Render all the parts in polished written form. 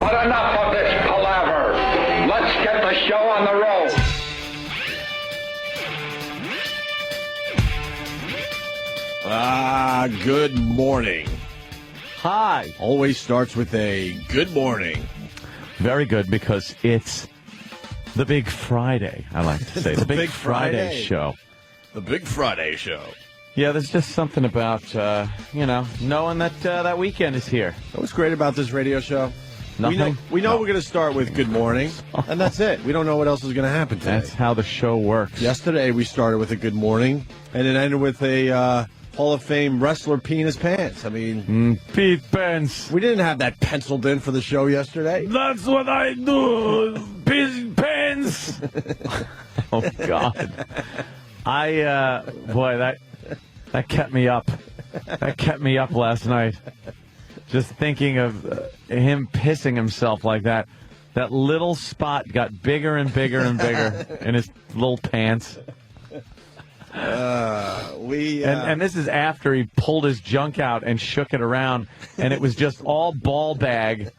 But enough of this palaver. Let's get the show on the road. Good morning. Hi. Always starts with a good morning. Very good, because it's the Big Friday, I like to say. the Big Friday show. The Big Friday show. Yeah, there's just something about, knowing that that weekend is here. What's great about this radio show? Nothing? We know we're going to start with good morning, and that's it. We don't know what else is going to happen today. That's how the show works. Yesterday we started with a good morning, and it ended with a Hall of Fame wrestler peeing his pants. I mean... Pete Pence. We didn't have that penciled in for the show yesterday. That's what I do. Pete Pence. Oh, God. That kept me up. That kept me up last night. Just thinking of him pissing himself like that. That little spot got bigger and bigger and bigger in his little pants. And this is after he pulled his junk out and shook it around, and it was just all ball bag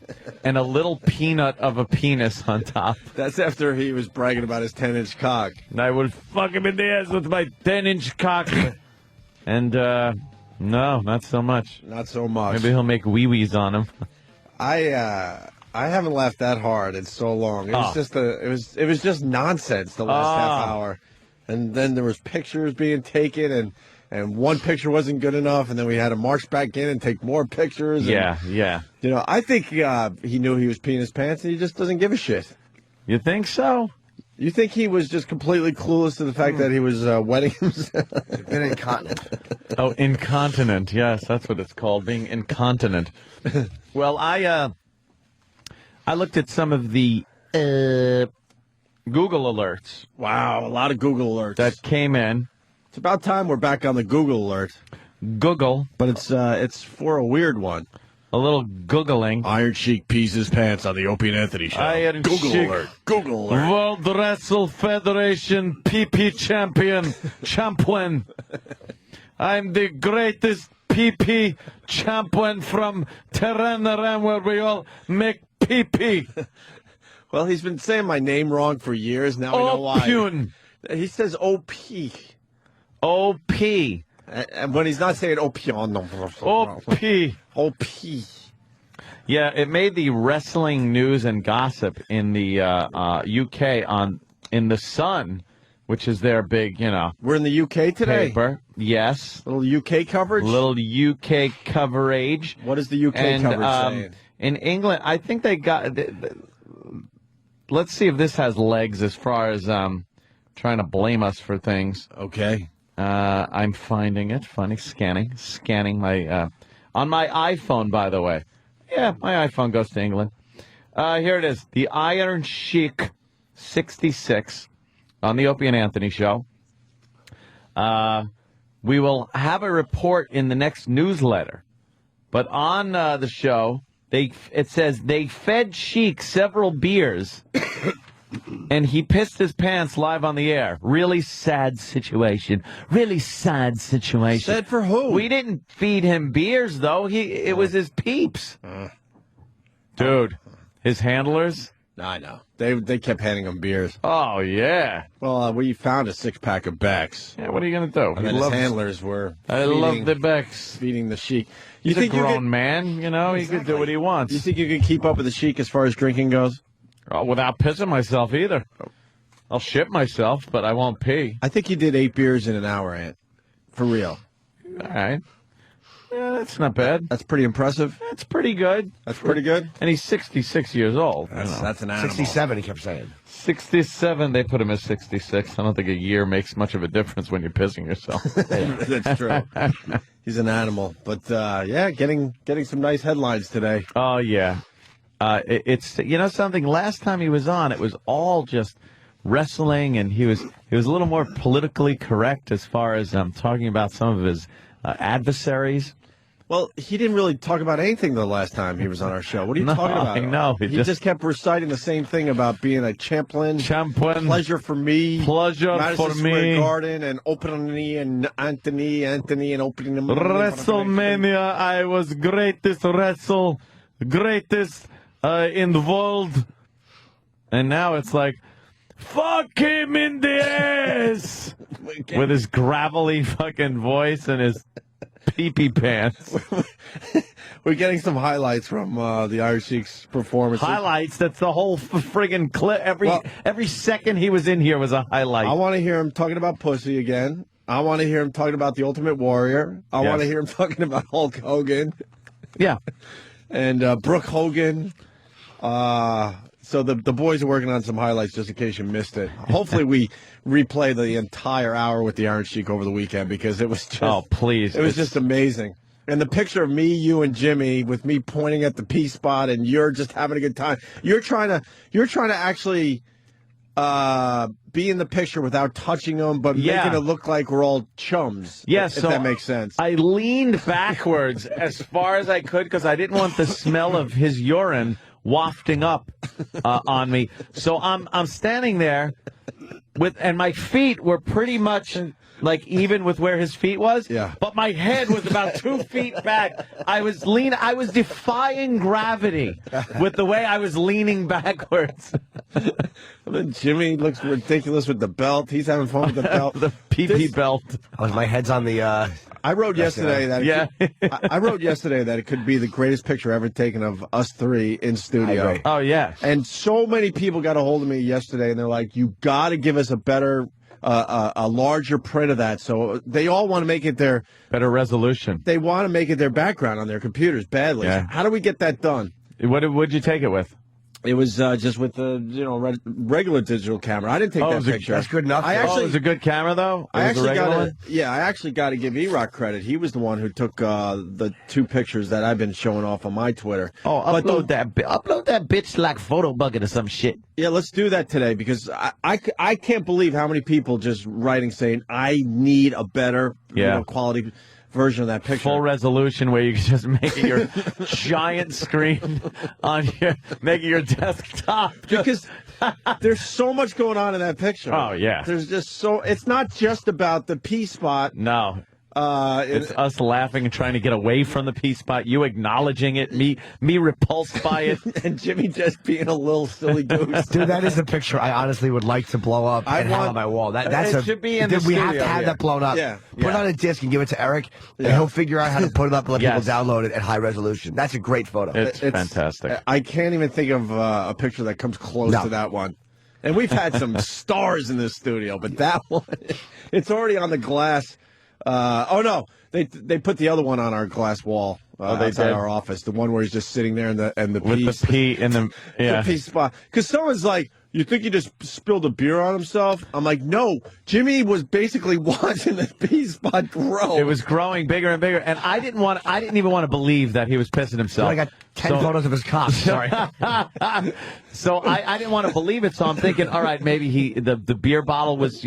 and a little peanut of a penis on top. That's after he was bragging about his 10-inch cock. And I would fuck him in the ass with my 10-inch cock. And, no, not so much. Not so much. Maybe he'll make wee-wees on him. I haven't laughed that hard in so long. It was just nonsense the last half hour. And then there was pictures being taken, and one picture wasn't good enough, and then we had to march back in and take more pictures. Yeah. You know, I think he knew he was peeing his pants, and he just doesn't give a shit. You think so? You think he was just completely clueless to the fact that he was wetting himself? Been incontinent. Oh, incontinent. Yes, that's what it's called, being incontinent. Well, I looked at some of the Google alerts. Wow, a lot of Google alerts. That came in. It's about time we're back on the Google alert. Google. But it's for a weird one. A little Googling. Iron Chic pees his pants on the Opie and Anthony show. Iron Google Chic. alert. Google alert. World Wrestle Federation PP champion. I'm the greatest PP champion from Terranaran, where we all make PP. Well, he's been saying my name wrong for years. Now I know why. He says O-P. O-P. And when he's not saying O-P. O-P. O-P. Yeah, it made the wrestling news and gossip in the UK in The Sun, which is their big, We're in the UK today? paper. Yes. Little UK coverage? Little UK coverage. What is the UK coverage saying? In England, I think they got... Let's see if this has legs as far as trying to blame us for things. Okay. I'm finding it. Funny. Scanning my... on my iPhone, by the way. Yeah, my iPhone goes to England. Here it is. The Iron Chic 66 on the Opie and Anthony show. We will have a report in the next newsletter. But on the show... It says they fed Chic several beers, and he pissed his pants live on the air. Really sad situation. Really sad situation. Sad for who? We didn't feed him beers, though. It was his peeps. Dude, his handlers? I know. They kept handing him beers. Oh, yeah. Well, we found a 6-pack of Becks. Yeah, what are you going to do? And then his handlers were I love the Becks. feeding the Chic. He's a grown man, He could do what he wants. You think you can keep up with the Chic as far as drinking goes? Oh, without pissing myself either. I'll shit myself, but I won't pee. I think you did 8 beers in an hour, Ant. For real. All right. Yeah, that's not bad. That's pretty impressive. That's pretty good. That's pretty good. And he's 66 years old. That's an animal. 67, he kept saying. 67, they put him at 66. I don't think a year makes much of a difference when you're pissing yourself. That's true. He's an animal. But, getting some nice headlines today. Oh, yeah. It's something, last time he was on, it was all just wrestling, and he was a little more politically correct as far as talking about some of his adversaries. Well, he didn't really talk about anything the last time he was on our show. What are you talking about? I know. He just kept reciting the same thing about being a champion. Pleasure for me. Pleasure Madison for Square me. Garden and opening and Anthony and opening them. WrestleMania, I was greatest involved. And now it's like, fuck him in the ass! With his gravelly fucking voice and his pee-pee pants. We're getting some highlights from the Irish Chic's performance. Highlights? That's the whole friggin' clip. Every second he was in here was a highlight. I want to hear him talking about pussy again. I want to hear him talking about the Ultimate Warrior. I want to hear him talking about Hulk Hogan. Yeah. And Brooke Hogan. So the boys are working on some highlights just in case you missed it. Hopefully we replay the entire hour with the Iron Sheik over the weekend because it was just... Oh, please. It was just amazing. And the picture of me, you, and Jimmy with me pointing at the P spot and you're just having a good time. You're trying to actually be in the picture without touching them, but making it look like we're all chums. Yeah, if so that makes sense. I leaned backwards as far as I could because I didn't want the smell of his urine wafting up on me. So I'm standing there and my feet were pretty much like even with where his feet was. Yeah. But my head was about 2 feet back. I was defying gravity with the way I was leaning backwards. Then Jimmy looks ridiculous with the belt. He's having fun with the belt. The PP belt. My head's on the... I wrote yesterday that I wrote yesterday that it could be the greatest picture ever taken of us three in studio. Oh, yeah. And so many people got a hold of me yesterday, and they're like, you got to give us a better, a larger print of that. So they all want to make it their... Better resolution. They want to make it their background on their computers badly. Yeah. How do we get that done? What'd you take it with? It was just with the regular digital camera. I didn't take that picture. That's good enough. It was a good camera though. I actually got to give E-Rock credit. He was the one who took the 2 pictures that I've been showing off on my Twitter. Oh, upload that bitch like photo bucket or some shit. Yeah, let's do that today because I can't believe how many people just writing saying I need a better quality version of that picture. Full resolution where you can just make it your giant screen on making your desktop. Because there's so much going on in that picture. Oh, yeah. There's just it's not just about the P spot. No. It's us laughing and trying to get away from the P spot, you acknowledging it, me repulsed by it, and Jimmy just being a little silly goose. Dude, that is the picture I honestly would like to blow up and have on my wall. It should be in the We studio, have to have that blown up. Yeah. Put it on a disc and give it to Eric, and he'll figure out how to put it up and let people download it at high resolution. That's a great photo. It's fantastic. I can't even think of a picture that comes close to that one. And we've had some stars in this studio, but that one, it's already on the glass. Oh, no. They put the other one on our glass wall outside our office. The one where he's just sitting there and the with piece, the P in the the P spot. Because someone's like, you think he just spilled a beer on himself? I'm like, no. Jimmy was basically watching the P spot grow. It was growing bigger and bigger, and I didn't even want to believe that he was pissing himself. I got 10 photos of his cock. Sorry. So I didn't want to believe it. So I'm thinking, all right, maybe the beer bottle was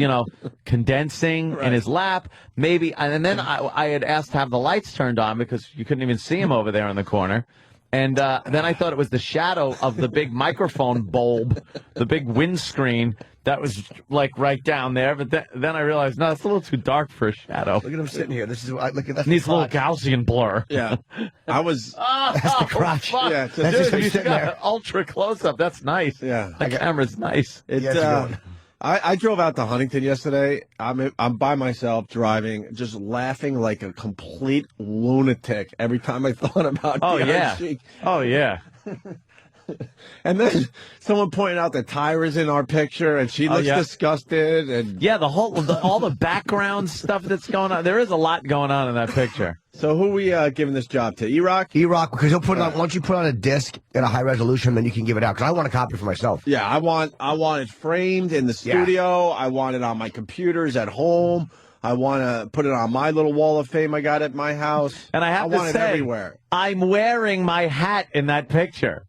condensing in his lap. Maybe, and then I had asked to have the lights turned on because you couldn't even see him over there in the corner. And then I thought it was the shadow of the big microphone bulb, the big windscreen that was like right down there. But then I realized, no, it's a little too dark for a shadow. Look at him sitting here. Look at that. Needs a little Gaussian blur. Yeah, I was. That's the crotch. Fuck. Yeah, that's just Dude, you sitting got there. an ultra close up. That's nice. Yeah, that camera's nice. I drove out to Huntington yesterday. I'm by myself driving, just laughing like a complete lunatic every time I thought about Chic. Oh, yeah. And then someone pointed out that Tyra's in our picture, and she looks disgusted. And yeah, all the background stuff that's going on. There is a lot going on in that picture. So who are we giving this job to? E-Rock? E-Rock, because he'll put it on. Once you put it on a disc at a high resolution, then you can give it out. Because I want a copy for myself. Yeah, I want it framed in the studio. I want it on my computers at home. I want to put it on my little wall of fame I got at my house. And I want it everywhere. I'm wearing my hat in that picture.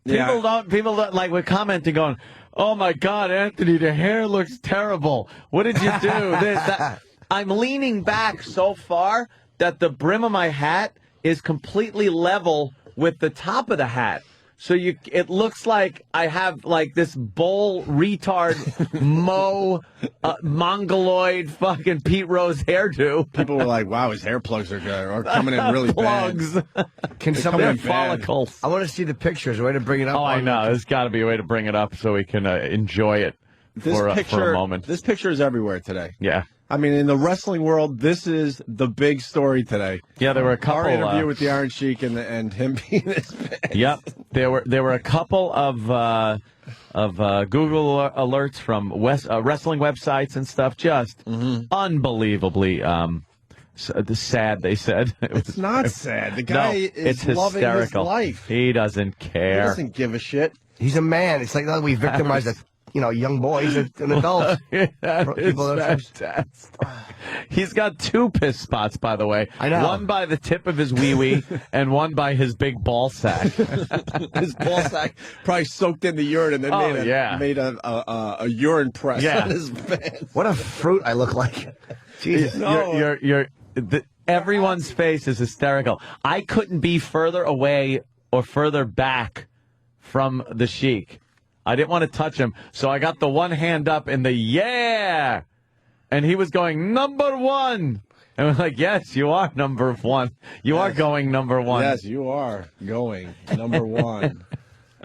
People don't like, we're commenting going, oh my God, Anthony, the hair looks terrible. What did you do? That. I'm leaning back so far that the brim of my hat is completely level with the top of the hat. So it looks like I have like this bowl retard mongoloid fucking Pete Rose hairdo. People were like, "Wow, his hair plugs are coming in really plugs. bad." Can somebody follicles? I want to see the pictures. A way to bring it up. Oh, I know. There's got to be a way to bring it up so we can enjoy it for a moment. This picture is everywhere today. Yeah. I mean, in the wrestling world, this is the big story today. Yeah, there were a couple. Our interview with the Iron Sheik and him being this bad. Yep, there were a couple of Google alerts from wrestling websites and stuff. Just unbelievably sad. They said it's not sad. The guy is it's loving hysterical. his life. He doesn't care. He doesn't give a shit. He's a man. It's like we victimize a young boy. He's an adult. Fantastic. He's got 2 piss spots, by the way. I know. One by the tip of his wee-wee and one by his big ball sack. His ball sack probably soaked in the urine and then made a urine press on his pants. What a fruit I look like. Jesus. No. Everyone's face is hysterical. I couldn't be further away or further back from the Sheik. I didn't want to touch him, so I got the one hand up in the yeah, and he was going number 1. And we're like, yes, you are number 1. You are going number 1. Yes, you are going number 1.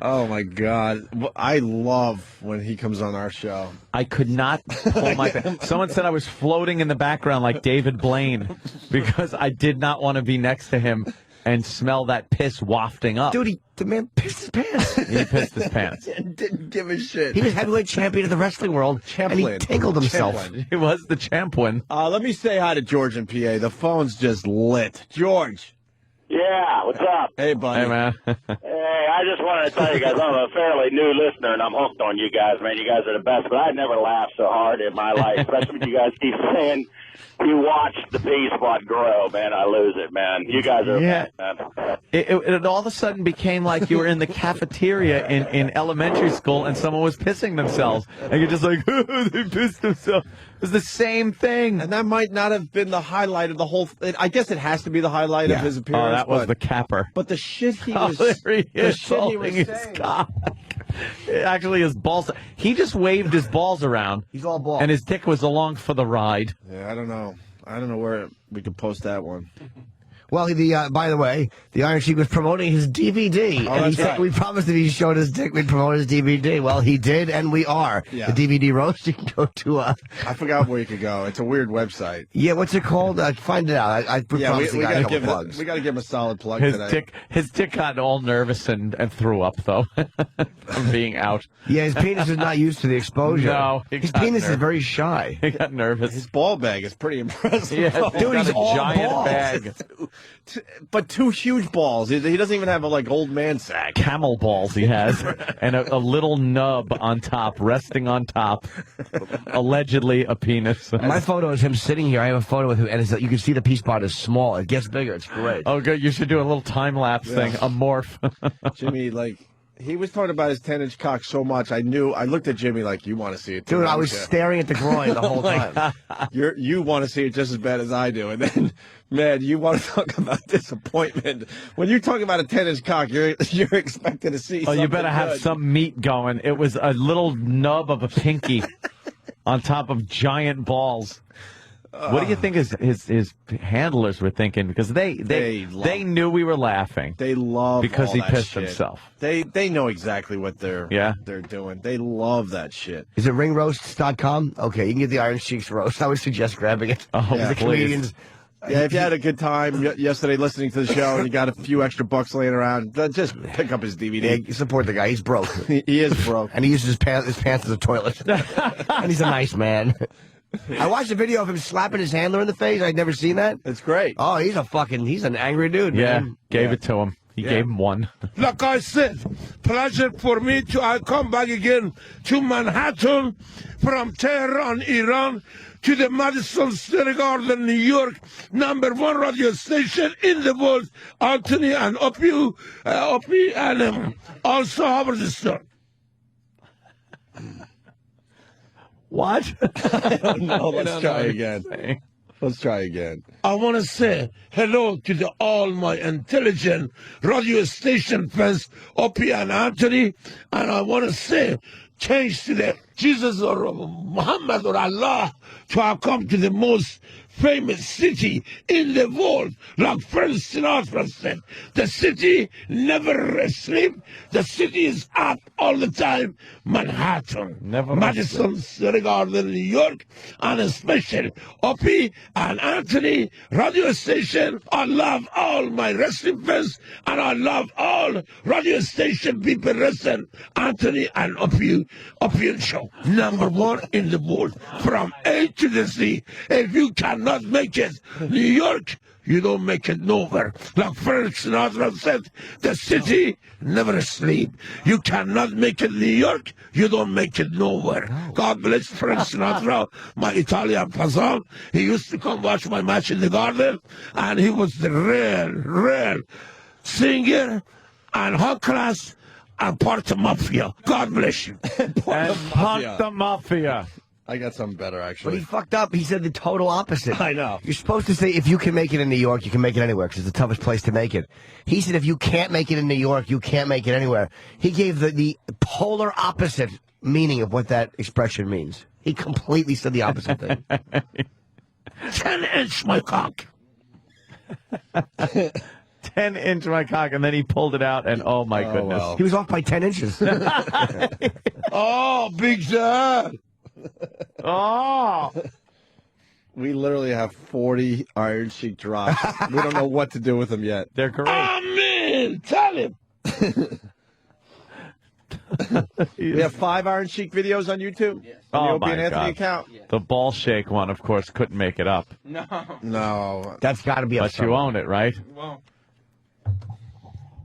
Oh my God, I love when he comes on our show. I could not pull my. Someone said I was floating in the background like David Blaine because I did not want to be next to him and smell that piss wafting up. Dude, the man pissed his pants. He pissed his pants. And didn't give a shit. He was heavyweight champion of the wrestling world, and he tangled himself. He was the champion. Let me say hi to George in PA. The phone's just lit. George. Yeah, what's up? Hey, buddy. Hey, man. Hey, I just wanted to tell you guys, I'm a fairly new listener, and I'm hooked on you guys, man. You guys are the best, but I never laughed so hard in my life, especially when you guys keep saying you watch the P-spot grow, man. I lose it, man. You guys are best, man. It all of a sudden became like you were in the cafeteria in elementary school and someone was pissing themselves. And you're just like, they pissed themselves. It was the same thing. And that might not have been the highlight of the whole I guess it has to be the highlight of his appearance. Oh, that was the capper. But the shit he was there he is, the shit he was his saying. cock. Actually, his balls. He just waved his balls around. He's all balls. And his dick was along for the ride. Yeah, I don't know. I don't know where we could post that one. Well, by the way, the Iron Sheik was promoting his DVD. Oh, and he that's said right. we promised if he showed his dick, we'd promote his DVD. Well, he did, and we are. Yeah. The DVD roast, you can go to... I forgot where you could go. It's a weird website. Yeah, what's it called? Find it out. I promised we the guy a gotta couple give plugs. we got to give him a solid plug today. His dick got all nervous and threw up, though, from being out. Yeah, his penis is not used to the exposure. No, his penis is very shy. He got nervous. His ball bag is pretty impressive. Yeah, Dude, he's got a all giant balls. bag. But 2 huge balls. He doesn't even have a old man sack. Camel balls he has, and a little nub on top, resting on top, allegedly a penis. My photo is him sitting here. I have a photo with him, and you can see the pea spot is small. It gets bigger. It's great. Oh, good. You should do a little time-lapse thing, a morph. Jimmy, he was talking about his 10-inch cock so much. I looked at Jimmy like, you want to see it too. Dude, I was staring at the groin the whole time. You want to see it just as bad as I do. And then, man, you want to talk about disappointment. When you're talking about a 10-inch cock, you're expecting to see something You better have good. some meat going. It was a little nub of a pinky on top of giant balls. What do you think his handlers were thinking? Because they knew we were laughing. They love because all he that pissed shit. himself. They know exactly what they're doing. They love that shit. Is it ringroasts.com? Okay, you can get the Iron Sheik's roast. I would suggest grabbing it. Oh, yeah, the comedians. Yeah, if you had a good time yesterday listening to the show and you got a few extra bucks laying around, just pick up his DVD. Yeah, support the guy. He's broke. He is broke. And he uses his pants as a toilet. And he's a nice man. I watched a video of him slapping his handler in the face. I'd never seen that. It's great. Oh, he's an angry dude, Yeah, man. gave it to him. He gave him one. Like I said, pleasure for me I come back again to Manhattan from Tehran, Iran, to the Madison Square Garden, New York, #1 radio station in the world, Anthony and Opie, and also Howard Stern. What? No, let's try again. Let's try again. I want to say hello to all my intelligent radio station fans, Opie and Anthony, and I want to say thanks to the Jesus or Muhammad or Allah to have come to the most famous city in the world. Like Frank Sinatra said, the city never sleeps. The city is up all the time. Manhattan, Never Madison Square Garden, New York, and especially Opie and Anthony radio station. I love all my wrestling fans, and I love all radio station people wrestling Anthony and Opie show. Number one in the world, from A to the Z. If you cannot make it New York, you don't make it nowhere. Like Frank Sinatra said, the city never sleep. You cannot make it New York, you don't make it nowhere. God bless Frank Sinatra, my Italian cousin. He used to come watch my match in the garden, and he was the real singer and high class and part of mafia. God bless you. And Punk the Mafia. I got something better, But actually. he fucked up. He said the total opposite. I know. You're supposed to say if you can make it in New York, you can make it anywhere because it's the toughest place to make it. He said if you can't make it in New York, you can't make it anywhere. He gave the polar opposite meaning of what that expression means. He completely said the opposite thing. 10-inch my cock. 10-inch my cock, and then he pulled it out, and oh my goodness. well. He was off by 10 inches. Oh, Big Dad. Oh! We literally have 40 Iron Sheik drops. We don't know what to do with them yet. They're great. Amen. Tell him. We have 5 Iron Sheik videos on YouTube? Yes. On the Oh, Opie my and Anthony God. account? The ball shake one, of course, couldn't make it up. No. That's got to be But you own it, right?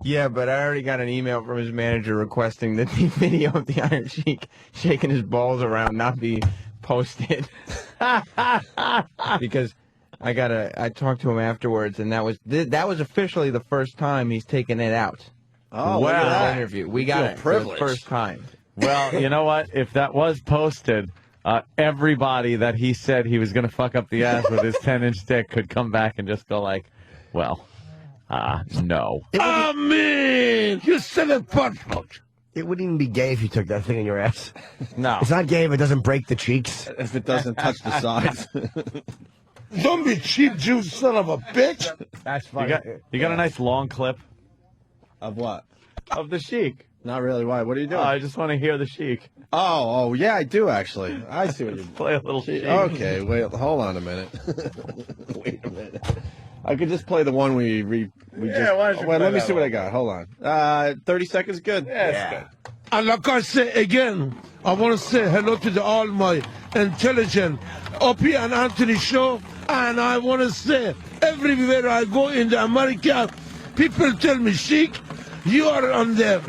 Yeah, but I already got an email from his manager requesting that the video of the Iron Sheik shaking his balls around not be posted. Because I talked to him afterwards, and that was officially the first time he's taken it out. Oh, Wow. look at The that. interview. We You got feel it for the privileged. first time. Well, you know what? If that was posted, everybody that he said he was going to fuck up the ass with his 10-inch dick could come back and just go like, well, no. Amen. You said it perfect. It wouldn't even be gay if you took that thing in your ass. No. It's not gay if it doesn't break the cheeks. If it doesn't touch the sides. Don't be cheap, you son of a bitch. That's You got a nice long clip Of what? of the Chic. Not really. Why? What are you doing? I just want to hear the Chic. Oh, yeah, I do, actually. I see what you're Play a little Chic. Okay, wait, hold on a minute. Wait a minute. I could just play the one we just. why don't you Wait, play let me that see what one? I got. Hold on. 30 seconds, good. Yeah. And like I say again, I want to say hello to all my intelligent Opie and Anthony show. And I want to say everywhere I go in the America, people tell me, Chic, you are on the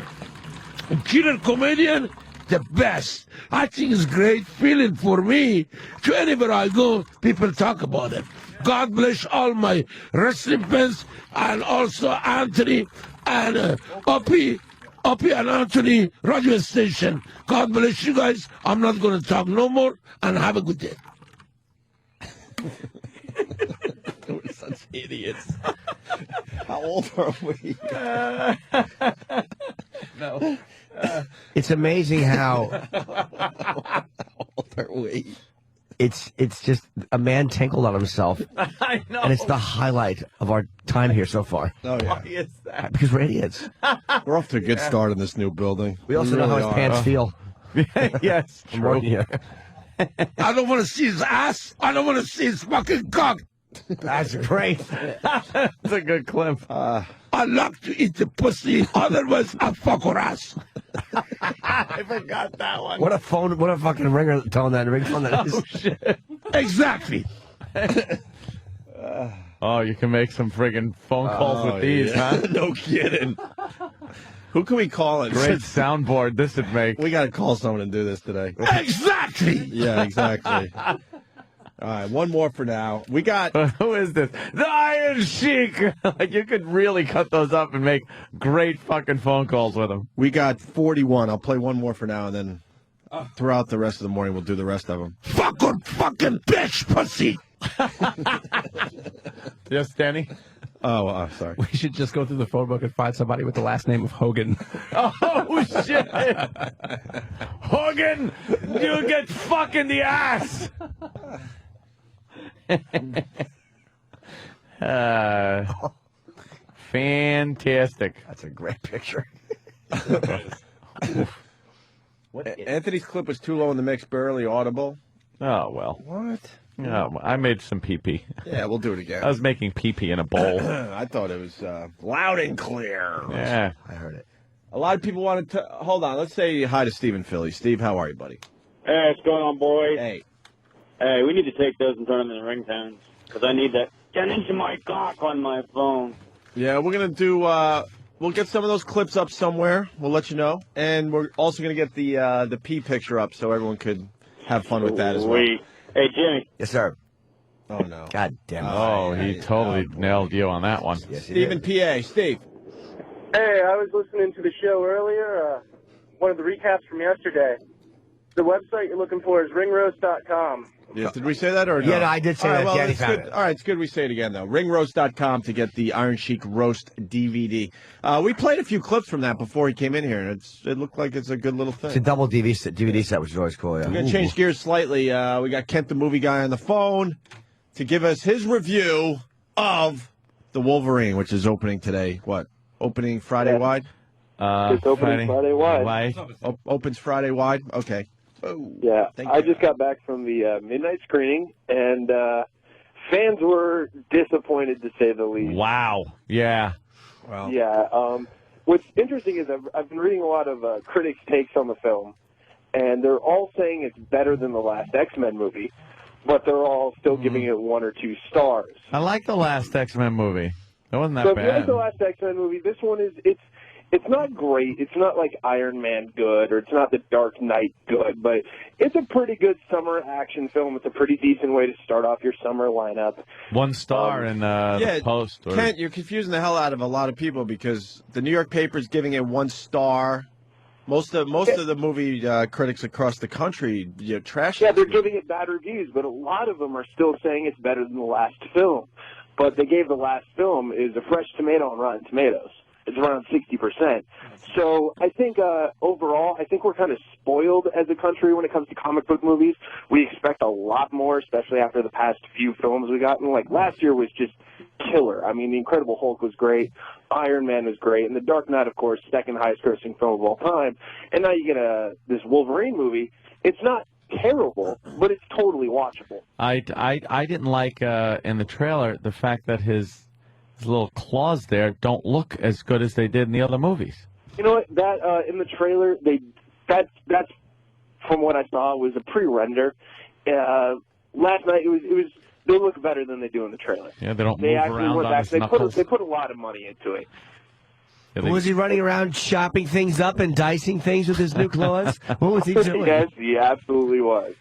killer comedian, the best. I think it's great feeling for me. To anywhere I go, people talk about it. God bless all my wrestling fans and also Anthony and Opie and Anthony radio station. God bless you guys. I'm not going to talk no more, and have a good day. We're such idiots. How old are we? No. It's amazing how How old are we? it's just a man tinkled on himself, I know. and it's the highlight of our time here so far. Oh, yeah. Why is that? Because we're idiots. We're off to a good start in this new building. We also know how his really pants are. feel. Yes, I'm true. working here. I don't want to see his ass. I don't want to see his fucking cock. That's great. That's a good clip. I like to eat the pussy. Otherwise, I fuck her ass. I forgot that one. What a fucking ringtone that is. Oh, shit. Exactly. Oh, you can make some friggin' phone calls with these, huh? No kidding. Who can we call it? Great soundboard this would make. We got to call someone and do this today. Exactly. Yeah, exactly. All right, one more for now. We got Who is this? The Iron Sheik! Like, you could really cut those up and make great fucking phone calls with them. 41. I'll play one more for now, and then throughout the rest of the morning, we'll do the rest of them. Fuck her fucking bitch pussy. Yes, Danny? Oh, sorry. We should just go through the phone book and find somebody with the last name of Hogan. Oh, shit. Hogan, you get fucking the ass. Fantastic. That's a great picture. Anthony's clip was too low in the mix, barely audible. Oh, well. What? Oh, I made some pee-pee. Yeah, we'll do it again. I was making pee-pee in a bowl. I thought it was loud and clear. Yeah. I heard it. A lot of people wanted to... Hold on, let's say hi to Steve in Philly. Steve, how are you, buddy? Hey, what's going on, boys? Hey. Hey, we need to take those and turn them into ringtones, because I need that 10 into my cock on my phone. Yeah, we're going to do... we'll get some of those clips up somewhere. We'll let you know. And we're also going to get the pee picture up so everyone could have fun with that as well. Hey, Jimmy. Yes, sir. Oh, no. God damn it. Oh, he totally nailed you on that one. Yes, he Steve in did. PA. Steve. Hey, I was listening to the show earlier, one of the recaps from yesterday. The website you're looking for is ringroast.com. Yeah, did we say that or no? Yeah, no, I did say that. Danny it's found good. it. All right, it's good we say it again, though. Ringroast.com to get the Iron Chic Roast DVD. We played a few clips from that before he came in here, and it looked like it's a good little thing. It's a double DVD set, which is always cool, yeah. We're going to change gears slightly. We got Kent the movie guy on the phone to give us his review of the Wolverine, which is opening today. What? Opening Friday wide? It's opening Friday wide. Opens Friday wide? Okay. Oh, Yeah, thank I you. just got back from the midnight screening, and fans were disappointed, to say the least. Wow. Yeah. Well, Yeah. What's interesting is I've been reading a lot of critics' takes on the film, and they're all saying it's better than the last X-Men movie, but they're all still giving it 1 or 2 stars. I like the last X-Men movie. It wasn't that So if you like bad. the last X-Men movie, this one it's not great. It's not like Iron Man good, or it's not The Dark Knight good, but it's a pretty good summer action film. It's a pretty decent way to start off your summer lineup. 1 star in the Post. Or... Kent, you're confusing the hell out of a lot of people because the New York paper's giving it 1 star. Most of the movie critics across the country trash. Yeah, they're giving it bad reviews, but a lot of them are still saying it's better than the last film. But they gave the last film is a fresh tomato on Rotten Tomatoes. It's around 60%. So I think overall, I think we're kind of spoiled as a country when it comes to comic book movies. We expect a lot more, especially after the past few films we got. And like last year was just killer. I mean, The Incredible Hulk was great. Iron Man was great. And The Dark Knight, of course, second highest grossing film of all time. And now you get this Wolverine movie. It's not terrible, but it's totally watchable. I didn't like in the trailer the fact that his little claws there don't look as good as they did in the other movies. You know what? That in the trailer, that's from what I saw was a pre-render. Last night it was they look better than they do in the trailer. Yeah, they don't They move actually around went on back. his knuckles. They put a lot of money into it. Yeah, they- Was he running around chopping things up and dicing things with his new claws? What was he doing? Yes, he absolutely was.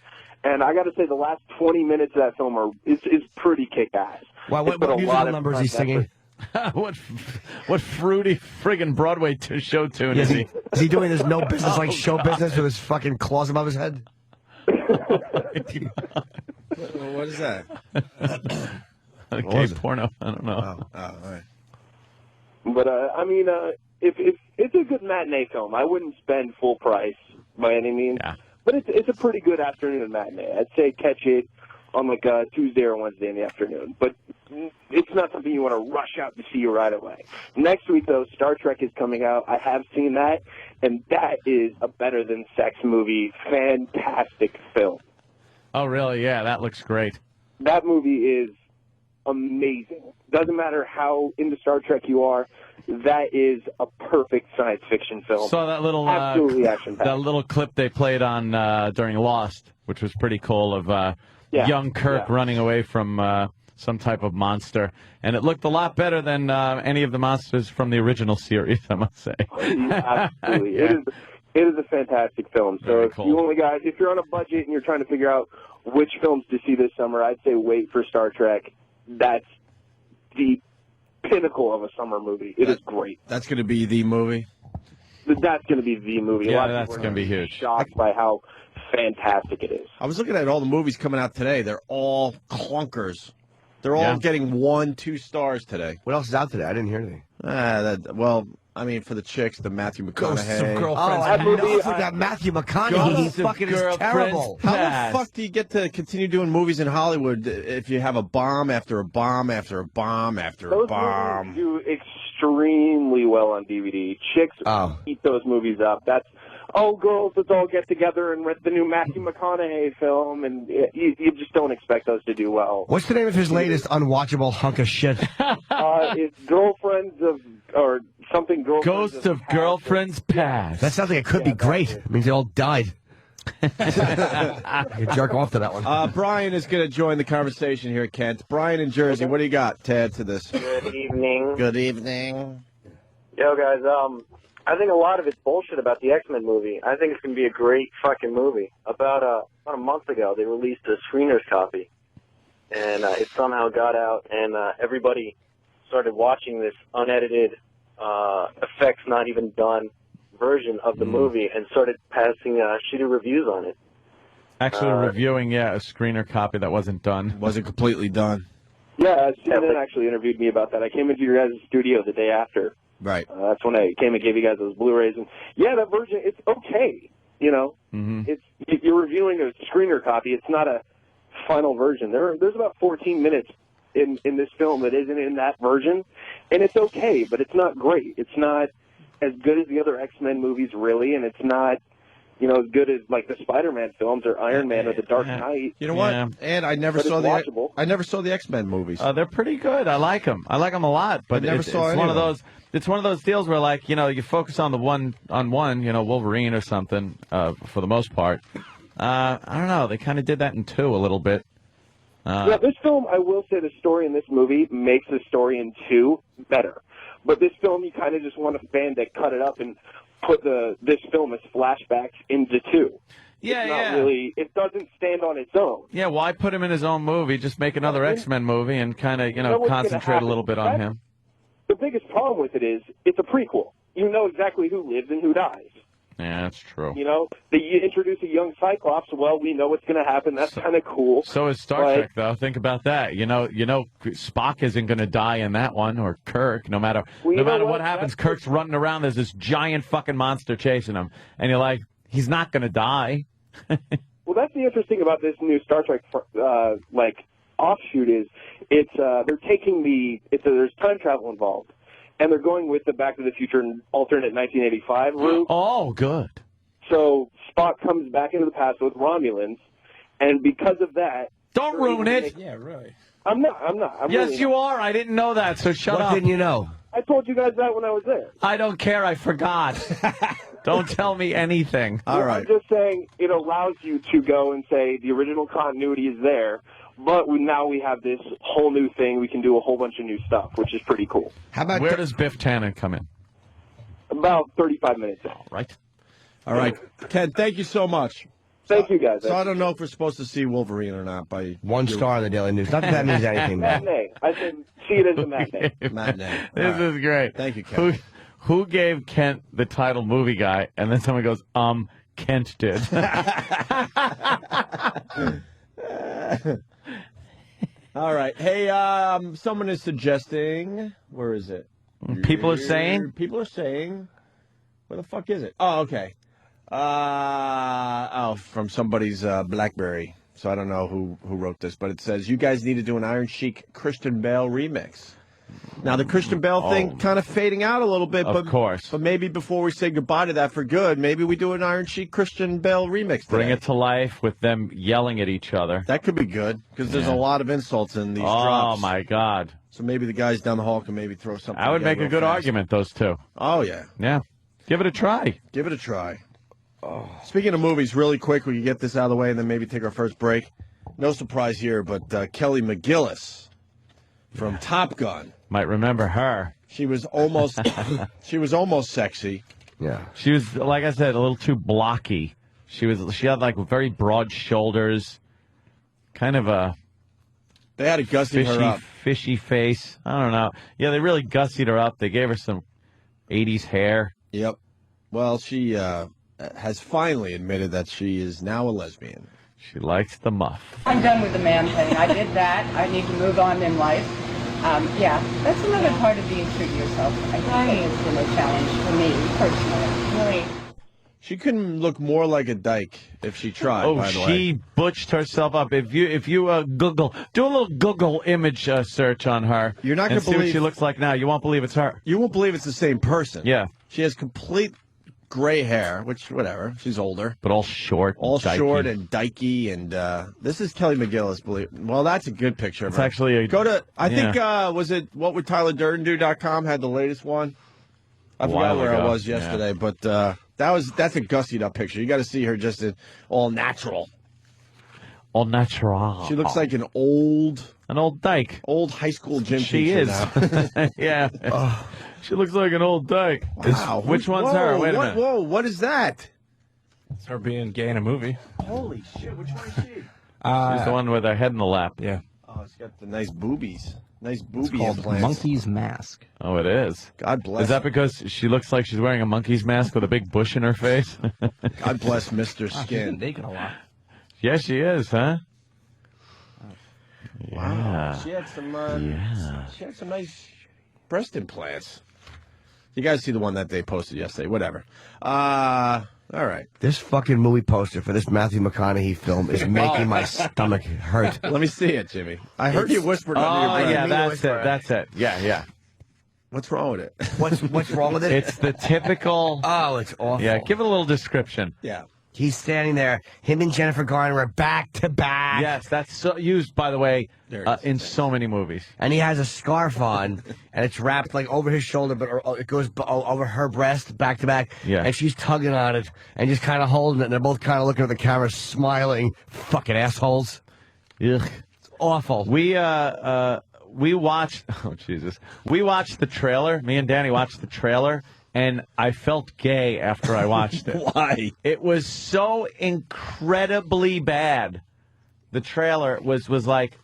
And I got to say, the last 20 minutes of that film is pretty kick-ass. Wow, They what put a lot musical of number is he effort. singing? what fruity friggin' Broadway show tune is he? Is he doing this no business like show business with his fucking claws above his head? What is that? Okay, porno. I don't know. Oh, all right. But I mean, if it's a good matinee film, I wouldn't spend full price by any means. Yeah. But it's a pretty good afternoon matinee. I'd say catch it on like a Tuesday or Wednesday in the afternoon. But it's not something you want to rush out to see right away. Next week, though, Star Trek is coming out. I have seen that, and that is a better than sex movie, fantastic film. Oh, really? Yeah, that looks great. That movie is amazing. Doesn't matter how into Star Trek you are, that is a perfect science fiction film. Saw that little Absolutely action-packed. that little clip they played on during Lost, which was pretty cool of young Kirk running away from some type of monster, and it looked a lot better than any of the monsters from the original series, I must say. Absolutely. Yeah. It is a fantastic film. So Very if cool. if you're on a budget and you're trying to figure out which films to see this summer, I'd say wait for Star Trek. That's the pinnacle of a summer movie. It is great. That's going to be the movie. that's going to be the movie. Yeah, that's going to be huge. Shocked by how fantastic it is. I was looking at all the movies coming out today. They're all clunkers. They're all getting 1-2 stars today. What else is out today? I didn't hear anything. I mean, for the chicks, the Matthew McConaughey. Ghosts of Girlfriends. I forgot Matthew McConaughey. He fucking is terrible. How the fuck do you get to continue doing movies in Hollywood if you have a bomb after a bomb after a bomb after a bomb? Those movies do extremely well on DVD. Chicks eat those movies up. That's, girls, let's all get together and rent the new Matthew McConaughey film, and you just don't expect those to do well. What's the name of his latest unwatchable hunk of shit? It's Girlfriends of, or something. Ghost of Girlfriends Past. That sounds like it could be great. It means they all died. I could jerk off to that one. Brian is going to join the conversation here, Kent. Brian in Jersey, what do you got to add to this? Good evening. Good evening. Yo, guys, I think a lot of it's bullshit about the X-Men movie. I think it's going to be a great fucking movie. About a month ago, they released a screener's copy, and it somehow got out, and everybody started watching this unedited, effects not even done version of the movie and started passing shitty reviews on it. Actually reviewing, a screener copy that wasn't done. Wasn't completely done. Yeah, CNN actually interviewed me about that. I came into your guys' studio the day after. Right. That's when I came and gave you guys those Blu-rays. And, that version, it's okay, you know. It's you're reviewing a screener copy. It's not a final version. There's about 14 minutes in this film that isn't in that version, and it's okay, but it's not great. It's not as good as the other X-Men movies, really, and it's not, as good as like the Spider-Man films or Iron Man or the Dark Knight. You know what? And I never saw the X-Men movies. They're pretty good. I like them. I like them a lot. But it's one of those. It's one of those deals where, like, you focus on the one, Wolverine or something for the most part. I don't know. They kind of did that in 2 a little bit. This film, I will say, the story in this movie makes the story in 2 better. But this film, you kind of just want a fan to cut it up and put this film as flashbacks into 2. It's not really, it doesn't stand on its own. Yeah, why put him in his own movie? Just make another X-Men movie and kind of, concentrate a little bit on him. The biggest problem with it is it's a prequel. You know exactly who lives and who dies. Yeah, that's true. They introduce a young Cyclops. Well, we know what's going to happen. That's kind of cool. So is Star Trek, though. Think about that. Spock isn't going to die in that one, or Kirk. No matter what happens, Kirk's running around. There's this giant fucking monster chasing him, and you're like, he's not going to die. Well, that's the interesting about this new Star Trek, offshoot is they're taking there's time travel involved. And they're going with the Back to the Future alternate 1985 route. Oh, good. So Spock comes back into the past with Romulans, and because of that... Don't ruin it. Yeah, really. I'm not. Yes, really you are. I didn't know that, so shut up. What didn't you know? I told you guys that when I was there. I don't care. I forgot. Don't tell me anything. All right. I'm just saying it allows you to go and say the original continuity is there, but now we have this whole new thing. We can do a whole bunch of new stuff, which is pretty cool. How about Where does Biff Tannen come in? About 35 minutes in. All right. Ken, thank you so much. Thank you, guys. So I don't know if we're supposed to see Wolverine or not. By 1 star in the Daily News. Not that that means anything. Matinee. I said see it as a matinee. Matinee. This is great. Thank you, Ken. Who gave Kent the title movie guy? And then someone goes, Kent did. All right. Hey, someone is suggesting. Where is it? People are saying. Where the fuck is it? Oh, okay. From somebody's BlackBerry. So I don't know who wrote this, but it says you guys need to do an Iron Chic Christian Bale remix. Now the Christian Bale thing kind of fading out a little bit, of course. But maybe before we say goodbye to that for good, maybe we do an Iron Chic Christian Bale remix today. Bring it to life with them yelling at each other. That could be good because there's a lot of insults in these drops. Oh my God! So maybe the guys down the hall can maybe throw something. I would make a good argument. Those two. Oh yeah. Yeah. Give it a try. Give it a try. Oh. Speaking of movies, really quick, we can get this out of the way and then maybe take our first break. No surprise here, but Kelly McGillis from Top Gun. Might remember her. She was almost sexy. Yeah. She was, like I said, a little too blocky. She had like very broad shoulders, kind of a They had to gussy her up. Fishy face. I don't know. Yeah, they really gussied her up. They gave her some 80s hair. Yep. Well, she has finally admitted that she is now a lesbian. She likes the muff. I'm done with the man thing. I did that. I need to move on in life. Yeah, that's another part of being true to yourself. I think it's been a challenge for me personally. Really. She couldn't look more like a dyke if she tried. Oh, by the way. she butched herself up. If you Google, do a little Google image search on her. You're not going to see what believe she looks like now. You won't believe it's her. You won't believe it's the same person. Yeah. She has complete gray hair, which, whatever, she's older. But all short. All dykey. short and dykey, and this is Kelly McGillis. Well, that's a good picture of It's her. actually a... Go to, I think, was it whatwouldtylerdurdendo.com had the latest one? I forgot where I was yesterday, but that's a gussied up picture. You got to see her just in all natural. All natural. She looks like an old dyke. Old high school gym She teacher is. now. Yeah. She looks like an old dyke. Wow. Which one's her? Wait a minute. Whoa, what is that? It's her being gay in a movie. Holy shit, which one is she? She's the one with her head in the lap. Yeah. Oh, she's got the nice boobies. Nice It's booby called implants. Monkey's Mask. Oh, it is. God bless. Is that because she looks like she's wearing a monkey's mask with a big bush in her face? God bless Mr. She's Skin. been naked a lot. Yeah, she is, huh? Wow. Yeah. She had some. She had some nice breast implants. You guys see the one that they posted yesterday? Whatever. All right. This fucking movie poster for this Matthew McConaughey film is making my stomach hurt. Let me see it, Jimmy. I heard you whispered under your breath. Yeah, that's it. That's it. Yeah. What's wrong with it? What's wrong with it? It's the typical. Oh, it's awful. Yeah, give it a little description. Yeah. He's standing there. Him and Jennifer Garner are back to back. Yes, that's so used, by the way, in so many movies. And he has a scarf on, and it's wrapped like over his shoulder, but it goes over her breast, back to back. Yeah. And she's tugging on it, and just kind of holding it, and they're both kind of looking at the camera, smiling. Fucking assholes. Ugh. It's awful. We watched. Oh Jesus! We watched the trailer. Me and Danny watched the trailer. And I felt gay after I watched it. Why? It was so incredibly bad. The trailer was like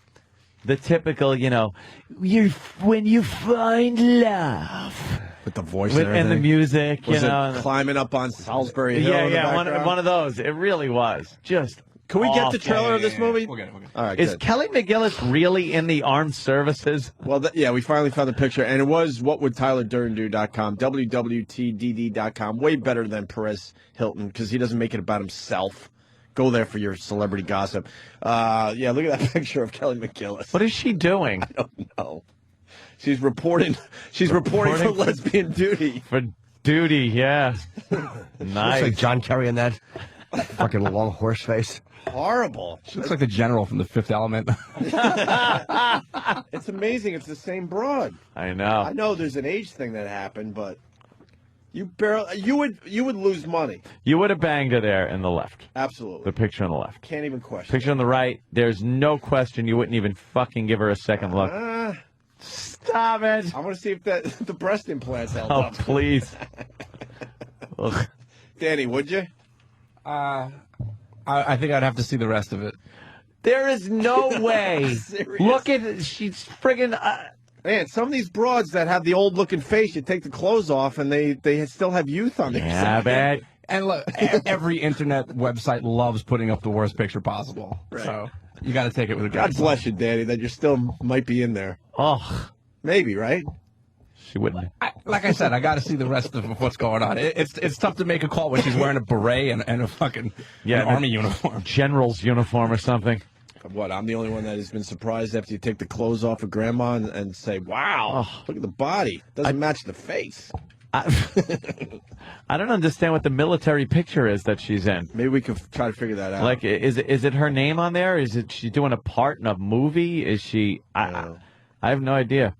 the typical, when you find love. With the voice And the music, Was it climbing up on Salisbury Hill? Yeah, one of those. It really was. Just Can we get the awful. trailer of this movie? We'll get it. All right, Is good. Kelly McGillis really in the armed services? Well, we finally found the picture, and it was whatwouldtylerdurdendo.com, wwtdd.com. Way better than Perez Hilton, because he doesn't make it about himself. Go there for your celebrity gossip. Yeah, look at that picture of Kelly McGillis. What is she doing? I don't know. She's reporting for lesbian duty. For duty, yeah. Looks Nice. like John Kerry in that fucking long horse face. Horrible. She looks like the general from The Fifth Element. It's amazing. It's the same broad. I know. I know there's an age thing that happened, but you would lose money. You would have banged her there in the left. Absolutely. The picture on the left. Can't even question. Picture on the right, there's no question you wouldn't even fucking give her a second look. Stop it. I want to see if the breast implants held Oh, up. please. Ugh. Danny, would you? I think I'd have to see the rest of it. There is no way. Look at she's friggin' Man, some of these broads that have the old-looking face, you take the clothes off, and they still have youth on their yeah, side. man. And look, every internet website loves putting up the worst picture possible. Right. So you got to take it with a grain God of bless you, Danny, that you still might be in there. Oh, Maybe, right? she wouldn't. Like I said, I got to see the rest of what's going on. It's tough to make a call when she's wearing a beret and a fucking an army uniform. General's uniform or something. What, I'm the only one that has been surprised after you take the clothes off of Grandma and say, wow, look at the body. Doesn't match the face. I don't understand what the military picture is that she's in. Maybe we could try to figure that out. Like, is it her name on there? Is it she doing a part in a movie? Is she? I have no idea.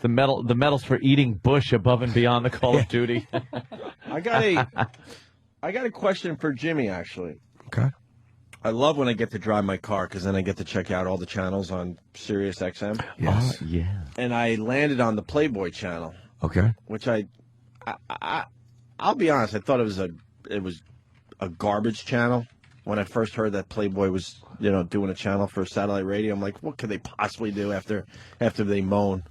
The medals for eating bush above and beyond the Call of Duty. I got a question for Jimmy, actually. Okay. I love when I get to drive my car because then I get to check out all the channels on Sirius XM. Yes. Oh, yeah. And I landed on the Playboy channel, Okay. which I'll be honest, I thought it was a garbage channel when I first heard that Playboy was doing a channel for satellite radio. I'm like, what could they possibly do after they moan?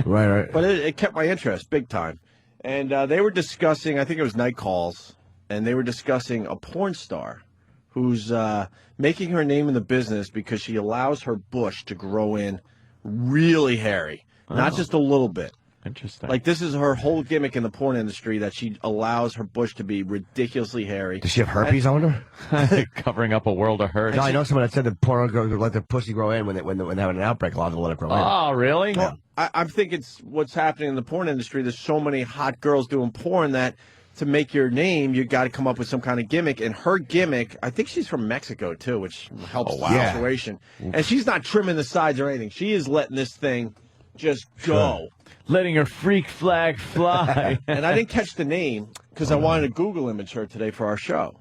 Right. But it kept my interest big time. And they were discussing, I think it was Night Calls, and they were discussing a porn star who's making her name in the business because she allows her bush to grow in really hairy, not just a little bit. Interesting. Like, this is her whole gimmick in the porn industry, that she allows her bush to be ridiculously hairy. Does she have herpes on her? Covering up a world of hurt. No, I know someone that said that porn girls would let their pussy grow in when they have an outbreak. A lot of them let it grow in. Oh, really? Well, I think it's what's happening in the porn industry. There's so many hot girls doing porn that to make your name, you got to come up with some kind of gimmick. And her gimmick, I think she's from Mexico, too, which helps the situation. And she's not trimming the sides or anything. She is letting this thing just go. Letting her freak flag fly. And I didn't catch the name because I wanted to Google image her today for our show.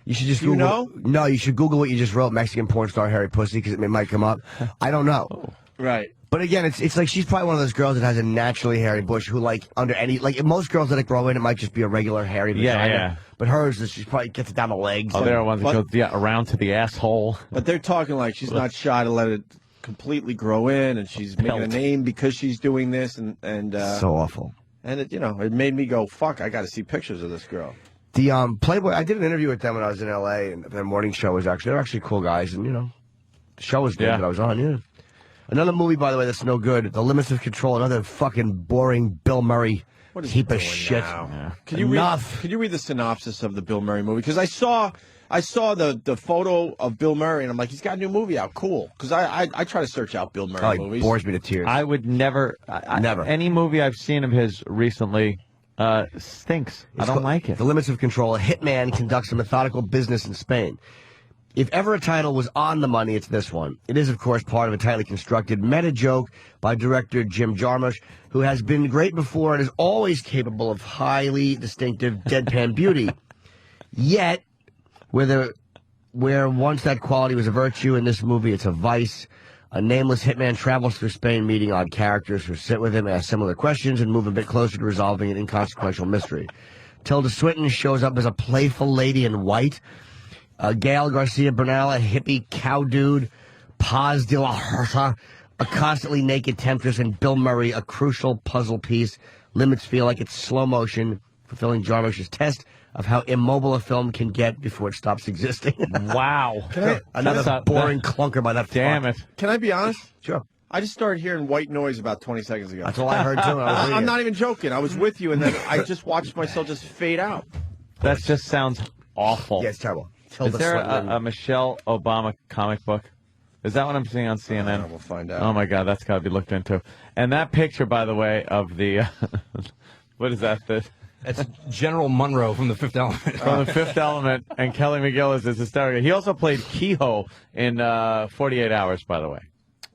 You should just Google. You know? No, you should Google what you just wrote, Mexican porn star hairy pussy, because it might come up. I don't know. Right. But again, it's like she's probably one of those girls that has a naturally hairy bush who, like, under any, like, if most girls let it grow in, it might just be a regular hairy vagina. Yeah. But hers, she probably gets it down the legs. Oh, there are ones that go around to the asshole. But they're talking like she's not shy to let it completely grow in, and she's making a name because she's doing this, and so awful. And it, it made me go, fuck, I got to see pictures of this girl. The Playboy, I did an interview with them when I was in L.A., and their morning show was they're actually cool guys, and, the show was good that I was on, Another movie, by the way, that's no good, The Limits of Control, another fucking boring Bill Murray heap of shit. Yeah. Can you read the synopsis of the Bill Murray movie? Because I saw the photo of Bill Murray, and I'm like, he's got a new movie out. Cool. Because I try to search out Bill Murray movies. Bores me to tears. I would never. Never. Any movie I've seen of his recently stinks. I don't like it. The Limits of Control. A hitman conducts a methodical business in Spain. If ever a title was on the money, it's this one. It is, of course, part of a tightly constructed meta joke by director Jim Jarmusch, who has been great before and is always capable of highly distinctive deadpan beauty. Yet, where once that quality was a virtue, in this movie it's a vice. A nameless hitman travels through Spain meeting odd characters who sit with him, ask similar questions, and move a bit closer to resolving an inconsequential mystery. Tilda Swinton shows up as a playful lady in white. Gail Garcia Bernal, a hippie cow dude. Paz de la Huerta, a constantly naked temptress. And Bill Murray, a crucial puzzle piece. Limits feel like it's slow motion, fulfilling Jarmusch's test of how immobile a film can get before it stops existing. Wow. Another boring clunker by that Damn fuck. it. Can I be honest? Sure. I just started hearing white noise about 20 seconds ago. That's all I heard, too. I'm not even joking. I was with you, and then I just watched myself just fade out. That just sounds awful. Yeah, it's terrible. Is there a Michelle Obama comic book? Is that what I'm seeing on CNN? We'll find out. Oh, my God, that's got to be looked into. And that picture, by the way, of the... what is that? That's General Monroe from The Fifth Element. From The Fifth Element, and Kelly McGillis is hysterical. He also played Kehoe in 48 Hours, by the way.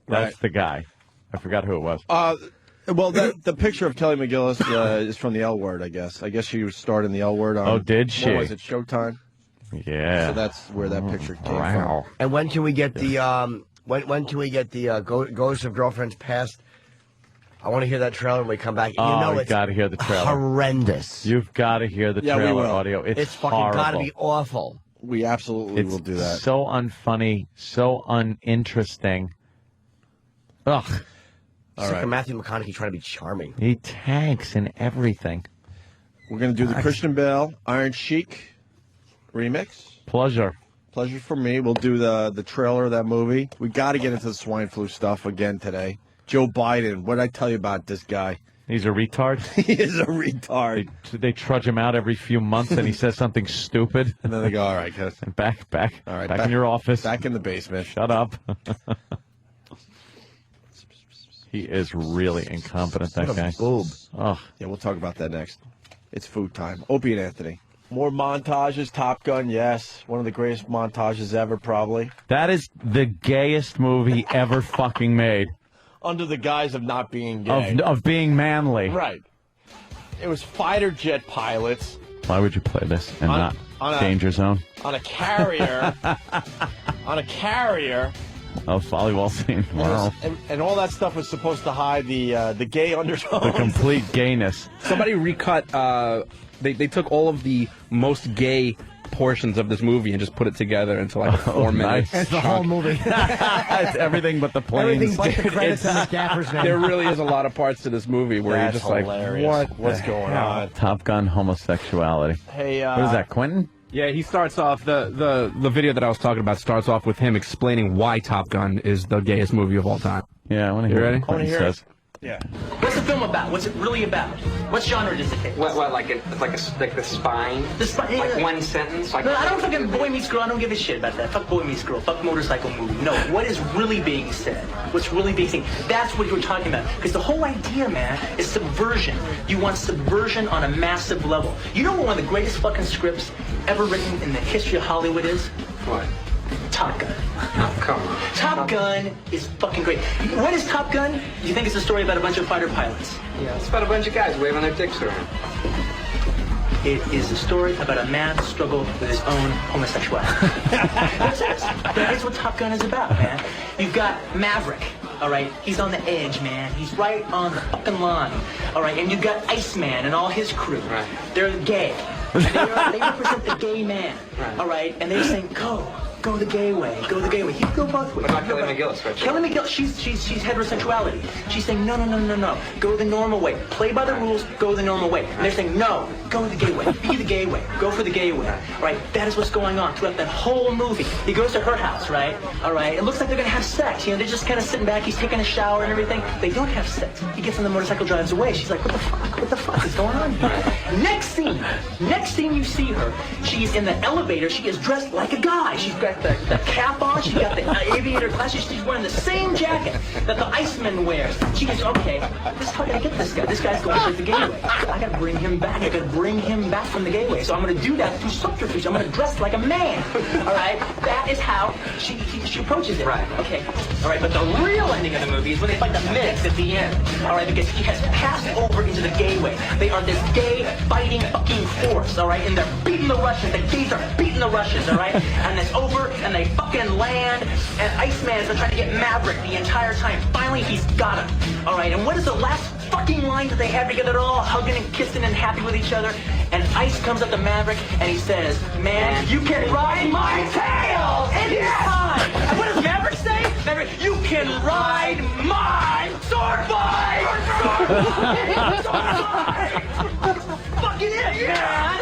That's the guy. I forgot who it was. Well, the picture of Kelly McGillis is from the L Word, I guess. I guess she starred in the L Word on... Oh, did she? What was it, Showtime? Yeah. So that's where that picture came from. And when can we get the when can we get the Ghosts of Girlfriends Past? I want to hear that trailer when we come back. You've got to hear the trailer. Horrendous. You've got to hear the trailer audio. It's fucking horrible. got to be awful. We absolutely will do that. So unfunny, so uninteresting. Ugh. It's like a Matthew McConaughey trying to be charming. He tanks in everything. We're going to do the Christian Bale, Iron Chic remix. Pleasure for me. We'll do the trailer of that movie. We got to get into the swine flu stuff again today. Joe Biden, what did I tell you about this guy? He's a retard? He is a retard. They trudge him out every few months and he says something stupid. And then they go, all right, guys. Back. All right, back in your office. Back in the basement. Shut up. He is really incompetent, that guy. Boob. Oh. Yeah, we'll talk about that next. It's food time. Opie and Anthony. More montages. Top Gun, yes. One of the greatest montages ever, probably. That is the gayest movie ever fucking made. Under the guise of not being gay. Of being manly. Right. It was fighter jet pilots. Why would you play this and not Danger Zone? On a carrier. Oh, volleyball scene. Wow. And all that stuff was supposed to hide the gay undertones. The complete gayness. Somebody recut, they took all of the most gay portions of this movie and just put it together into like a 4 minute. It's the whole movie. It's everything but the planes. Everything but the dude. credits and the gaffer's name. There really is a lot of parts to this movie where That's you're just hilarious. What's going on? Top Gun homosexuality. Hey, What is that, Quentin? Yeah, he starts off the video that I was talking about starts off with him explaining why Top Gun is the gayest movie of all time. Yeah, I want to You hear ready? what Quentin says. Yeah. What's the film about? What's it really about? What genre does it take? What like the spine? The spine. Like one sentence? Like No, I don't fucking Boy Meets Girl. I don't give a shit about that. Fuck Boy Meets Girl. Fuck motorcycle movie. No, what is really being said? What's really being seen? That's what you're talking about. Because the whole idea, man, is subversion. You want subversion on a massive level. You know what one of the greatest fucking scripts ever written in the history of Hollywood is? What? Top Gun. Oh, come on. Top Gun is fucking great. What is Top Gun? You think it's a story about a bunch of fighter pilots? Yeah, it's about a bunch of guys waving their dicks around. It is a story about a man's struggle with his own homosexuality. That is what Top Gun is about, man. You've got Maverick, all right? He's on the edge, man. He's right on the fucking line, all right? And you've got Iceman and all his crew. Right. They're gay. They represent the gay man, all right? And they're saying, go the gay way, go the gay way. You go both ways. What about Kelly McGillis, right? Kelly McGillis, she's heterosexuality. She's saying, no. Go the normal way. Play by the rules, go the normal way. And they're saying, no, go the gay way. Be the gay way. Go for the gay way. All right? That is what's going on throughout that whole movie. He goes to her house, right? All right? It looks like they're going to have sex. You know, they're just kind of sitting back. He's taking a shower and everything. They don't have sex. He gets on the motorcycle, drives away. She's like, what the fuck is going on here? Next scene you see her, she's in the elevator. She is dressed like a guy. She's got the cap on. She's got the aviator glasses. She's wearing the same jacket that the Iceman wears. She goes, okay, this is how I gotta get this guy. This guy's going for the gay way. I gotta bring him back. I gotta bring him back from the gay way. So I'm gonna do that through subterfuge. I'm gonna dress like a man. All right? That is how she approaches it. Right. Okay. All right, but the real ending of the movie is when they fight the Mix at the end. All right, because he has passed over into the gay way. They are this gay fighting fucking force, all right? And they're beating the Russians. The gays are beating the Russians, all right? And it's over, and they fucking land, and Iceman's been trying to get Maverick the entire time. Finally, he's got him, all right? And what is the last fucking line that they have together? They're all hugging and kissing and happy with each other. And Ice comes up to Maverick, and he says, man, you can ride my tail anytime. And what does Maverick say? Maverick, you can ride my sword fight! Sword fight! Fucking it, man!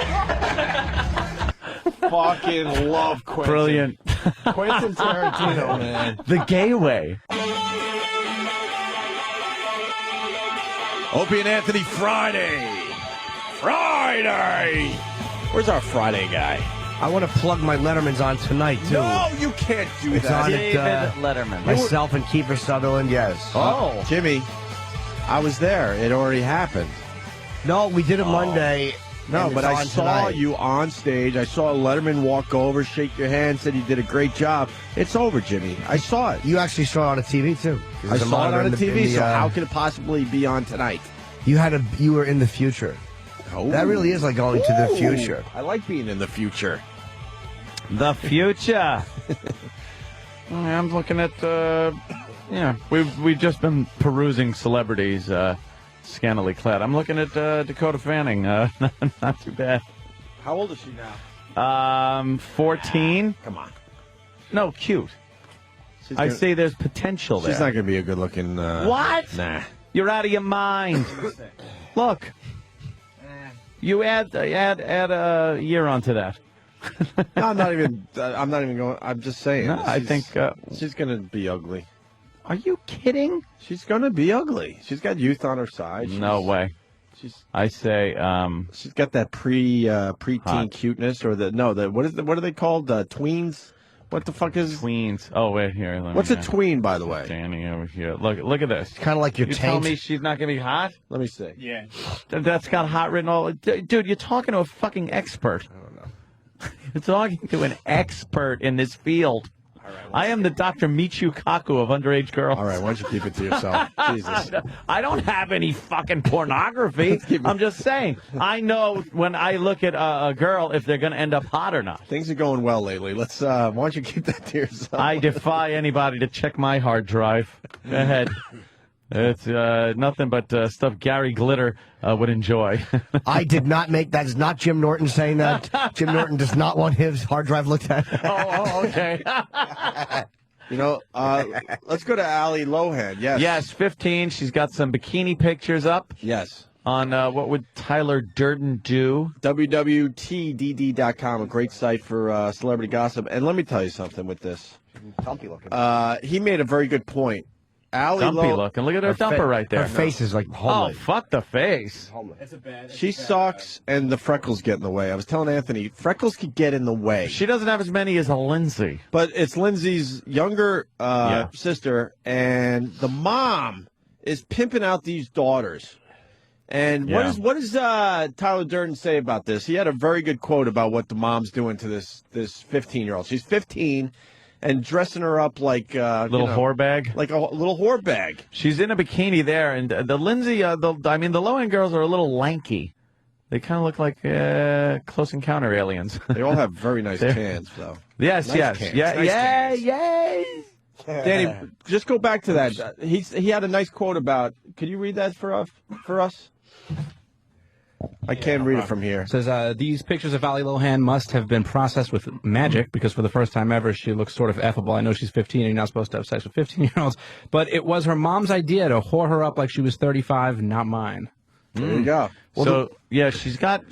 Fucking love Quentin. Brilliant. Quentin Tarantino, man. The gay way. Opie and Anthony Friday. Where's our Friday guy? I want to plug my Letterman's on tonight, too. No, you can't do It's that. on David at, Letterman. myself and Kiefer Sutherland, yes. Oh. Jimmy, I was there. It already happened. No, we did it Monday. No, and but it's I on saw tonight. you on stage. I saw Letterman walk over, shake your hand, said you did a great job. It's over, Jimmy. I saw it. You actually saw it on the TV, too. I There's a saw it monitor on in the TV, so uh, how could it possibly be on tonight? You were in the future. Oh. That really is like going to the future. I like being in the future. The future. I'm looking at, we've just been perusing celebrities, scantily clad. I'm looking at Dakota Fanning. Not too bad. How old is she now? 14. Come on. No, cute. I say there's potential there. She's not going to be a good-looking... What? Nah. You're out of your mind. Look. You add a year onto that. No, I'm not even going... I'm just saying. No, I think... she's going to be ugly. Are you kidding? She's going to be ugly. She's got youth on her side. No way. I say... she's got that preteen hot. cuteness, or what are they called? Tweens? What the fuck is... Tweens. Oh, wait, here. What's a tween, by the way? Standing over here. Look at this. Kind of like your You taint. tell me she's not going to be hot? Let me see. Yeah. That's got hot written all... Dude, you're talking to a fucking expert. I don't know. You're talking to an expert in this field. I am the Dr. Michio Kaku of underage girls. All right, why don't you keep it to yourself? Jesus. I don't have any fucking pornography. I'm just saying. I know when I look at a girl if they're going to end up hot or not. Things are going well lately. Let's. Why don't you keep that to yourself? I defy anybody to check my hard drive. Go ahead. It's nothing but stuff Gary Glitter would enjoy. I did not make that. Is not Jim Norton saying that. Jim Norton does not want his hard drive looked at. Okay. You know, let's go to Ali Lohan. Yes. Yes, 15. She's got some bikini pictures up. Yes. On what would Tyler Durden do? WWTDD.com, a great site for celebrity gossip. And let me tell you something with this. Dumpy looking. He made a very good point. Dumpy looking. Look at her dumper right there. Her face is like homely. Oh, fuck the face. She sucks, and the freckles get in the way. I was telling Anthony, freckles could get in the way. She doesn't have as many as a Lindsay. But it's Lindsay's younger sister, and the mom is pimping out these daughters. And what does Tyler Durden say about this? He had a very good quote about what the mom's doing to this 15-year-old. She's 15 and dressing her up like little whore bag, like a little whore bag. She's in a bikini there, and the Lindsay, the low-end girls are a little lanky. They kind of look like Close Encounter aliens. They all have very nice cans, though. Yes, nice cans. Yes. Danny, just go back to that. He had a nice quote about. Could you read that for us? I can't read it from here. It says, these pictures of Ali Lohan must have been processed with magic because for the first time ever, she looks sort of affable. I know she's 15 and you're not supposed to have sex with 15-year-olds, but it was her mom's idea to whore her up like she was 35, not mine. There you go. Well, she's got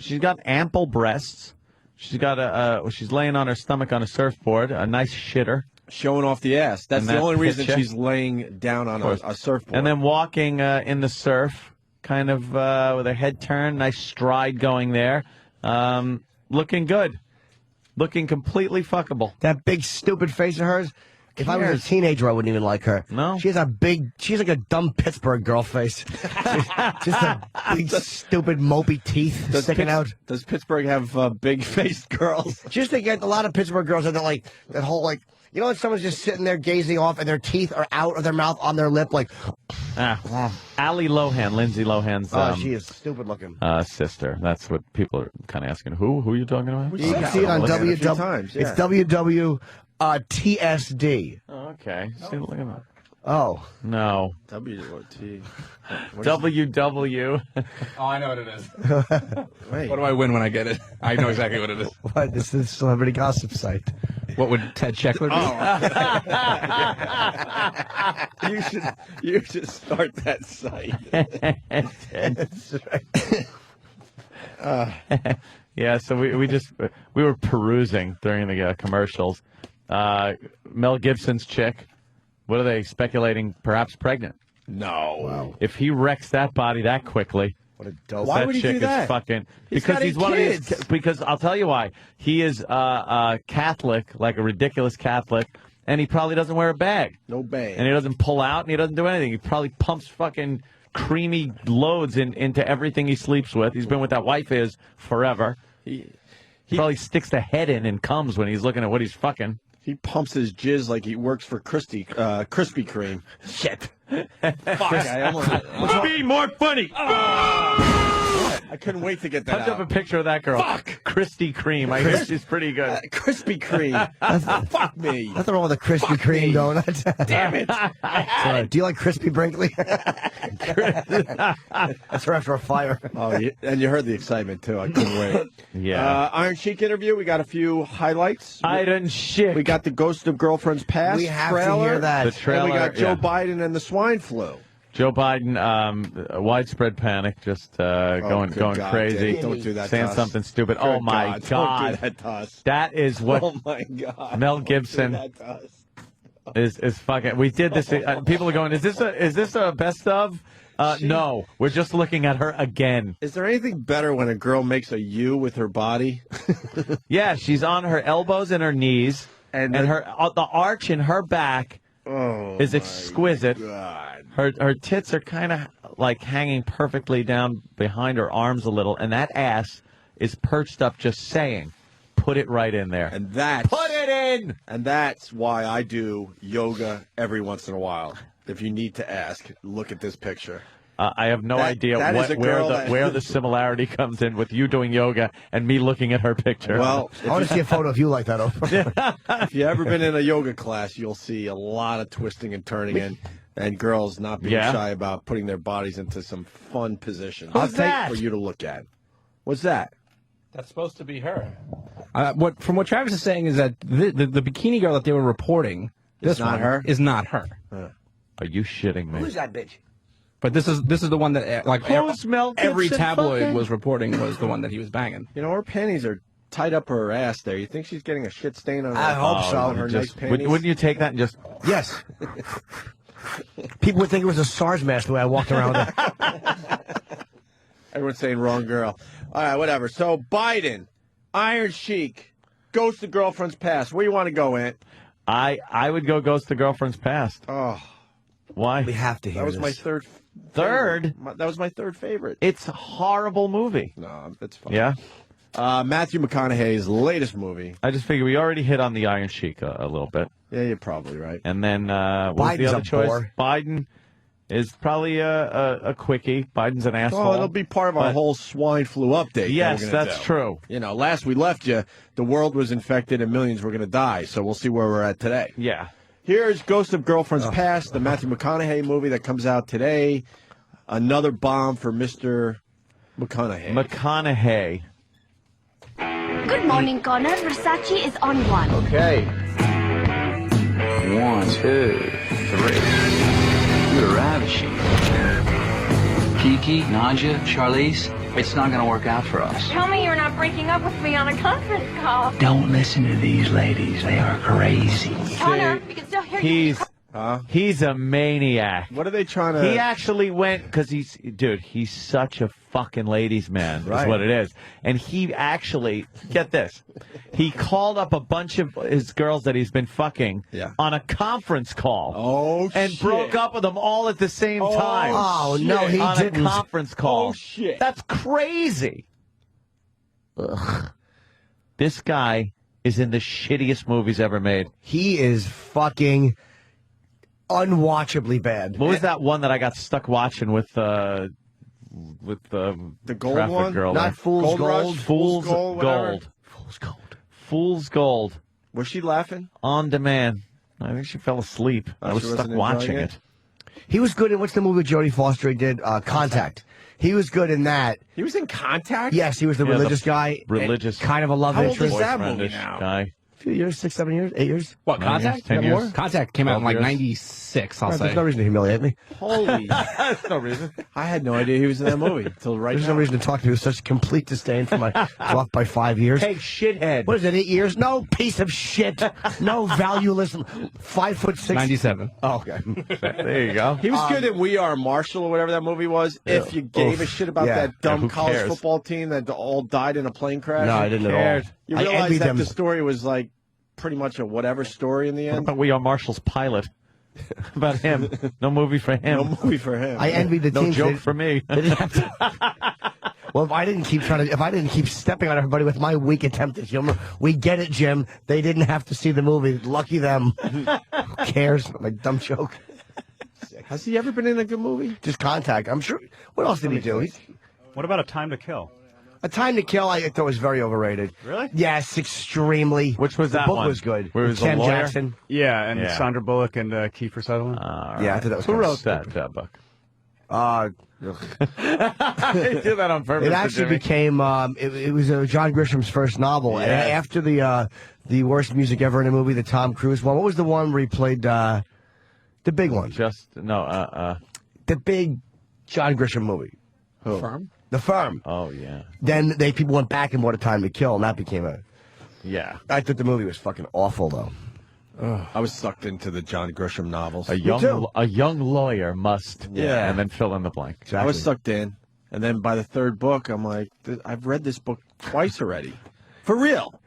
ample breasts. She's got she's laying on her stomach on a surfboard, a nice shitter. Showing off the ass. That's the only reason she's laying down on a surfboard. And then walking in the surf. Kind of with her head turned, nice stride going there. Looking good. Looking completely fuckable. That big stupid face of hers. If I was a teenager, I wouldn't even like her. No? She's like a dumb Pittsburgh girl face. Just a big, stupid, mopey teeth sticking out. Does Pittsburgh have big-faced girls? Just to get a lot of Pittsburgh girls that like that whole like. You know when someone's just sitting there gazing off and their teeth are out of their mouth on their lip like... Ali Lohan, Lindsay Lohan's she is stupid looking. Sister. That's what people are kind of asking. Who are you talking about? You can see it on WW. It's WWTSD. Oh, okay. See, look at that. Oh. No. WWT. WW. Oh, I know what it is. Wait. What do I win when I get it? I know exactly what it is. What? This is a celebrity gossip site. What would Ted Sheckler be? You should start that site. Yeah, so we were perusing during the commercials. Mel Gibson's chick. What are they speculating? Perhaps pregnant. No. Wow. If he wrecks that body that quickly. What a dope. Why would he do that? Is fucking, he's because he's one of these. Because I'll tell you why. He is Catholic, like a ridiculous Catholic, and he probably doesn't wear a bag. No bag. And he doesn't pull out, and he doesn't do anything. He probably pumps fucking creamy loads into everything he sleeps with. He's been with that wife forever. He probably sticks the head in and comes when he's looking at what he's fucking. He pumps his jizz like he works for Krispy Kreme. Shit. Fuck. Be more funny. I couldn't wait to get that Punch up a picture of that girl. Fuck. Krispy Kreme. I hear she's pretty good. Krispy Kreme. Fuck me. Nothing wrong with a Krispy Kreme donut. Damn it. Sorry. Do you like Crispy Brinkley? That's her after a fire. Oh, and you heard the excitement, too. I couldn't wait. Yeah. Iron Chic interview. We got a few highlights. Iron Chic. We got the Ghost of Girlfriend's Past We have trailer. to hear that. The trailer. And we got Joe Biden and the swine flu. Joe Biden, widespread panic, just going God, crazy. Don't do that. Saying something stupid. Oh my God! Don't do that to us. That is what. Oh my God! Mel Gibson Don't do that to us. is fucking. We did this. People are going. Is this a best of? No, we're just looking at her again. Is there anything better when a girl makes a U with her body? Yeah, she's on her elbows and her knees, and her the arch in her back is exquisite. God. Her tits are kind of like hanging perfectly down behind her arms a little, and that ass is perched up just saying, put it right in there. And that's, put it in! And that's why I do yoga every once in a while. If you need to ask, look at this picture. I have no idea where the similarity comes in with you doing yoga and me looking at her picture. Well, I want to see a photo of you like that. If you've ever been in a yoga class, you'll see a lot of twisting and turning. and girls not being Yeah. shy about putting their bodies into some fun positions. Who's that? For you to look at. What's that? That's supposed to be her. From what Travis is saying is that the bikini girl that they were reporting, this not one her? is not her. Are you shitting me? Who's that bitch? But this is the one that like Who's Mel every Gibson tabloid fucking? was reporting was the one that he was banging. You know, her panties are tied up her ass there. You think she's getting a shit stain on her? I hope so. On her nice Just, panties? wouldn't you take that and just... Yes. People would think it was a SARS mask the way I walked around with it. Everyone's saying wrong girl. All right, whatever. So Biden, Iron Chic, Ghost the Girlfriend's Past. Where you want to go, Ant? I would go Ghost the Girlfriend's Past. Oh, Why? We have to hear that was this. my third. Third? That was my third favorite. It's a horrible movie. No, it's fine. Yeah? Matthew McConaughey's latest movie. I just figured we already hit on the Iron Sheik a little bit. Yeah, you're probably right. And then what was the Biden's other a choice? bore. Biden is probably a quickie. Biden's an asshole. Well, it'll be part of our But- whole swine flu update. Yes, that we're gonna that's do. true. You know, last we left you, the world was infected and millions were going to die. So we'll see where we're at today. Yeah. Here's Ghost of Girlfriend's Past, the Matthew McConaughey movie that comes out today. Another bomb for Mr. McConaughey. McConaughey. Good morning, Connor. Versace is on one. Okay. 1, 2, 3. You're ravishing. Kiki, Nadia, Charlize, it's not going to work out for us. Tell me you're not breaking up with me on a conference call. Don't listen to these ladies. They are crazy. Connor, we can still hear you. He's a maniac. What are they trying to... He actually went, because he's such a fucking ladies' man, Right. is what it is. And he actually, get this, he called up a bunch of his girls that he's been fucking on a conference call. Oh, and shit. broke up with them all at the same time. Oh, no, he on didn't. a conference call. Oh, shit. That's crazy. Ugh. This guy is in the shittiest movies ever made. He is fucking unwatchably bad. What was that one that I got stuck watching with the gold traffic one? girl? Not there? Fool's Gold Rush? Gold. Fool's Gold, whatever. Gold. Fool's Gold. Fool's Gold. Was she laughing? On demand. I think she fell asleep. Oh, I was she stuck wasn't watching enjoying it. He was good in, what's the movie Jodie Foster he did? Contact. He was good in that. He was in Contact? Yes, he was the Yeah, religious guy. religious- Kind of a love How old interest. is that movie Boyfriendish now? guy. A few years, 6, 7 years, 8 years. What, 9 Contact? years, 10 Got years? more? Contact came out in 12 like years? 96, I'll Right, say. there's no reason to humiliate me. Holy. That's no reason. I had no idea he was in that movie until right There's now. no reason to talk to me with such complete disdain for my off by 5 years. Hey, shithead. What is it, 8 years? No piece of shit. No valueless 5'6". 97. Oh, okay. There you go. He was good in We Are Marshall or whatever that movie was. If you gave a shit about Yeah. that dumb who college cares? football team that all died in a plane crash. No, I didn't at all. cared? You I realize envy that them. the story was like pretty much a whatever story in the What end. about We Are Marshall's pilot? About him. No movie for him. No movie for him. I envy the No teams. joke for me. They didn't have to. Well, if I didn't keep stepping on everybody with my weak attempt at humor, we get it, Jim. They didn't have to see the movie. Lucky them. Who cares? My dumb joke. Has he ever been in a good movie? Just Contact. I'm sure. What else did he do? What about A Time to Kill? A Time to Kill, I thought was very overrated. Really? Yes, extremely. Which was the that book one? was good. Where he was a Sam lawyer? Jackson. Yeah, and Yeah. Sandra Bullock and Kiefer Sutherland. Yeah, I thought that was Who kinda wrote stupid. that book? They did that on purpose. It actually became. It was John Grisham's first novel, and Yeah. after the worst music ever in a movie, the Tom Cruise one. What was the one where he played the big one? The big John Grisham movie. Who? Firm? The Firm. Oh yeah. Then people went back and bought A Time to Kill, and that became a. Yeah. I thought the movie was fucking awful, though. I was sucked into the John Grisham novels. A young lawyer must. Yeah. And then fill in the blank. Exactly. I was sucked in, and then by the third book, I'm like, I've read this book twice already, for real.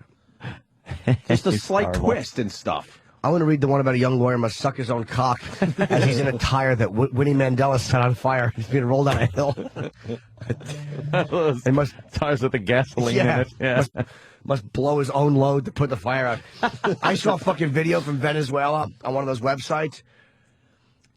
Just a It's slight horrible. twist and stuff. I want to read the one about a young lawyer must suck his own cock as he's in a tire that Winnie Mandela set on fire. He's being rolled down a hill. Those tires with the gasoline in it. Yeah. Must blow his own load to put the fire out. I saw a fucking video from Venezuela on one of those websites.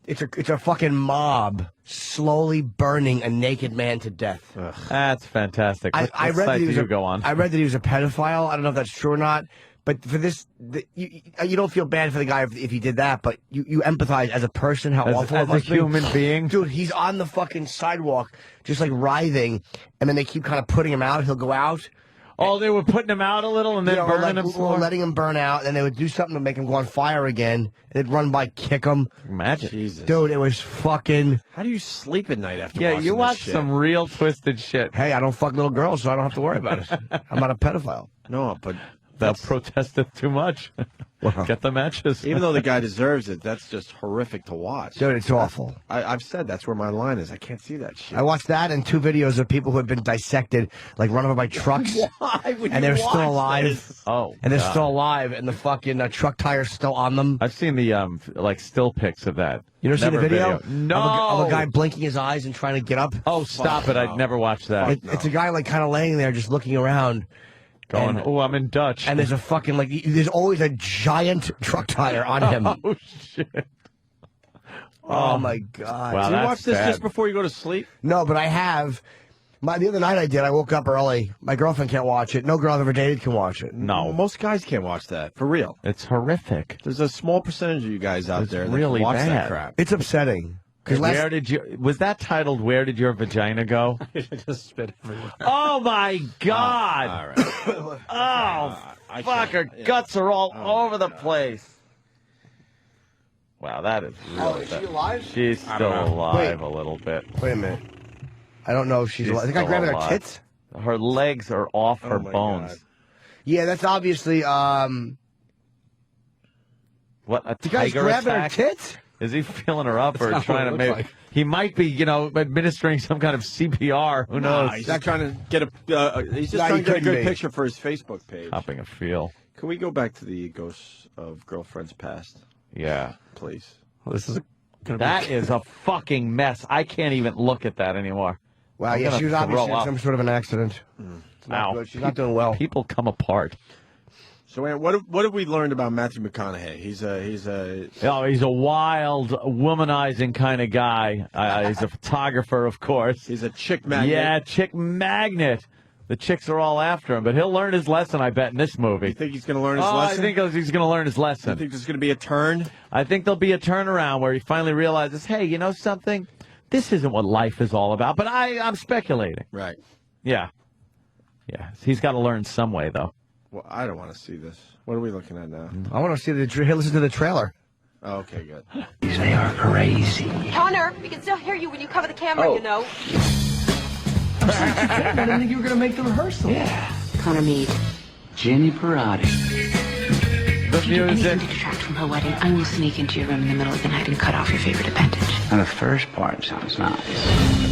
It's a fucking mob slowly burning a naked man to death. That's fantastic. I What read site that he did was you go on? I read that he was a pedophile. I don't know if that's true or not. But for this, you don't feel bad for the guy if he did that, but you empathize as a person how awful it as a must be. human being. Dude, he's on the fucking sidewalk, just like writhing, and then they keep kind of putting him out. He'll go out. Oh, they were putting him out a little and then burning him some more? Letting him burn out, and they would do something to make him go on fire again. And they'd run by, kick him. Imagine. Jesus. Dude, it was fucking... How do you sleep at night after Yeah, watching you this watch shit? some real twisted shit. Hey, I don't fuck little girls, so I don't have to worry about it. I'm not a pedophile. No, but... They'll protest it too much. Get the matches. Even though the guy deserves it, that's just horrific to watch. Dude, it's awful. I've said that's where my line is. I can't see that shit. I watched that and 2 videos of people who had been dissected, like run over by trucks. Why would and you they're watch still alive. This? Oh, and they're God. still alive, and the fucking truck tire's still on them. I've seen the like still pics of that. You never seen the video? No. Of a guy blinking his eyes and trying to get up? Oh, stop it. I'd never watched that. It's a guy like kind of laying there just looking around. Going, oh, I'm in Dutch. And there's a fucking, like, there's always a giant truck tire on him. Oh, shit. Oh, my God. Wow, Do you that's watch this bad. just before you go to sleep? No, but I have. The other night I did. I woke up early. My girlfriend can't watch it. No girl I've ever dated can watch it. No. Most guys can't watch that, for real. It's horrific. There's a small percentage of you guys out It's there that really watch bad. that crap. It's upsetting. Where did you? Was that titled "Where Did Your Vagina Go"? Just spit everywhere. Oh my God! All right. Oh, fuck! Her guts are all over the place. Wow, that is really is she bad. alive? She's still alive Wait. a little bit. Wait a minute. I don't know if she's alive. I think I still grabbed her alive. tits. Her legs are off her my bones. God. Yeah, that's obviously, What, a the guy's tiger grabbing attack? her tits? Is he feeling her up or not trying to what it make? looks like. He might be, administering some kind of CPR. Who knows? He's just trying to get he's just Nah, trying he to get a couldn't good be. picture for his Facebook page. Hopping a feel. Can we go back to the ghosts of girlfriends past, Yeah. please? Well, this is That is a fucking mess. I can't even look at that anymore. Wow, I'm yeah, gonna she was obviously throw in up. some sort of an accident. It's not Ow. good. She's not doing well. People come apart. So, Aaron, what have we learned about Matthew McConaughey? He's a Oh, he's a wild, womanizing kind of guy. He's a photographer, of course. He's a chick magnet. Yeah, chick magnet. The chicks are all after him, but he'll learn his lesson, I bet, in this movie. You think he's going to learn his lesson? I think he's going to learn his You lesson. think there's going to be a turn? I think there'll be a turnaround where he finally realizes, hey, you know something? This isn't what life is all about, but I'm speculating. Right. Yeah. Yeah. He's got to learn some way, though. Well, I don't want to see this. What are we looking at now? I want to see listen to the trailer. Oh, okay, good. They are crazy. Connor, we can still hear you when you cover the camera, you know. I didn't think you were going to make the rehearsal. Yeah. Connor Mead. Jenny Parati. The If you do anything music. to detract from her wedding, I will sneak into your room in the middle of the night and cut off your favorite appendage. And the first part sounds nice.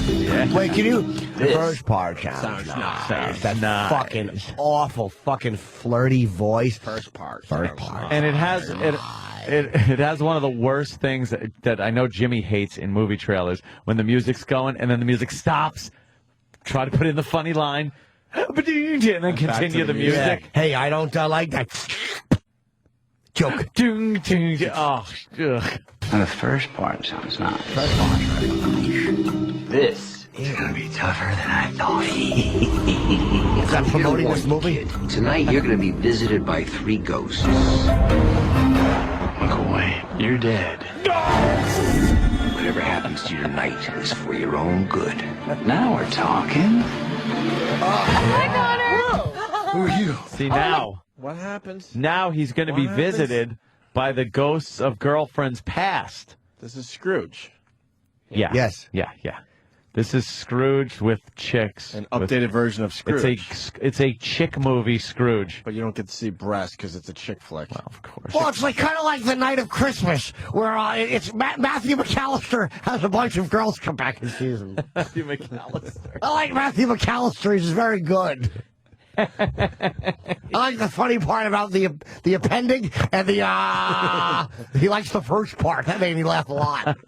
Yeah. Wait, can you? The first part sounds nice. That Nice. fucking awful, fucking flirty voice. First part. And it has it has one of the worst things that I know Jimmy hates in movie trailers when the music's going and then the music stops. Try to put in the funny line, and then continue the music. Yeah. Hey, I don't like that. Joke. Ding, ding, ding. Oh, ugh. And the first part sounds nice. First part. This is going to be tougher than I thought. Is that promoting this movie? Tonight you're going to be visited by 3 ghosts. Look away. You're dead. Whatever happens to your night is for your own good. Now we're talking. Hi, Connor! Who are you? See now. What happens? Now he's going to What be happens? visited by the ghosts of girlfriends past. This is Scrooge. Yeah. Yes. Yeah. This is Scrooge with chicks. An updated version of Scrooge. It's a chick movie Scrooge. But you don't get to see breast because it's a chick flick. Well, of course. Well, it's like kind of like the night of Christmas, where it's Matthew McAllister has a bunch of girls come back and sees him. Matthew McAllister. I like Matthew McAllister; he's very good. I like the funny part about the appending and the he likes the first part. That made me laugh a lot.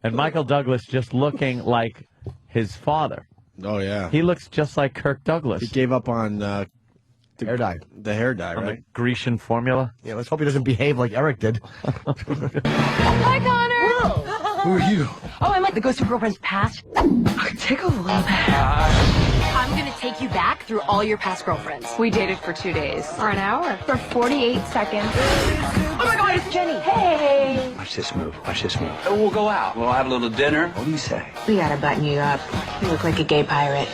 And Michael Douglas just looking like his father. Oh, yeah. He looks just like Kirk Douglas. He gave up on the Hair dye. The hair dye, On right? the Grecian formula. Yeah, let's hope he doesn't behave like Eric did. Hi, Connor! Who are you? Oh, I'm like the ghost of girlfriend's past. I tickle a little bit. I'm gonna take you back through all your past girlfriends. We dated for 2 days. For an hour. For 48 seconds. Oh my God, it's Jenny. Hey. Watch this move. Watch this move. We'll go out. We'll have a little dinner. What do you say? We gotta button you up. You look like a gay pirate.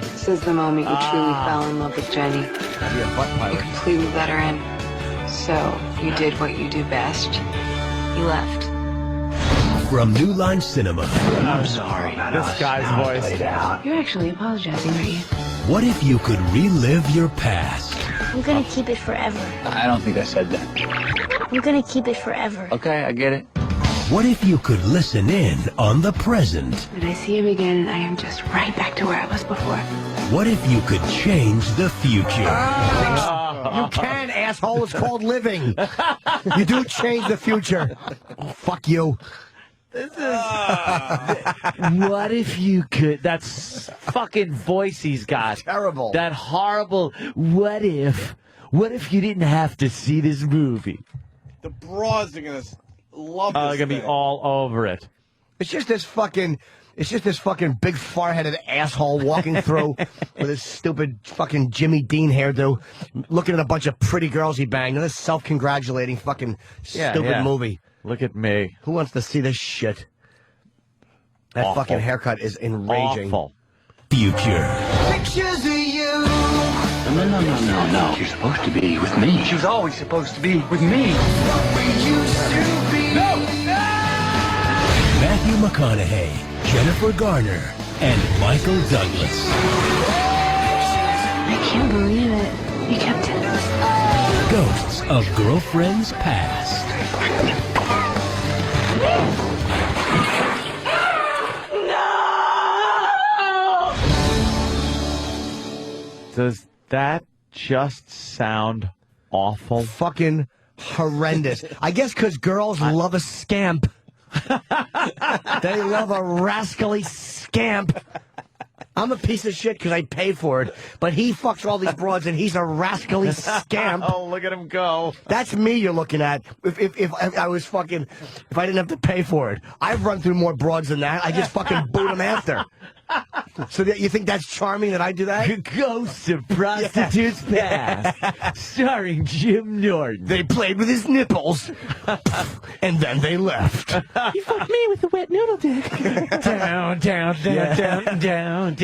This is the moment you truly fell in love with Jenny. You completely let her in. So, you did what you do best. You left. From New Line Cinema. I'm sorry. This guy's voice. You're actually apologizing, aren't you? What if you could relive your past? I'm gonna keep it forever. I don't think I said that. I'm gonna keep it forever. Okay, I get it. What if you could listen in on the present? When I see him again, I am just right back to where I was before. What if you could change the future? You can, asshole. It's called living. You do change the future. Oh, fuck you. What if you could? That's fucking voice he's got. Terrible. That horrible. What if? What if you didn't have to see this movie? The broads are gonna love this. They're gonna be all over it. It's just this fucking big foreheaded asshole walking through with his stupid fucking Jimmy Dean hairdo, looking at a bunch of pretty girls he banged. And this self-congratulating fucking stupid movie. Look at me. Who wants to see this shit? That Awful. fucking haircut is enraging. Awful. Future. Pictures of you. No. You're supposed to be with me. She was always supposed to be with me. Matthew McConaughey, Jennifer Garner, and Michael Douglas. I can't believe it. You kept it. Ghosts of Girlfriends Past. Does that just sound awful? Fucking horrendous. I guess because girls love a scamp. They love a rascally scamp. I'm a piece of shit because I pay for it, but he fucks all these broads and he's a rascally scamp. Oh, look at him go. That's me you're looking at. If I was fucking, if I didn't have to pay for it. I've run through more broads than that. I just fucking boot them after. So you think that's charming that I do that? Ghosts of Prostitutes Past, starring Jim Norton. They played with his nipples, and then they left. You fucked me with the wet noodle dick. Down, down.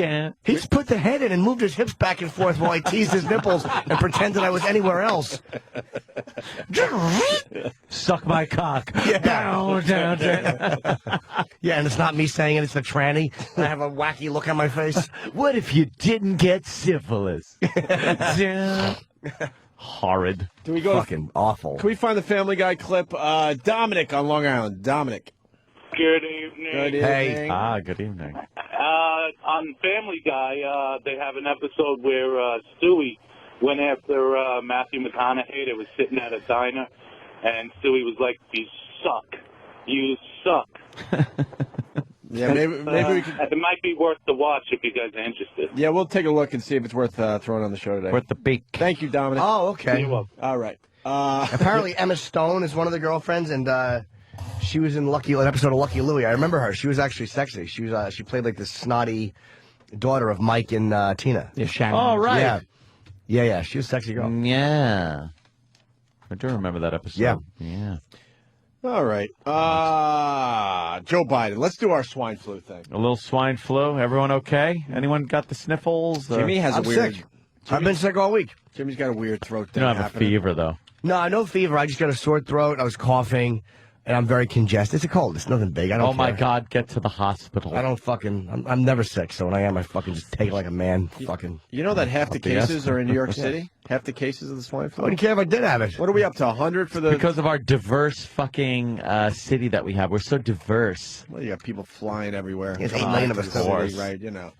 He just put the head in and moved his hips back and forth while I teased his nipples and pretended I was anywhere else. Suck my cock. Yeah. Down. Yeah, and it's not me saying it, it's the tranny. I have a wacky look on my face. What if you didn't get syphilis? Horrid. Do we go Fucking awful. Can we find the Family Guy clip? Dominic on Long Island. Dominic. Good evening. Good evening. Hey. Good evening. On Family Guy, they have an episode where Stewie went after Matthew McConaughey. They was sitting at a diner, and Stewie was like, "You suck. You suck." Yeah, maybe we could. It might be worth the watch if you guys are interested. Yeah, we'll take a look and see if it's worth throwing on the show today. Worth the beak. Thank you, Dominic. Oh, okay. You're welcome. All right. Apparently Emma Stone is one of the girlfriends, and she was in an episode of Lucky Louie. I remember her. She was actually sexy. She was she played like this snotty daughter of Mike and Tina. Yeah, Shannon. Oh, right. Yeah. She was a sexy girl. Yeah. I do remember that episode. Yeah. All right. Joe Biden. Let's do our swine flu thing. A little swine flu. Everyone okay? Anyone got the sniffles? Jimmy has I'm a weird. sick. I've been sick all week. Jimmy's got a weird throat You thing don't have a happening. fever, though. No, no fever. I just got a sore throat. I was coughing, and I'm very congested. It's a cold. It's nothing big. I don't Oh, my care. God. Get to the hospital. I don't fucking. I'm never sick. So when I am, I fucking just take it like a man. Fucking. You know that half the Up the ass. cases are in New York City? Half the cases of the swine I flu? wouldn't care if I did have it. What are we up to, 100 for the... Because of our diverse fucking city that we have. We're so diverse. Well, you got people flying everywhere. There's 8 million of us, To the of course. city, right, you know.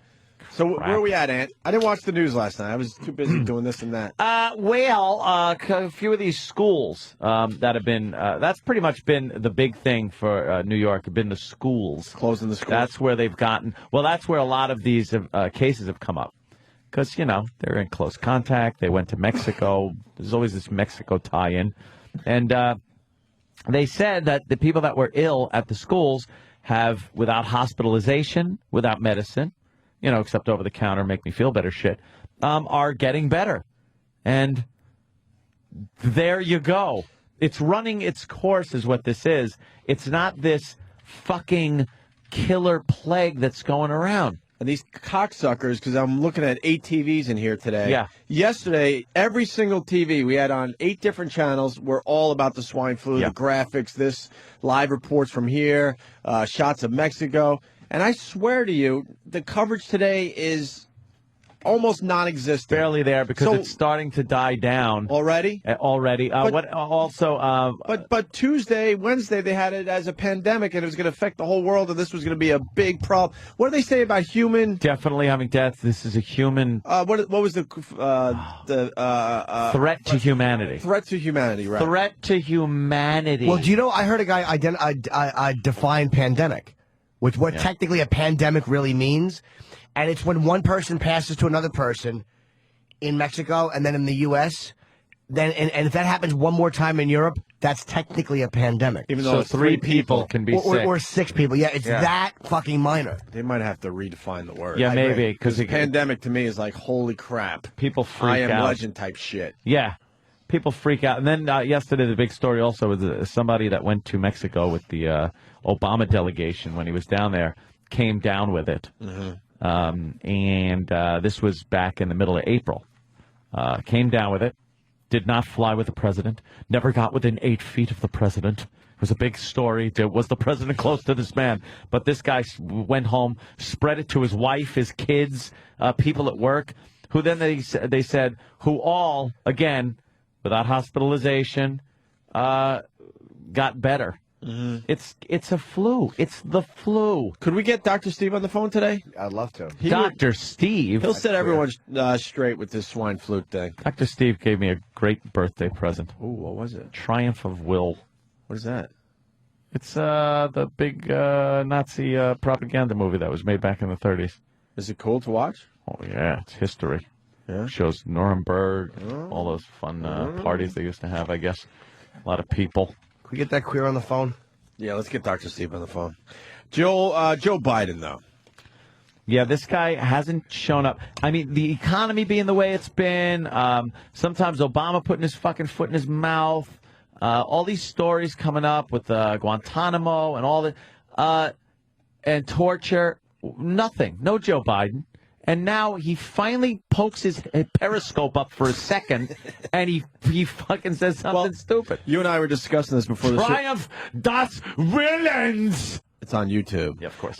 So where are we at, Ant? I didn't watch the news last night. I was too busy doing this and that. A few of these schools that have been, that's pretty much been the big thing for New York, have been the schools. Closing the schools. That's where they've gotten, that's where a lot of these cases have come up. Because, they're in close contact. They went to Mexico. There's always this Mexico tie-in. And they said that the people that were ill at the schools have, without hospitalization, without medicine, except over the counter, make me feel better shit, are getting better. And there you go. It's running its course is what this is. It's not this fucking killer plague that's going around. And these cocksuckers, because I'm looking at 8 TVs in here today. Yeah. Yesterday, every single TV we had on 8 different channels were all about the swine flu, the graphics, this live reports from here, shots of Mexico. And I swear to you, the coverage today is almost non-existent. Barely there because it's starting to die down. Already? Already. But Tuesday, Wednesday, they had it as a pandemic, and it was going to affect the whole world, and this was going to be a big problem. What do they say about human? Definitely having death. This is a human. What was the threat to humanity? Threat to humanity, right? Threat to humanity. Well, do you know, I heard a guy define pandemic, which technically a pandemic really means. And it's when one person passes to another person in Mexico and then in the U.S., then and if that happens one more time in Europe, that's technically a pandemic. Even though so 3 people can be sick. Or 6 people. Yeah, it's that fucking minor. They might have to redefine the word. Yeah, maybe. Because pandemic to me is like, holy crap. People freak I am out. legend type shit. Yeah. People freak out. And then yesterday, the big story also was somebody that went to Mexico with the Obama delegation when he was down there came down with it. Mm-hmm. This was back in the middle of April. Came down with it. Did not fly with the president. Never got within 8 feet of the president. It was a big story. Was the president close to this man? But this guy went home, spread it to his wife, his kids, people at work, who then they said, who all, again, without hospitalization, got better. Mm-hmm. It's a flu. It's the flu. Could we get Dr. Steve on the phone today? I'd love to. Dr. Steve? He'll set everyone straight with this swine flu thing. Dr. Steve gave me a great birthday present. Ooh, what was it? Triumph of Will. What is that? It's the big Nazi propaganda movie that was made back in the 30s. Is it cool to watch? Oh, yeah. It's history. Yeah. Shows Nuremberg, all those fun parties they used to have, I guess. A lot of people. Can we get that queer on the phone? Yeah, let's get Dr. Steve on the phone. Joe Biden, though. Yeah, this guy hasn't shown up. I mean, the economy being the way it's been, sometimes Obama putting his fucking foot in his mouth, all these stories coming up with Guantanamo and all that, and torture, nothing. No Joe Biden. And now he finally pokes his periscope up for a second, and he fucking says something stupid. You and I were discussing this before the show. Triumph das Willens! It's on YouTube. Yeah, of course.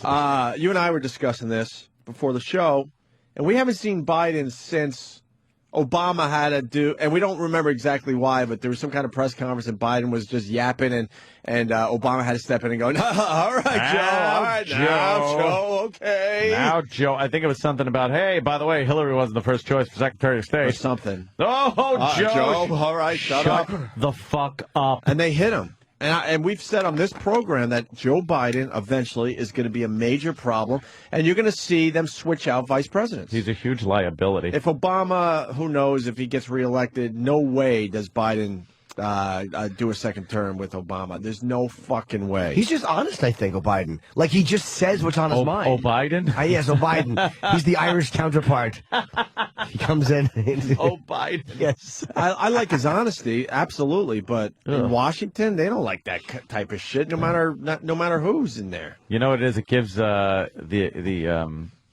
You and I were discussing this before the show, and we haven't seen Biden since Obama had to do, and we don't remember exactly why, but there was some kind of press conference and Biden was just yapping, and Obama had to step in and go, all right, Joe, all right, now, Joe, okay. Now, Joe, I think it was something about, hey, by the way, Hillary wasn't the first choice for Secretary of State. Or something. Oh, Joe. All right, shut up. The fuck up. And they hit him. And we've said on this program that Joe Biden eventually is going to be a major problem, and you're going to see them switch out vice presidents. He's a huge liability. If Obama, who knows if he gets reelected, no way does Biden do a second term with Obama. There's no fucking way. He's just honest, I think, Biden. Like, he just says what's on his mind. Biden? Yes, Biden. He's the Irish counterpart. He comes in. Biden. Yes. I like his honesty, absolutely, but in Washington, they don't like that type of shit, no matter who's in there. You know what it is? It gives the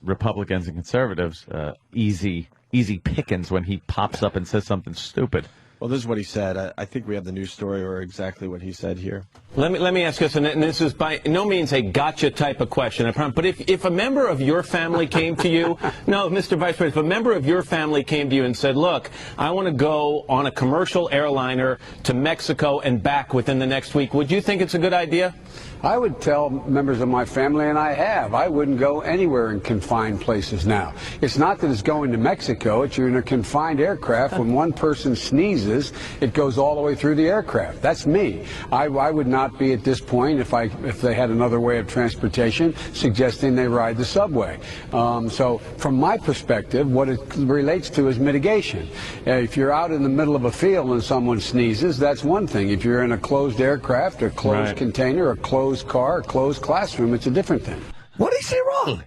Republicans and conservatives easy pickings when he pops up and says something stupid. Well, this is what he said. I think we have the news story or exactly what he said here. Let me ask this, and this is by no means a gotcha type of question, I promise. But if a member of your family came to you, no, Mr. Vice President, if a member of your family came to you and said, look, I want to go on a commercial airliner to Mexico and back within the next week, would you think it's a good idea? I would tell members of my family, and I wouldn't go anywhere in confined places now. It's not that it's going to Mexico, it's you're in a confined aircraft. When one person sneezes, it goes all the way through the aircraft. That's me. I would not be at this point, if they had another way of transportation, suggesting they ride the subway. So from my perspective, what it relates to is mitigation. If you're out in the middle of a field and someone sneezes, that's one thing. If you're in a closed aircraft, a closed container, a closed car, a closed classroom, it's a different thing. What did he say wrong?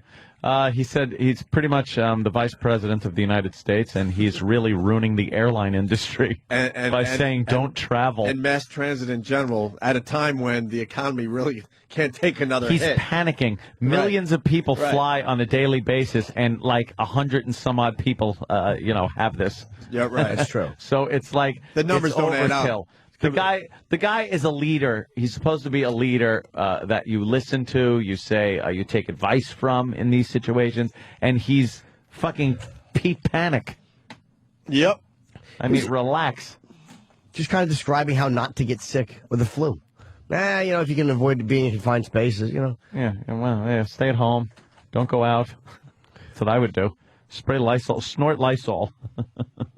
He said he's pretty much the vice president of the United States, and he's really ruining the airline industry by saying don't travel. And mass transit in general at a time when the economy really can't take another He's hit. panicking. Millions of people fly on a daily basis, and like 100 and some odd people, have this. Yeah, right. That's true. So it's like The numbers it's don't add up. overkill. The guy is a leader. He's supposed to be a leader that you listen to, you say, you take advice from in these situations, and he's fucking Pete Panic. Yep. I mean, relax. Just kind of describing how not to get sick with the flu. If you can avoid being in confined spaces, Yeah, well, stay at home. Don't go out. That's what I would do. Spray Lysol, snort Lysol.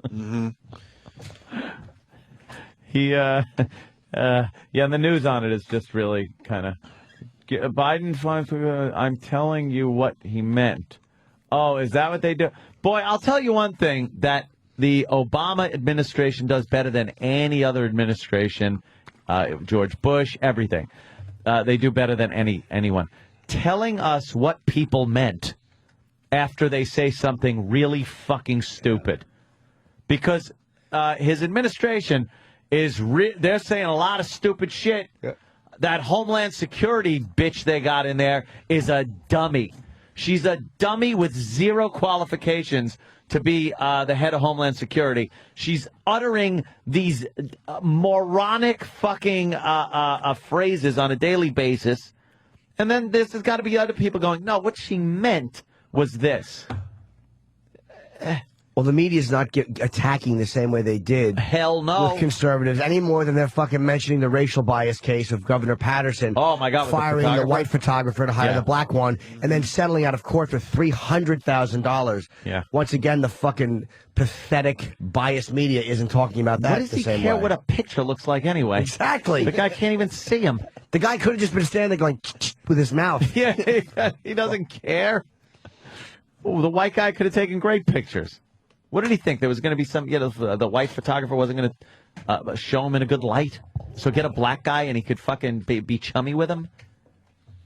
Mm-hmm. And the news on it is just really kind of Biden finds. I'm telling you what he meant. Oh, is that what they do? Boy, I'll tell you one thing that the Obama administration does better than any other administration. George Bush, everything. They do better than anyone. Telling us what people meant after they say something really fucking stupid. Because his administration is they're saying a lot of stupid shit. Yeah. That Homeland Security bitch they got in there is a dummy. She's a dummy with zero qualifications to be the head of Homeland Security. She's uttering these moronic fucking phrases on a daily basis. And then there's got to be other people going, no, what she meant was this. Well, the media's not attacking the same way they did. Hell no. With conservatives any more than they're fucking mentioning the racial bias case of Governor Patterson. Oh, my God. Firing the white photographer to hire the black one and then settling out of court for $300,000. Yeah. Once again, the fucking pathetic biased media isn't talking about that What does the he same care way. what a picture looks like anyway? Exactly. The guy can't even see him. The guy could have just been standing there going with his mouth. Yeah, he doesn't care. Oh, the white guy could have taken great pictures. What did he think? There was going to be some, the white photographer wasn't going to show him in a good light? So get a black guy and he could fucking be chummy with him?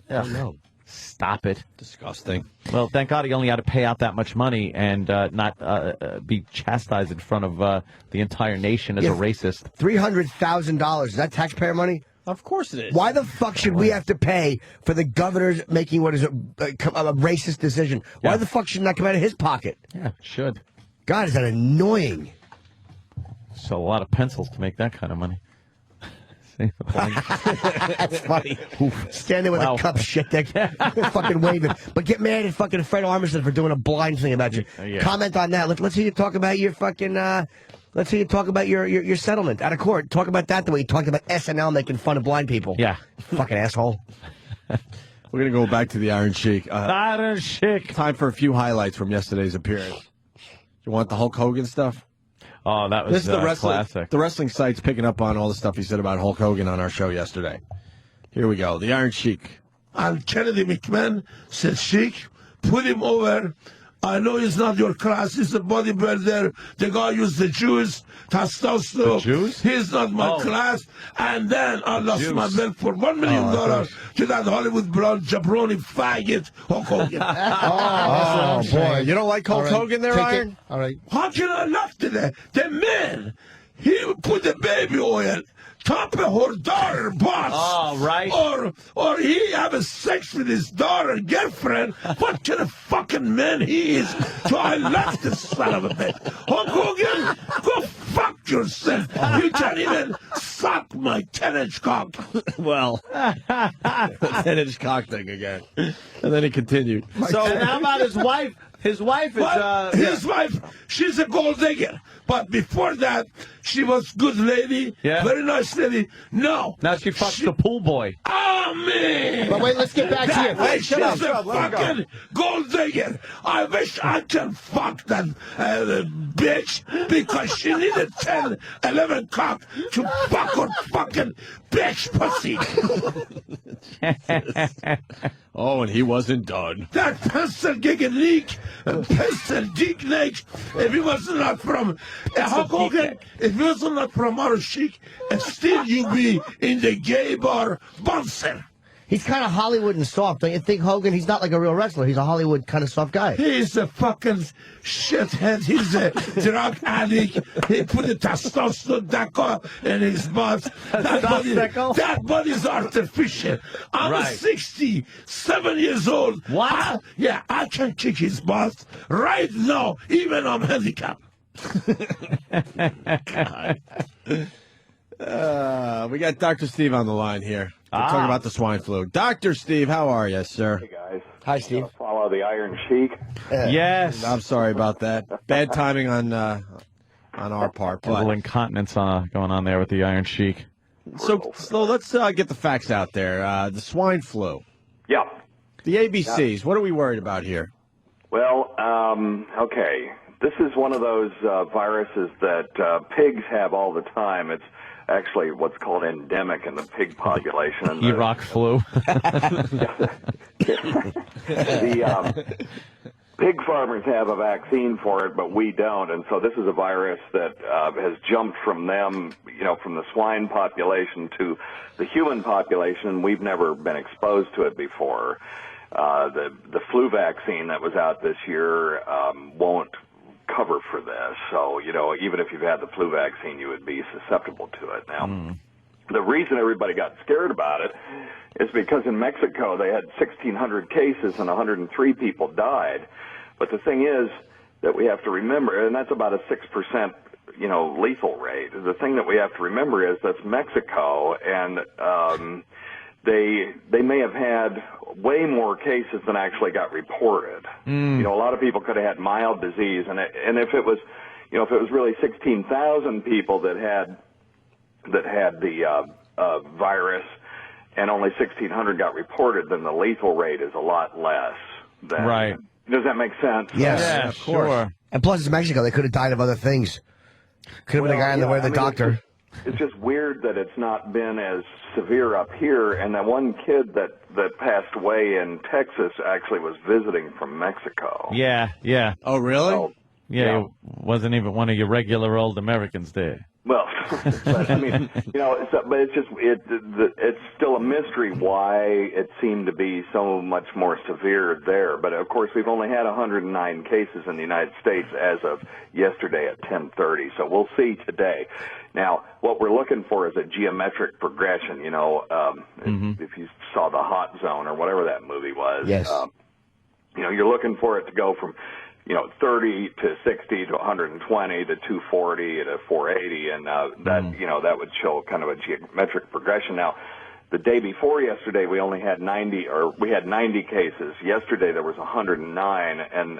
I don't know. Stop it. Disgusting. Well, thank God he only had to pay out that much money and not be chastised in front of the entire nation as a racist. $300,000. Is that taxpayer money? Of course it is. Why the fuck should we have to pay for the governor's making what is a racist decision? Why the fuck should that come out of his pocket? Yeah, it should. God, is that annoying? So a lot of pencils to make that kind of money. That's funny. Stand there with a cup shit dick, fucking waving. But get mad at fucking Fred Armisen for doing a blind thing about you. Yeah. Comment on that. Let's hear you talk about your fucking. Let's hear you talk about your settlement out of court. Talk about that the way you talked about SNL making fun of blind people. Yeah. Fucking asshole. We're going to go back to the Iron Sheik. Iron Sheik. Time for a few highlights from yesterday's appearance. You want the Hulk Hogan stuff? Oh, that was This is the classic. The wrestling site's picking up on all the stuff he said about Hulk Hogan on our show yesterday. Here we go. The Iron Sheik. And Kennedy McMahon said, Sheik, put him over. I know he's not your class. He's a bodybuilder. The guy used the Jews, testosterone. The Jews? He's not my class. And then I lost my belt for $1 million to that Hollywood blonde jabroni faggot, Hulk Hogan. Oh, boy. You don't like Hulk Hogan there, Iron? All right. How can I love to the man? He put the baby oil top of her daughter, boss. Oh, right. Or he have a sex with his daughter girlfriend. What kind of fucking man he is? So I left this son of a bitch. Hulk Hogan, go fuck yourself. You can't even suck my 10-inch cock. Well, 10-inch cock thing again. And then he continued. So how about his wife? His wife is... his wife, she's a gold digger. But before that, she was good lady, very nice lady. No. Now she fucks the pool boy. Oh, man. But wait, let's get back to you. She's a fucking gold digger. I wish I can fuck that bitch because she needed 10, 11 cock to fuck her fucking bitch pussy. Oh, and he wasn't done. That pencil gigging leak, pencil dick leak, if he was not from Hulk Hogan, if he was not from our Chic, and still you be in the gay bar bouncer. He's kind of Hollywood and soft. Don't you think, Hogan? He's not like a real wrestler. He's a Hollywood kind of soft guy. He's a fucking shithead. He's a drug addict. He put the testosterone in his butt. That body's artificial. I'm 67 years old. What? I can kick his butt right now, even I'm handicapped. We got Dr. Steve on the line here. We're talking about the swine flu. Dr. Steve, how are you, sir? Hey, guys. Hi, Steve. Follow the Iron Chic. Yes. I'm sorry about that. Bad timing on our part. A little incontinence going on there with the Iron Chic. So let's get the facts out there. The swine flu. Yeah. The ABCs. What are we worried about here? Well, okay. This is one of those viruses that pigs have all the time. It's actually what's called endemic in the pig population. And Iraq flu. The pig farmers have a vaccine for it, but we don't. And so this is a virus that has jumped from them, from the swine population to the human population. We've never been exposed to it before. The flu vaccine that was out this year won't cover for this. So, even if you've had the flu vaccine, you would be susceptible to it. Now, the reason everybody got scared about it is because in Mexico they had 1,600 cases and 103 people died. But the thing is that we have to remember, and that's about a 6%, lethal rate. The thing that we have to remember is that's Mexico, and they may have had way more cases than actually got reported. A lot of people could have had mild disease, and if it was, if it was really 16,000 people that had the virus, and only 1,600 got reported, then the lethal rate is a lot less. Right. Does that make sense? Yes, yeah, of course. Sure. And plus, it's Mexico. They could have died of other things. Could have been a guy on the way to the doctor. It's just weird that it's not been as severe up here. And that one kid that passed away in Texas actually was visiting from Mexico. Yeah, yeah. Oh, really? So, yeah, it wasn't even one of your regular old Americans there. Well, but, I mean, but it's just it's still a mystery why it seemed to be so much more severe there. But of course, we've only had 109 cases in the United States as of yesterday at 10:30. So we'll see today. Now, what we're looking for is a geometric progression. If you saw The Hot Zone or whatever that movie was, yes. You're looking for it to go from 30 to 60 to 120 to 240 to 480, and that would show kind of a geometric progression. Now, the day before yesterday, we only had 90 cases. Yesterday there was 109, and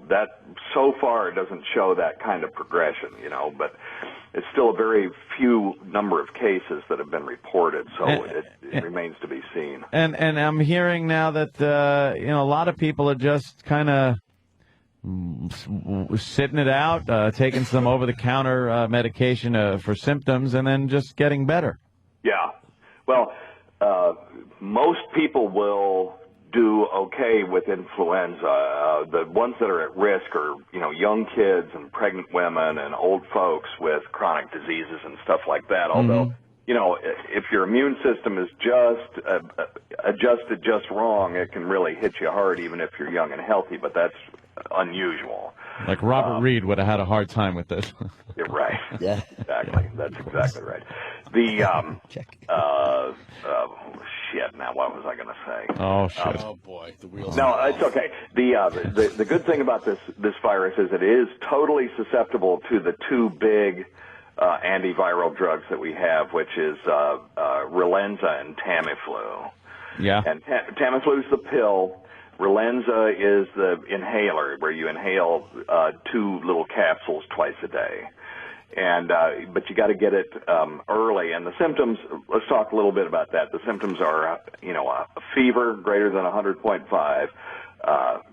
that so far doesn't show that kind of progression, but it's still a very few number of cases that have been reported, so it remains to be seen. And I'm hearing now that a lot of people are just kind of sitting it out, taking some over-the-counter medication for symptoms, and then just getting better. Yeah. Well, most people will do okay with influenza. The ones that are at risk are, young kids and pregnant women and old folks with chronic diseases and stuff like that. Although, if your immune system is just adjusted just wrong, it can really hit you hard even if you're young and healthy, but that's unusual. Like Robert Reed would have had a hard time with this. You're right. Yeah. Exactly. That's exactly right. Shit. Now, what was I going to say? Oh shit. Oh boy, the wheels. No, it's okay. The good thing about this virus is it is totally susceptible to the two big antiviral drugs that we have, which is Relenza and Tamiflu. Yeah. And Tamiflu is the pill. Relenza is the inhaler, where you inhale 2 little capsules twice a day. And but you got to get it early. And the symptoms, let's talk a little bit about that. The symptoms are, a fever greater than 100.5,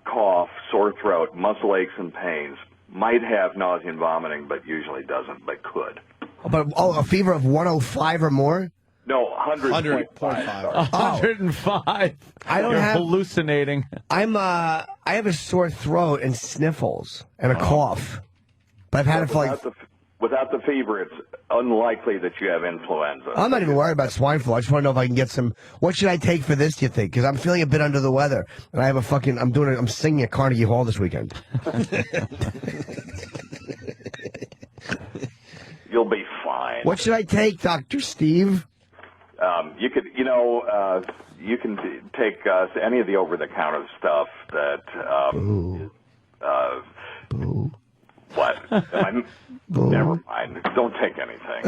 cough, sore throat, muscle aches and pains. Might have nausea and vomiting, but usually doesn't, but could. But a fever of 105 or more? No, 100.5. 105. I don't You're have hallucinating. I have a sore throat and sniffles and a cough, but I've had it for like. Without the fever, it's unlikely that you have influenza. I'm not even worried about swine flu. I just want to know if I can get some. What should I take for this, do you think? Because I'm feeling a bit under the weather. And I have I'm singing at Carnegie Hall this weekend. You'll be fine. What should I take, Dr. Steve? You can take any of the over-the-counter stuff that. What? Never mind. Don't take anything.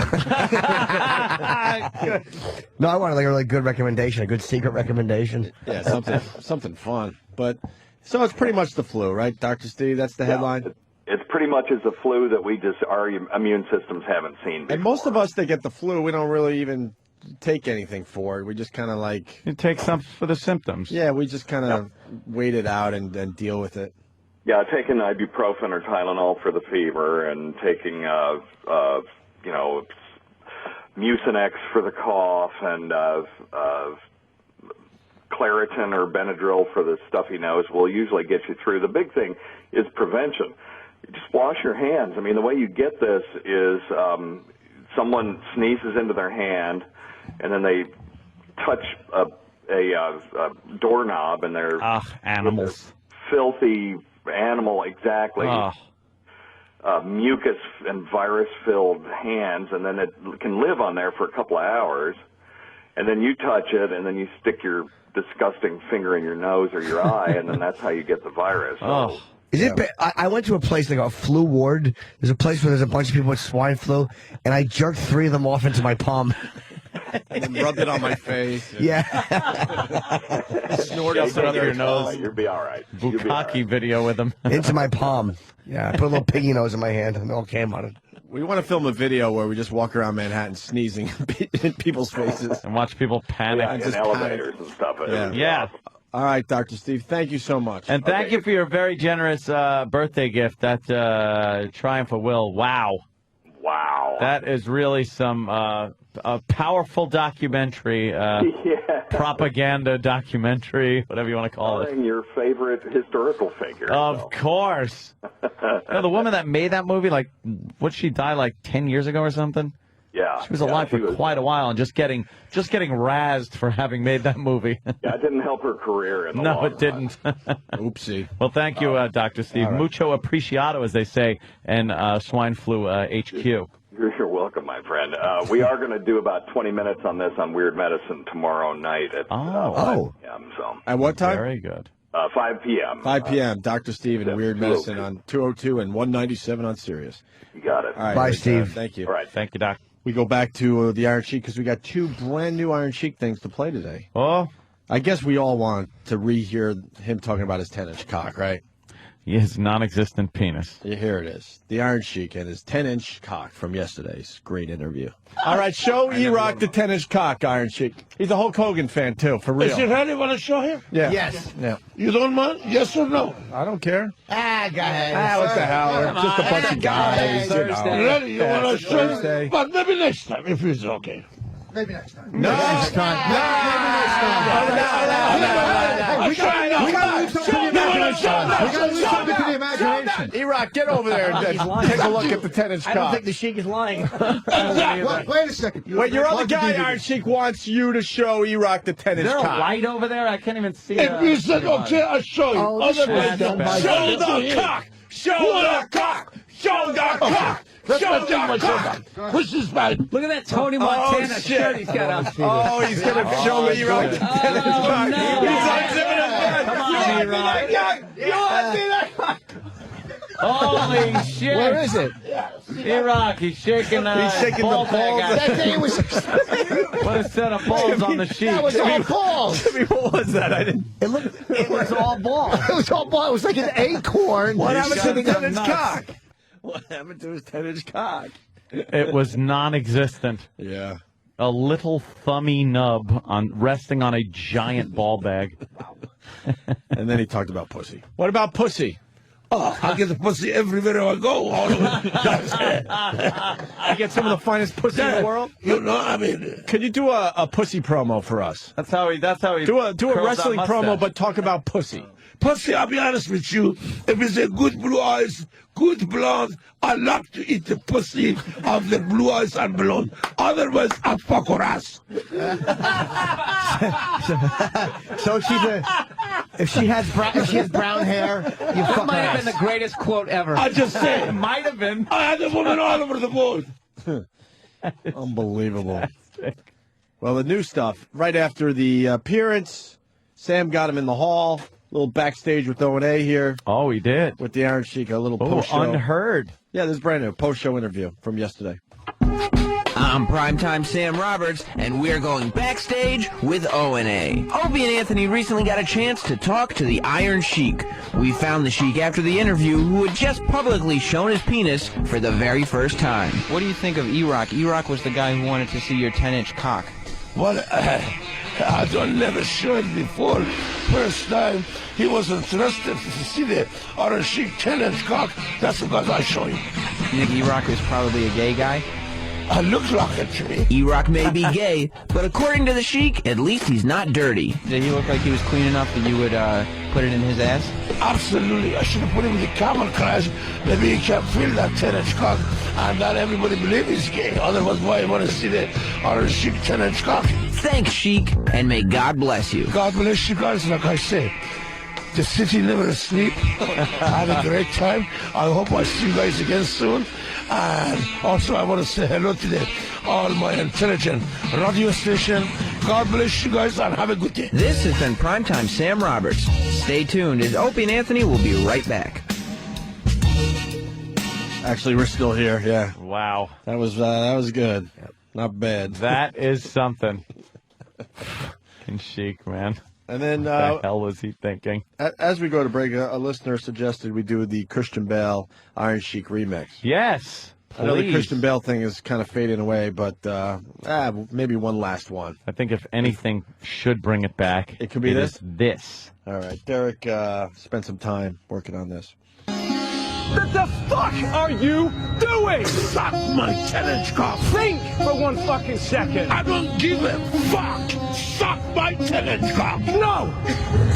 No, I want like a really good recommendation, a good secret recommendation. Yeah, something fun. But so it's pretty much the flu, right, Dr. Steve? That's the headline. It's pretty much as the flu that our immune systems haven't seen before. And most of us that get the flu, we don't really even take anything for it. We just kind of like... You take some for the symptoms. Yeah, we just kind of wait it out and deal with it. Yeah, taking ibuprofen or Tylenol for the fever, and taking, Mucinex for the cough, and Claritin or Benadryl for the stuffy nose will usually get you through. The big thing is prevention. Just wash your hands. I mean, the way you get this is someone sneezes into their hand, and then they touch a doorknob, and they're animals, filthy animal, exactly. Mucus and virus-filled hands, and then it can live on there for a couple of hours, and then you touch it, and then you stick your disgusting finger in your nose or your eye, and then that's how you get the virus. So, Is it? I went to a place like a flu ward. There's a place where there's a bunch of people with swine flu, and I jerked 3 of them off into my palm. And then rubbed it on my face. Yeah. Snort up your nose. You'll be all right. Bukkake video with them. Into my palm. Yeah, I put a little piggy nose in my hand and it all came on it. We want to film a video where we just walk around Manhattan sneezing in people's faces. And watch people panic. Yeah, in elevators and stuff. Yeah. All right, Dr. Steve, thank you so much. And thank you for your very generous birthday gift, that Triumph of Will. Wow. Wow. That is really some a powerful documentary, propaganda documentary, whatever you want to call it. Your favorite historical figure. Of course. The woman that made that movie, would she die 10 years ago or something? Yeah. She was alive for quite a while and just getting razzed for having made that movie. Yeah, it didn't help her career in the No, long it didn't. Oopsie. Well, thank you, Dr. Steve. Right. Mucho apreciado, as they say, in Swine Flu HQ. You're welcome, my friend. We are going to do about 20 minutes on this on Weird Medicine tomorrow night at 5 p.m. So. At what time? Very good. 5 p.m. 5 p.m. Dr. Steve and Weird Medicine on 202 and 197 on Sirius. You got it. All right, bye, Steve. Thank you. All right. Thank you, Doc. We go back to the Iron Sheik because we got 2 brand new Iron Sheik things to play today. Oh. I guess we all want to rehear him talking about his 10-inch cock, right? His non-existent penis. Yeah, here it is. The Iron Sheik and his 10-inch cock from yesterday's great interview. All right, show E-Rock the 10-inch cock, Iron Sheik. He's a Hulk Hogan fan, too, for real. Is it really want to show him? Yeah. Yes. Yeah. You don't mind? Yes or no? I don't care. Go ahead. What the hell? We're just a bunch of guys. Really? You want to show Thursday. him? But maybe next time, if it's okay. Maybe next time. No. Next time. We gotta leave something to the imagination. E-Rock, get over there and take a look at the 10-inch cock. I don't think the Sheik is lying. Wait a second. Wait, your other guy, Iron Sheik, wants you to show E-Rock the 10-inch Is there a cock. light over there? I can't even see. If you said okay, I'll show you. Oh, Otherwise, shit. show the cock. Show the cock! Show the cock! Show the cock! Push this back. Look at that Tony Montana shirt he's got on. Oh, he's going to show me E-Rock the 10-inch cock. He's unzipping his Come on, E-Rock. You want to see that cock? Holy shit. Where is it? E-Rock, he's shaking He's shaking the balls. That day was. What a set of balls on the sheet. That was all balls. Jimmy, what was that? I didn't. It was all balls. It was all balls. It was like an acorn. What happened to the got 10-inch nuts. cock? What happened to his 10-inch cock? It was non-existent. Yeah. A little thummy nub resting on a giant ball bag. And then he talked about pussy. What about pussy? Oh, I get the pussy everywhere I go. All over. I get some of the finest pussy in the world. You know, I mean. Could you do a pussy promo for us? That's how he Do a curls that wrestling promo, mustache. but talk about pussy. Pussy, I'll be honest with you. If it's a good blue eyes, good blonde, I like to eat the pussy of the blue eyes and blonde. Otherwise, I fuck her ass. So if she has brown hair, you That fuck might her have ass. been the greatest quote ever. I just said. It might have been. I had a woman all over the board. Unbelievable. Well, the new stuff. Right after the appearance, Sam got him in the hall. A little backstage with O&A here. Oh, he did. With the Iron Chic, a little Oh, post-show. unheard. Yeah, this is brand new. Post-show interview from yesterday. I'm Primetime Sam Roberts, and we're going backstage with O&A. Opie and Anthony recently got a chance to talk to the Iron Chic. We found the Chic after the interview, who had just publicly shown his penis for the very first time. What do you think of E-Rock? E-Rock was the guy who wanted to see your 10-inch cock. Well, I don't never show it before. First time, he was interested to see the Iron Chic 10-inch cock. That's because I show him. You think E-Rock was probably a gay guy? I look like it to me. E-Rock may be gay, but according to the Chic, at least he's not dirty. Did he look like he was clean enough that you would put it in his ass? Absolutely. I should have put him in the camel class. Maybe he can feel that 10-inch cock, and not everybody believe he's gay. Otherwise, why you want to see the Iron Chic 10-inch cock? Thanks, Chic, and may God bless you. God bless you guys, like I said. The city never sleep. I had a great time. I hope I see you guys again soon. And also I want to say hello to all my intelligent radio station. God bless you guys and have a good day. This has been Primetime Sam Roberts. Stay tuned as Opie and Anthony will be right back. Actually, we're still here, yeah. Wow. That was good. Not bad. That is something. Fucking Chic, man. And then, what the hell was he thinking? As we go to break, a listener suggested we do the Christian Bale Iron Chic remix. Yes, I know the please. Christian Bale thing is kind of fading away, but maybe one last one. I think if anything should bring it back, it could be this? is this. All right, Derek spent some time working on this. What the fuck are you doing? Suck my 10-inch cock. Think for one fucking second. I don't give a fuck. Suck my 10-inch cock. No!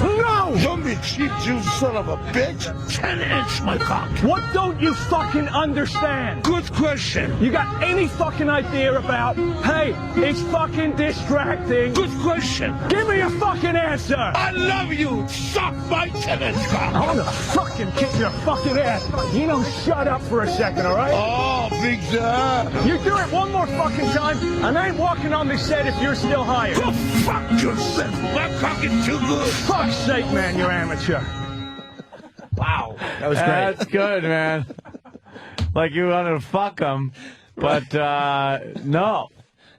No! Don't be cheap, you son of a bitch. 10-inch my cock. What don't you fucking understand? Good question. You got any fucking idea about, hey, it's fucking distracting? Good question. Give me a fucking answer. I love you. Suck my 10-inch cock. I wanna fucking kick your fucking ass. You know, shut up for a second, all right? Oh, big time. You do it one more fucking time, and I ain't walking on this set if you're still hired. Go fuck yourself. My cock is too good. Fuck's sake, man, you're amateur. Wow. That was great. That's good, man. Like you wanted to fuck him, but no,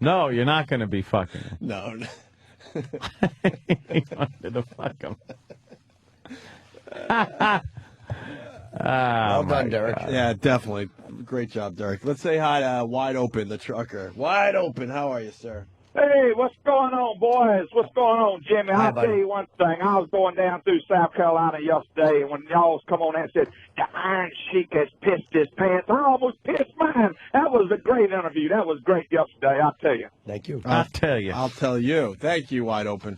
you're not going to be fucking him. No. You wanted to fuck him. Well done, Derek. Yeah, definitely. Great job, Derek. Let's say hi to Wide Open, the trucker. Wide Open, how are you, sir? Hey, what's going on, boys? What's going on, Jimmy? Hi, I'll buddy. tell you one thing. I was going down through South Carolina yesterday, and when y'all come on and said, the Iron Chic has pissed his pants, I almost pissed mine. That was a great interview. That was great yesterday, I'll tell you. Thank you. I'll tell you. I'll tell you. Thank you, Wide Open.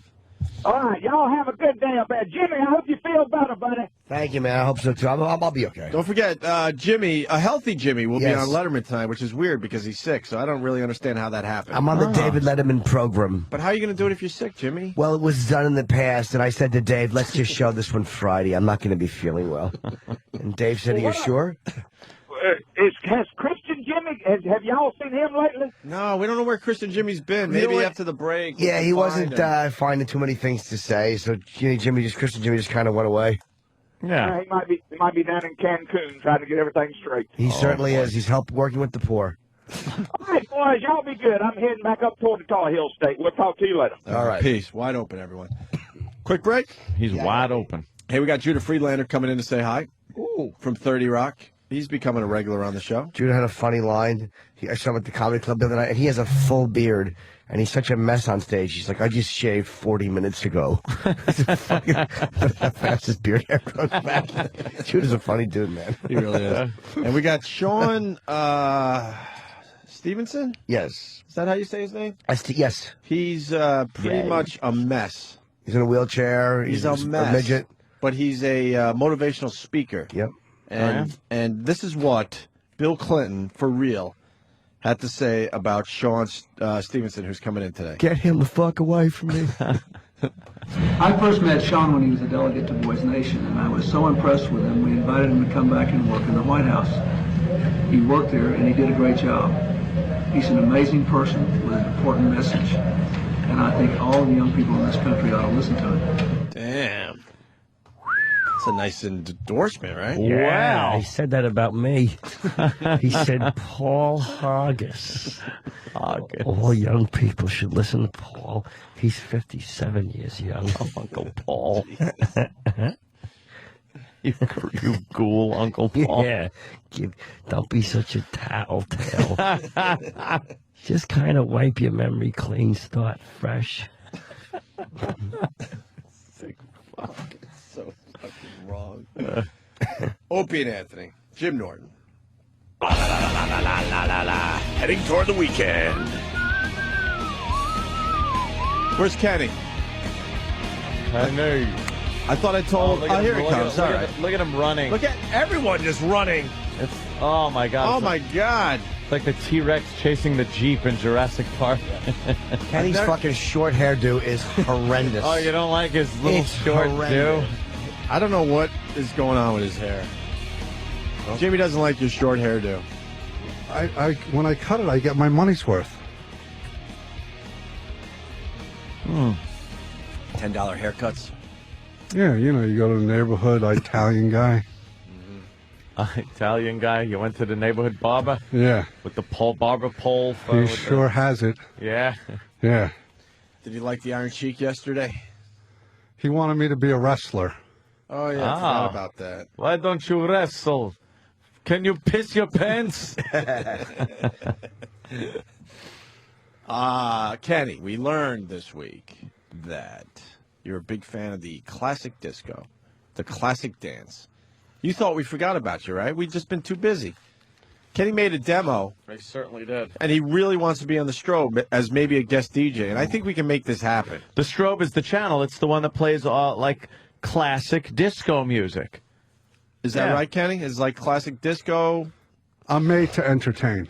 All right, y'all have a good day up there. Jimmy, I hope you feel better, buddy. Thank you, man. I hope so, too. I'll be okay. Don't forget, Jimmy, a healthy Jimmy, will be Yes. on Letterman tonight, which is weird because he's sick, so I don't really understand how that happened. I'm on the David Letterman program. But how are you going to do it if you're sick, Jimmy? Well, it was done in the past, and I said to Dave, let's just show this one Friday. I'm not going to be feeling well. And Dave said, are you sure? Has Christian Jimmy, have y'all seen him lately? No, we don't know where Christian Jimmy's been. You know Maybe what? after the break. Yeah, we he can wasn't find him. finding too many things to say, so Christian Jimmy just kind of went away. Yeah. He might be down in Cancun trying to get everything straight. He certainly is. He's helped working with the poor. All right, boys, y'all be good. I'm heading back up toward the Tar Heel State. We'll talk to you later. All right. Peace. Wide Open, everyone. Quick break. He's wide open. Hey, we got Judah Friedlander coming in to say hi. Ooh. From 30 Rock. He's becoming a regular on the show. Judah had a funny line. I saw him at the comedy club the other night, and he has a full beard, and he's such a mess on stage. He's like, I just shaved 40 minutes ago. The fastest beard hair grows back. Judah's a funny dude, man. He really is. And we got Sean Stevenson? Yes. Is that how you say his name? Yes. He's pretty much a mess. He's in a wheelchair. He's a mess. A midget. but he's a motivational speaker. Yep. And this is what Bill Clinton, for real, had to say about Sean Stevenson, who's coming in today. Get him the fuck away from me. I first met Sean when he was a delegate to Boys Nation, and I was so impressed with him, we invited him to come back and work in the White House. He worked there, and he did a great job. He's an amazing person with an important message, and I think all the young people in this country ought to listen to him. Damn. That's a nice endorsement, right? Wow. He said that about me. He said, Paul Hargis. All young people should listen to Paul. He's 57 years young. Uncle Paul. you ghoul, Uncle Paul. Yeah. Don't be such a tattletale. Just kind of wipe your memory clean, start fresh. Sick fuck. It's so fucking wrong. Opie and Anthony. Jim Norton. Heading toward the weekend. Where's Kenny? Kenny. I thought I told. Oh, here he comes. All right. Look at him running. Look at everyone just running. Oh my God. Oh my God. It's like the T-Rex chasing the Jeep in Jurassic Park. Kenny's fucking short hairdo is horrendous. Oh, you don't like his little short do? I don't know what is going on with his hair. Jimmy doesn't like your short hairdo. When I cut it, I get my money's worth. $10 haircuts. Yeah, you know, you go to the neighborhood, Italian guy. Italian guy. You went to the neighborhood barber? Yeah. With the barber pole. He sure has it. Yeah. Yeah. Did you like the Iron Cheek yesterday? He wanted me to be a wrestler. Oh, yeah, I forgot about that. Why don't you wrestle? Can you piss your pants? Kenny, we learned this week that you're a big fan of the classic disco, the classic dance. You thought we forgot about you, right? We've just been too busy. Kenny made a demo. I certainly did. And he really wants to be on the Strobe as maybe a guest DJ, and I think we can make this happen. The Strobe is the channel. It's the one that plays like classic disco music. Is that right, Kenny? Is like classic disco? I'm made to entertain.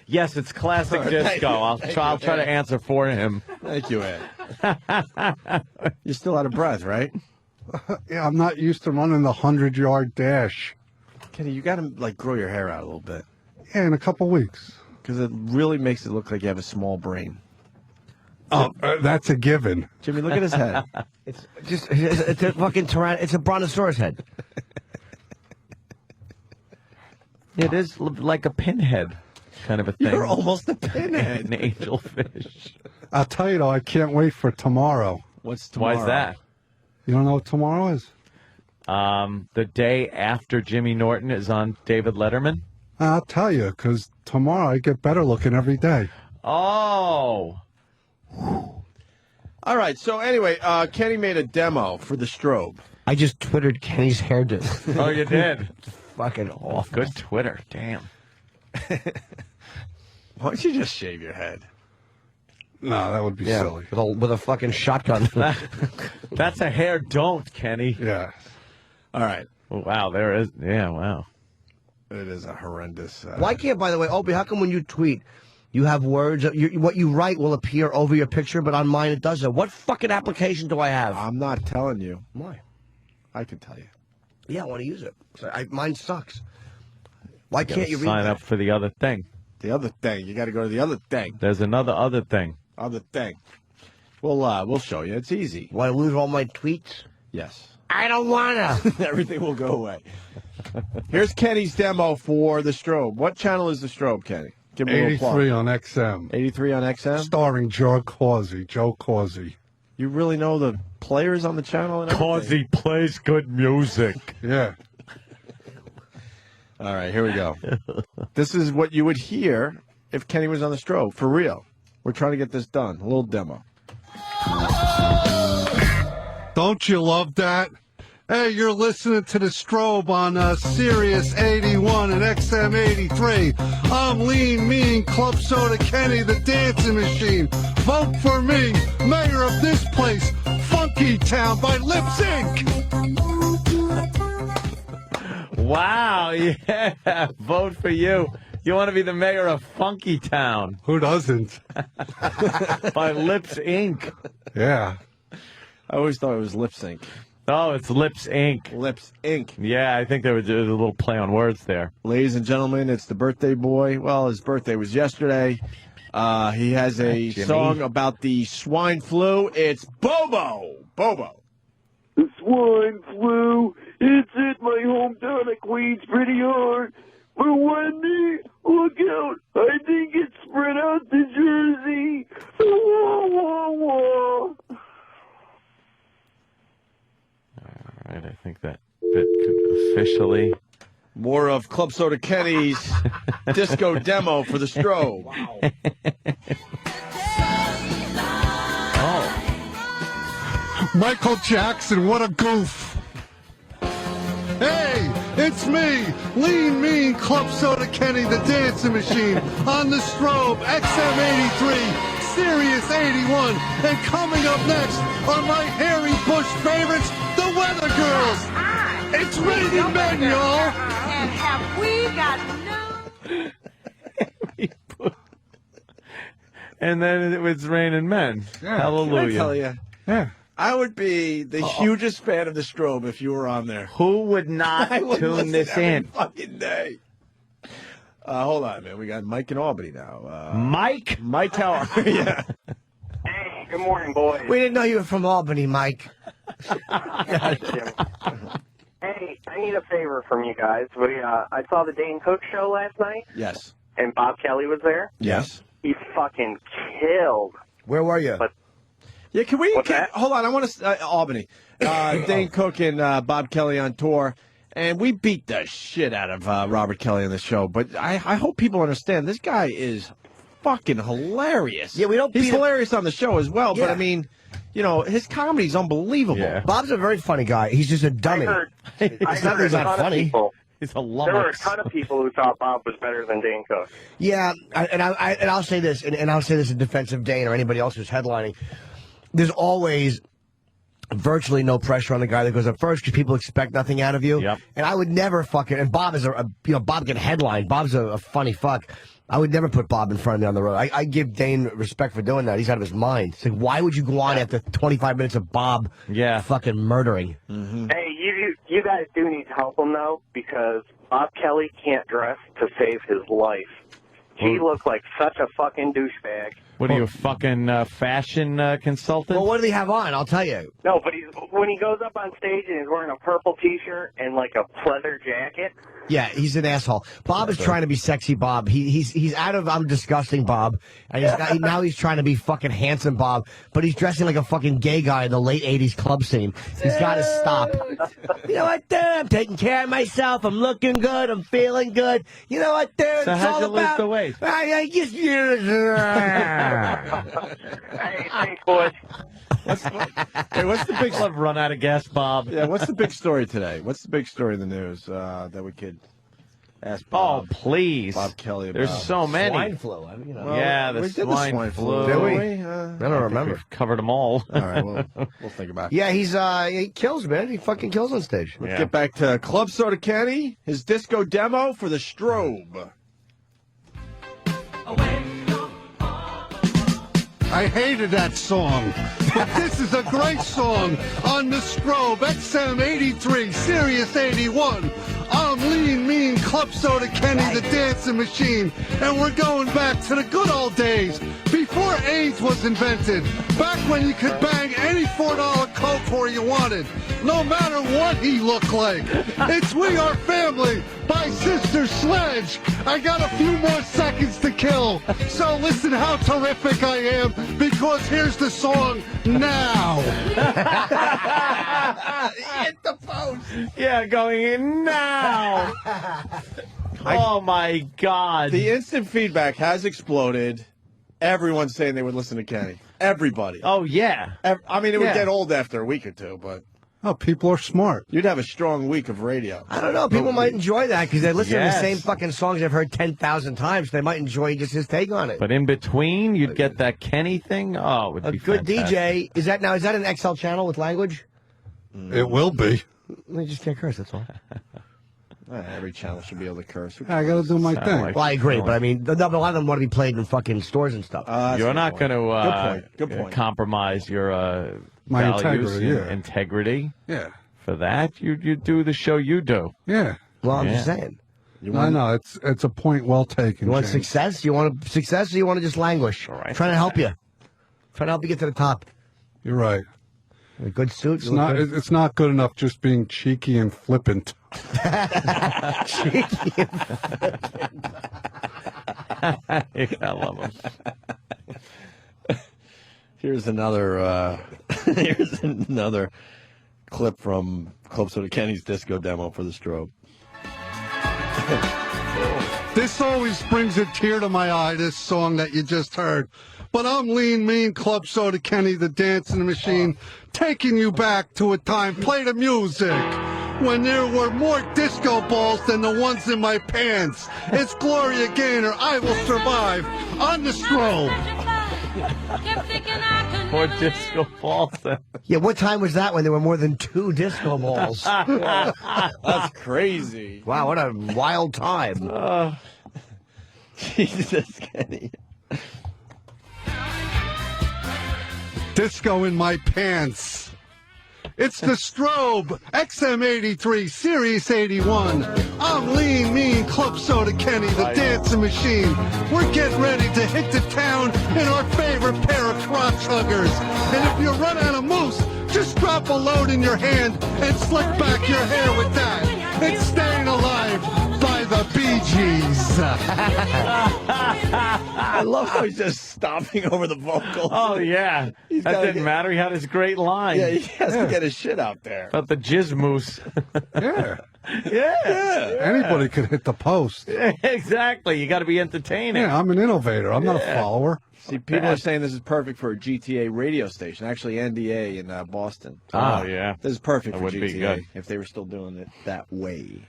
Yes, it's classic disco. I'll try to answer for him. Thank you, Ed. You're still out of breath, right? Yeah, I'm not used to running the 100-yard dash. Kenny, you got to like grow your hair out a little bit. Yeah, in a couple weeks. Because it really makes it look like you have a small brain. Oh, that's a given. Jimmy, look at his head. It's a fucking it's a brontosaurus head. It is like a pinhead kind of a thing. You're almost a pinhead. An angelfish. I'll tell you though, I can't wait for tomorrow. What's tomorrow? Why is that? You don't know what tomorrow is? The day after Jimmy Norton is on David Letterman. I'll tell you, because tomorrow I get better looking every day. Oh. All right, so anyway, Kenny made a demo for the Strobe. I just Twittered Kenny's hairdo. Oh, you did? Fucking awful. Good Twitter. Damn. Why don't you just shave your head? No, that would be silly. With a fucking shotgun. That's a hair don't, Kenny. Yeah. All right. Wow, there is. Yeah, wow. It is a horrendous. Why can't, by the way, Opie, how come when you tweet, you have words, what you write will appear over your picture, but on mine it doesn't? What fucking application do I have? I'm not telling you. Why? I can tell you. Yeah, I want to use it. Mine sucks. Why can't you read sign that? up for the other thing? The other thing. You got to go to the other thing. There's another other thing. Other thing. We'll show you. It's easy. Will I lose all my tweets? Yes. I don't wanna. Everything will go away. Here's Kenny's demo for the Strobe. What channel is the Strobe, Kenny? Give me a little plug. 83 on XM. 83 on XM? Starring Joe Causey. You really know the players on the channel and everything? Causey plays good music. Yeah. All right, here we go. This is what you would hear if Kenny was on the Strobe, for real. We're trying to get this done. A little demo. Don't you love that? Hey, you're listening to the Strobe on Sirius 81 and XM 83. I'm Lean Mean Club Soda Kenny, the dancing machine. Vote for me, mayor of this place. Funk Funky Town by Lip Sync. Wow, yeah. Vote for you. You want to be the mayor of Funky Town. Who doesn't? By Lips Inc. Yeah. I always thought it was Lip Sync. Oh, it's Lips Inc. Lips Inc. Yeah, I think there was a little play on words there. Ladies and gentlemen, it's the birthday boy. Well, his birthday was yesterday. He has a song about the swine flu. It's Bobo. Bobo. The swine flu, it's at my hometown of Queens pretty hard. But Wendy, look out. I think it's spread out to Jersey. Wah, wah, wah. All right, I think that bit could officially... More of Club Soda Kenny's disco demo for the strobe. Wow. Oh. Michael Jackson, what a goof. Hey, it's me, Lean Mean Club Soda Kenny, the dancing machine, on the strobe, XM83, Sirius 81. And coming up next are my hairy bush favorites, the Weather Girls. It's raining men, y'all. And have we got no... And then it was raining men. Yeah. Hallelujah. Can I tell you? Yeah. I would be the hugest fan of the strobe if you were on there. Who would not tune this in? Fucking day. Hold on, man. We got Mike in Albany now. Mike? Mike Tower. Yeah. Hey, good morning, boys. We didn't know you were from Albany, Mike. Hey, I need a favor from you guys. I saw the Dane Cook show last night. Yes. And Bob Kelly was there. Yes. He fucking killed. Where were you? Yeah, hold on, I want to, Albany. Dane Cook and Bob Kelly on tour, and we beat the shit out of Robert Kelly on the show, but I hope people understand, this guy is fucking hilarious. Yeah, He's hilarious on the show as well, but I mean, you know, his comedy's unbelievable. Yeah. Bob's a very funny guy. He's just a dummy. It's not that he's not funny. He's a There were a ton of people who thought Bob was better than Dane Cook. Yeah, I'll say this, and I'll say this in defense of Dane or anybody else who's headlining. There's always virtually no pressure on the guy that goes up first because people expect nothing out of you. Yep. And I would never fucking, and Bob is Bob can headline. Bob's a funny fuck. I would never put Bob in front of me on the road. I give Dane respect for doing that. He's out of his mind. It's like, why would you go on after 25 minutes of Bob fucking murdering? Mm-hmm. Hey, you guys do need to help him, though, because Bob Kelly can't dress to save his life. He looked like such a fucking douchebag. What are you, a fucking fashion consultant? Well, what do they have on? I'll tell you. No, but when he goes up on stage and he's wearing a purple T-shirt and like a pleather jacket. Yeah, he's an asshole. Bob is trying to be sexy Bob. He's out of I'm disgusting Bob, and now he's trying to be fucking handsome Bob, but he's dressing like a fucking gay guy in the late 80s club scene. He's got to stop. You know what, dude? I'm taking care of myself. I'm looking good. I'm feeling good. You know what, dude? So it's how'd all you lose about... the weight? Hey, thanks, boys. What's the big... I've run out of gas, Bob. Yeah, what's the big story today? What's the big story in the news that we could ask Bob? Oh, please. Bob Kelly about? There's so many. Swine flu. Well, yeah, we the did swine, the swine flu. Did we? I don't remember. We've covered them all. All right, we'll think about it. Yeah, he kills, man. He fucking kills on stage. Let's get back to Club Soda Kenny, his disco demo for the strobe. I hated that song, but this is a great song on the strobe, XM83, Sirius 81. I'm Lean Mean Club Soda Kenny, the dancing machine, and we're going back to the good old days, before AIDS was invented, back when you could bang any $4 Coke whore you wanted, no matter what he looked like. It's We Are Family by Sister Sledge. I got a few more seconds to kill, so listen how terrific I am, because here's the song now. Hit the post. Yeah, going in now. Oh, my God. The instant feedback has exploded. Everyone's saying they would listen to Kenny. Everybody. Oh, yeah. I mean, it would get old after a week or two, but... Oh, people are smart. You'd have a strong week of radio. I don't know. People might enjoy that because they listen to Yes. the same fucking songs they've heard 10,000 times. They might enjoy just his take on it. But in between, you'd get that Kenny thing. Oh, it would A be good fantastic. DJ. Is that an XL channel with language? It will be. They just can't curse, that's all. Every channel should be able to curse. I got to do my thing. Well, I agree, but I mean, a lot of them want to be played in fucking stores and stuff. You're not going to Good point. compromise your My values integrity, and yeah. integrity. Yeah. For that, you do the show you do. Yeah. Well, I'm Yeah. just saying. I know. It's a point well taken. You want James. success? You want success, or you want to just languish? right. Trying to help you. Trying to help you get to the top. You're right. A good suit. It's not. It's not good enough just being cheeky and flippant. Cheeky and I love him. Here's another clip from Club Soda Kenny's disco demo for the strobe. This always brings a tear to my eye, this song that you just heard. But I'm Lean Mean, Club Soda Kenny, the dancing machine, taking you back to a time, play the music, when there were more disco balls than the ones in my pants. It's Gloria Gaynor, I Will Survive, on the strobe. More disco balls. Yeah, what time was that when there were more than 2 disco balls? That's crazy. Wow, what a wild time. Jesus, Kenny. Disco in my pants. It's the strobe, XM83, Sirius 81. I'm Lean Mean, Club Soda Kenny, the dancing machine. We're getting ready to hit the town in our favorite pair of crotch huggers. And if you run out of moose, just drop a load in your hand and slick back your hair with that. It's Staying Alive by the Bee Gees. I love how he's just stomping over the vocals. Oh, yeah. He's That gotta didn't get- matter. He had his great line. Yeah, he has to get his shit out there. About the jizz moose. Yeah. Yeah. Anybody could hit the post. Exactly. You got to be entertaining. Yeah, I'm an innovator. I'm not a follower. See, people are saying this is perfect for a GTA radio station. Actually, NDA in Boston. Oh, yeah. This is perfect That for would GTA be good. if they were still doing it that way.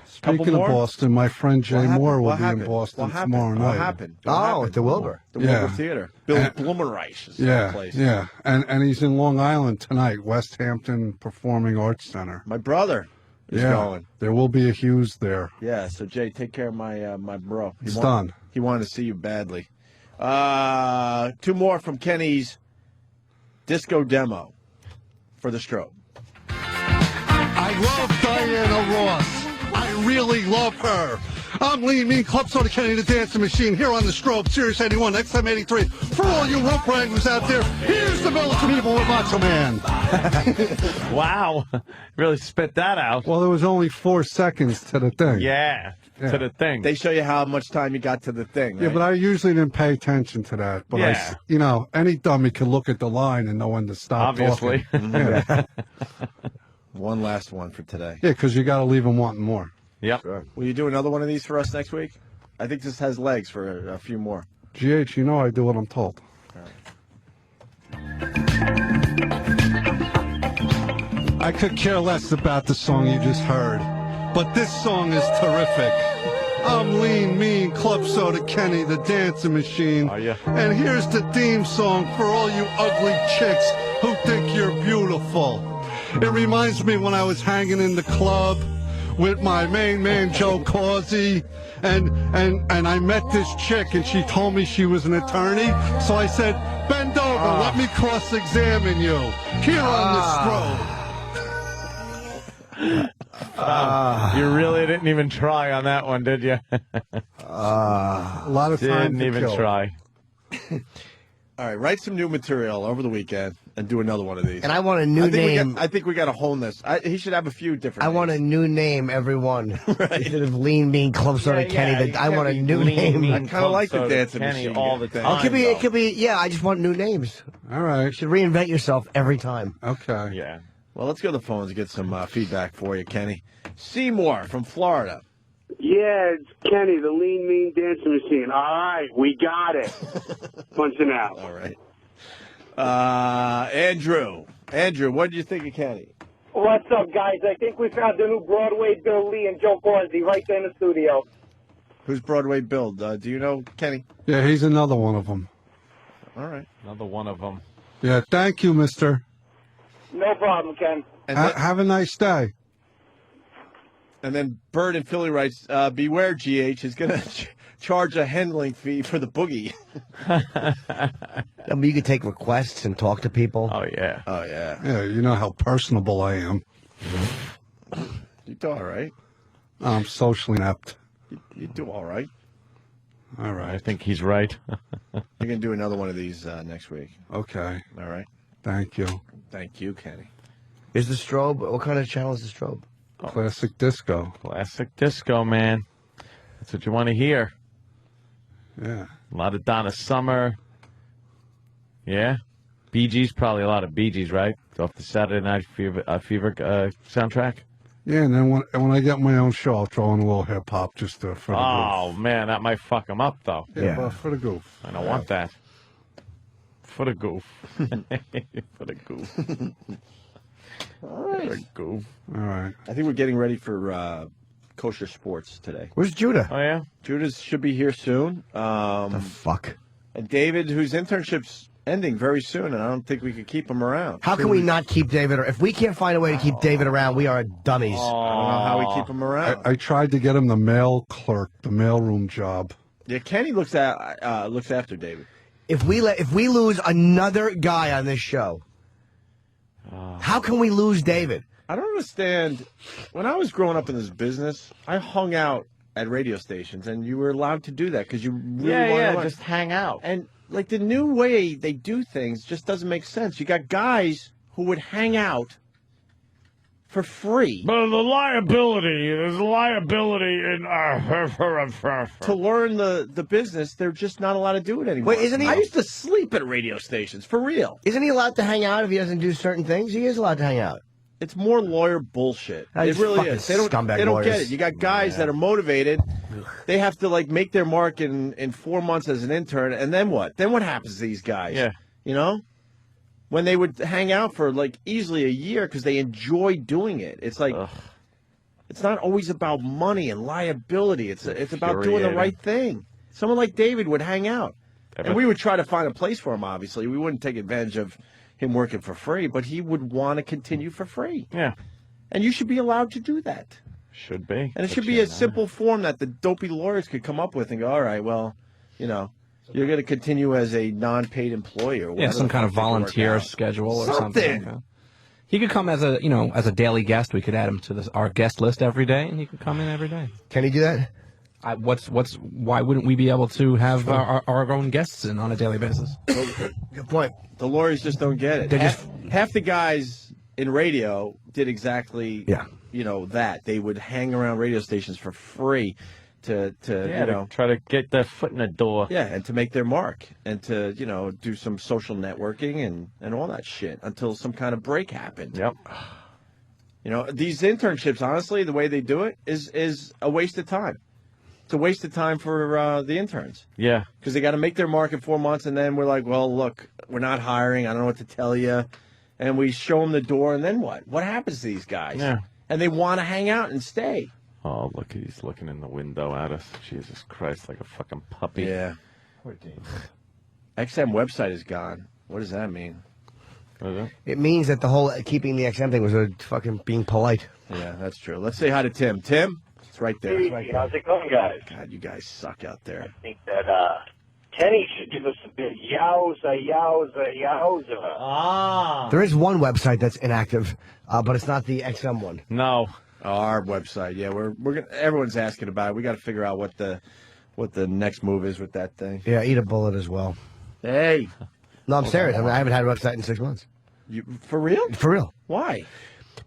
Speaking of more? Boston, my friend Jay Moore will What be happened? in Boston What happened? tomorrow night. What happened? At the Wilbur. The Yeah. Wilbur Theater. Bill Blumenreich is the Yeah, place. yeah, and he's in Long Island tonight, West Hampton Performing Arts Center. My brother is Yeah, going. there will be a Hughes there. Yeah, so Jay, take care of my my bro. It's done. He wanted to see you badly. 2 more from Kenny's disco demo for the strobe. I love Diana Ross. I really love her. I'm Lean Mean, Club Soda Kenny, the dancing machine, here on the strobe, Sirius 81, XM83. For all you rope wranglers out there, here's the Militant Evil with Macho Man. Wow. Really spit that out. Well, there was only 4 seconds to the thing. Yeah. To the thing. They show you how much time you got to the thing. Yeah, right? but I usually didn't pay attention to that. But Yeah. any dummy can look at the line and know when to stop Obviously. talking. Yeah, One last one for today. because you got to leave them wanting more. Yep. Sure. Will you do another one of these for us next week? I think this has legs for a few more. GH, you know I do what I'm told. I could care less about the song you just heard, but this song is terrific. I'm Lean Mean, Club Soda Kenny, the dancing machine. Are ya? And here's the theme song for all you ugly chicks who think you're beautiful. It reminds me when I was hanging in the club with my main man Joe Causey, and I met this chick and she told me she was an attorney. So I said, bend over, let me cross-examine you. Here on the strobe. You really didn't even try on that one, did you? A lot of time Didn't to even kill. try. All right, write some new material over the weekend and do another one of these. And I want a new name. I think we got to hone this. He should have a few different. I want a new name, everyone. Instead of Lean Mean Club Soda Kenny, I want a new name. I kind of like the dancing machine all the thing. time. It could be. Yeah, I just want new names. All right. You should reinvent yourself every time. Okay. Yeah. Well, let's go to the phones and get some feedback for you, Kenny. Seymour from Florida. Yeah, it's Kenny, the lean, mean dancing machine. All right, we got it. Punching out. All right. Andrew, what did you think of Kenny? What's up, guys? I think we found the new Broadway Bill Lee and Joe Corsi right there in the studio. Who's Broadway Bill? Do you know, Kenny? Yeah, he's another one of them. All right. Another one of them. Yeah, thank you, mister. No problem, Ken. Have a nice day. And then Bird in Philly writes, beware, GH is going to charge a handling fee for the boogie. I mean, you could take requests and talk to people. Oh, yeah. Oh, yeah. Yeah, you know how personable I am. You do all right. I'm socially inept. You do all right. All right. I think he's right. You're going to do another one of these next week. Okay. All right. Thank you. Thank you, Kenny. Is the strobe, what kind of channel is the strobe? Classic disco. Classic disco, man. That's what you want to hear. Yeah. A lot of Donna Summer. Yeah. Bee Gees, probably a lot of Bee Gees, right? Off the Saturday Night Fever soundtrack. Yeah, and then when I get my own show, I'll throw in a little hip hop just for the goof. Oh, man, that might fuck him up, though. Yeah, but for the goof. I don't want that. For the goof. For the goof. All right. For the goof. All right. I think we're getting ready for Kosher Sports today. Where's Judah? Oh, yeah? Judah should be here soon. The fuck? And David, whose internship's ending very soon, and I don't think we could keep him around. How can we not keep David? If we can't find a way to keep David around, we are dummies. I don't know how we keep him around. I tried to get him the mail clerk, the mailroom job. Yeah, Kenny looks after David. If we lose another guy on this show, how can we lose David? I don't understand. When I was growing up in this business, I hung out at radio stations, and you were allowed to do that because you really wanted to just hang out. And like the new way they do things just doesn't make sense. You got guys who would hang out for free. But the liability, there's liability in to learn the business. They're just not allowed to do it anymore. Wait, isn't he? I used to sleep at radio stations, for real. Isn't he allowed to hang out if he doesn't do certain things? He is allowed to hang out. It's more lawyer bullshit. Oh, It these really fucking is. They don't lawyers. get it. You got guys that are motivated. They have to like make their mark in 4 months as an intern, and then what? Then what happens to these guys? Yeah. You know? When they would hang out for like easily a year because they enjoy doing it. It's like it's not always about money and liability. It's about doing the right thing. Someone like David would hang out. And we would try to find a place for him, obviously. We wouldn't take advantage of him working for free, but he would want to continue for free. Yeah. And you should be allowed to do that. Should be. And it should be a simple form that the dopey lawyers could come up with and go, all right, well, you know, you're going to continue as a non-paid employee or whatever. Yeah, some kind of volunteer schedule or something. Like that. He could come as a daily guest. We could add him to our guest list every day, and he could come in every day. Can he do that? Why wouldn't we be able to have our own guests in on a daily basis? Good point. The lawyers just don't get it. Half the guys in radio did exactly, that. They would hang around radio stations for free to try to get their foot in the door. Yeah, and to make their mark and to, do some social networking and all that shit until some kind of break happened. Yep. These internships, honestly, the way they do it is a waste of time. It's a waste of time for the interns. Yeah. Because they got to make their mark in 4 months, and then we're like, well, look, we're not hiring. I don't know what to tell you. And we show them the door, and then what? What happens to these guys? Yeah. And they want to hang out and stay. Oh, look, he's looking in the window at us. Jesus Christ, like a fucking puppy. Yeah. XM website is gone. What does that mean? What is it? It means that the whole keeping the XM thing was a fucking being polite. Yeah, that's true. Let's say hi to Tim. Tim? It's right there. Hey, how's it going, guys? God, you guys suck out there. I think that Kenny should give us a bit yowza. There is one website that's inactive, but it's not the XM one. No. Our website, yeah, we're gonna, everyone's asking about it. We got to figure out what the next move is with that thing. Yeah, eat a bullet as well. Hey, no, I'm serious. I mean, I haven't had a website in 6 months. For real? For real. Why?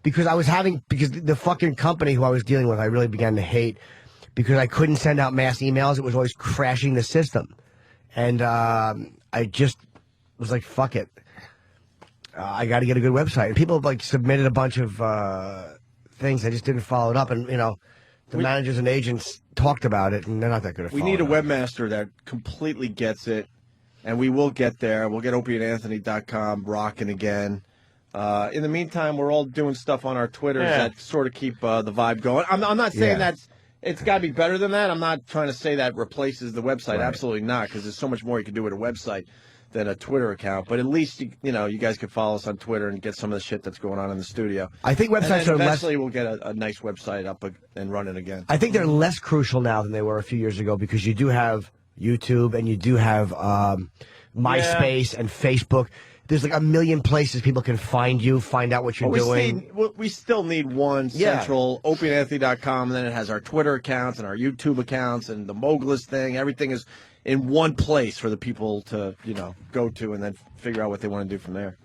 Because the fucking company who I was dealing with, I really began to hate because I couldn't send out mass emails. It was always crashing the system, and I just was like, "Fuck it, I got to get a good website." And people like submitted a bunch of things. I just didn't follow it up, and the managers and agents talked about it, and they're not that good at We following need a it up. webmaster that completely gets it, and we will get there. We'll get opieandanthony.com rocking again. In the meantime, we're all doing stuff on our Twitters that sort of keep the vibe going. I'm not saying it's got to be better than that. I'm not trying to say that replaces the website. Right. Absolutely not, because there's so much more you can do with a website than a Twitter account. But at least you guys can follow us on Twitter and get some of the shit that's going on in the studio. I think websites are eventually we'll get a nice website up and running again. I think they're less crucial now than they were a few years ago, because you do have YouTube and you do have MySpace and Facebook. There's like a million places people can find you, find out what you're doing. We still need one central, OpieandAnthony.com, and then it has our Twitter accounts and our YouTube accounts and the McGillis thing. Everything is in one place for the people to, go to and then figure out what they want to do from there.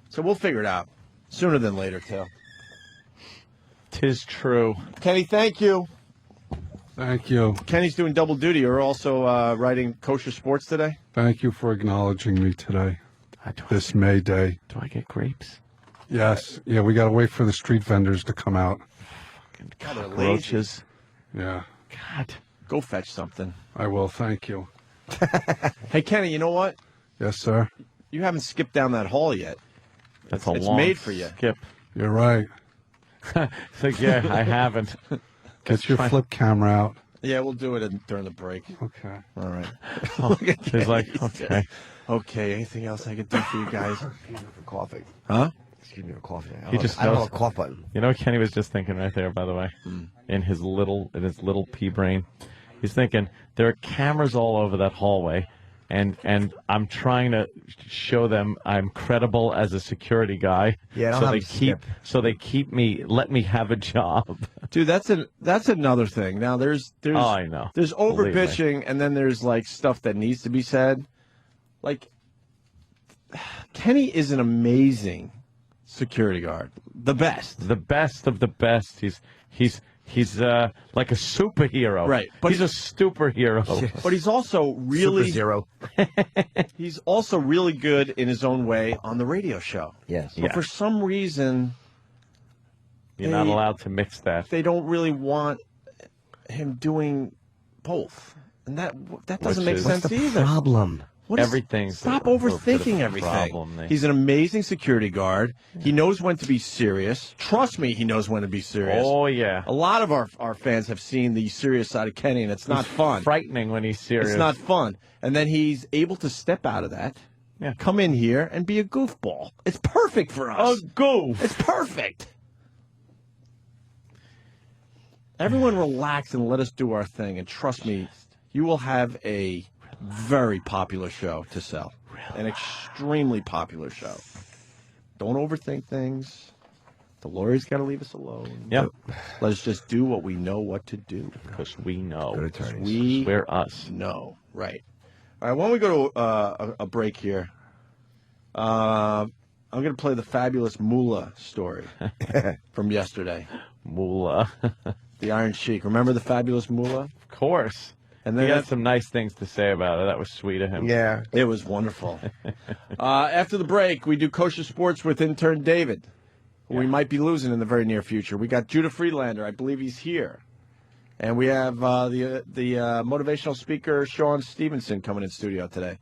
So we'll figure it out sooner than later, too. 'Tis true. Kenny, thank you. Thank you. Kenny's doing double duty. You're also writing Kosher Sports today? Thank you for acknowledging me today, this May Day. Do I get grapes? Yes. Yeah, we got to wait for the street vendors to come out. God, they're Roaches. Yeah. God. Go fetch something. I will. Thank you. Hey, Kenny, you know what? Yes, sir. You haven't skipped down that hall yet. It's It's made for you. Skip. You're right. It's like, yeah, I haven't. Get your flip camera out. Yeah, we'll do it during the break. Okay. All right. He's like, okay. Okay, anything else I could do for you guys? Excuse me for coughing. Huh? Excuse me for coughing. He just I don't knows. have a cough button. You know what Kenny was just thinking right there, by the way? In his little pea brain. He's thinking, there are cameras all over that hallway, and I'm trying to show them I'm credible as a security guy. Yeah, so they let me have a job. Dude, that's another thing. Now there's I know. There's over bitching, and then there's like stuff that needs to be said. Like, Kenny is an amazing security guard. The best. The best of the best. He's like a superhero. Right. But he's a superhero. But he's also really Super-zero. He's also really good in his own way on the radio show. Yes. But for some reason, You're not allowed to mix that. they don't really want him doing both. And that doesn't make sense What's the either. problem? Stop overthinking everything. He's an amazing security guard. He knows when to be serious. Trust me, he knows when to be serious. Oh, yeah. A lot of our fans have seen the serious side of Kenny, and it's not fun. Frightening when he's serious. It's not fun. And then he's able to step out of that, come in here, and be a goofball. It's perfect for us. A goof. It's perfect. Everyone relax and let us do our thing. And trust me, you will have a very popular show to sell. An extremely popular show. Don't overthink things. The lawyers got to leave us alone. Yep. Let us just do what we know what to do. Because we know. We're us. No. Right. All right, why don't we go to a break here? I'm going to play the fabulous Moolah story from yesterday. Moolah. The Iron Chic. Remember the fabulous Moolah? Of course. And He then had some nice things to say about it. That was sweet of him. Yeah. it was wonderful. After the break, we do Kosher Sports with Intern David, who we might be losing in the very near future. We got Judah Friedlander. I believe he's here. And we have the motivational speaker, Sean Stevenson, coming in studio today.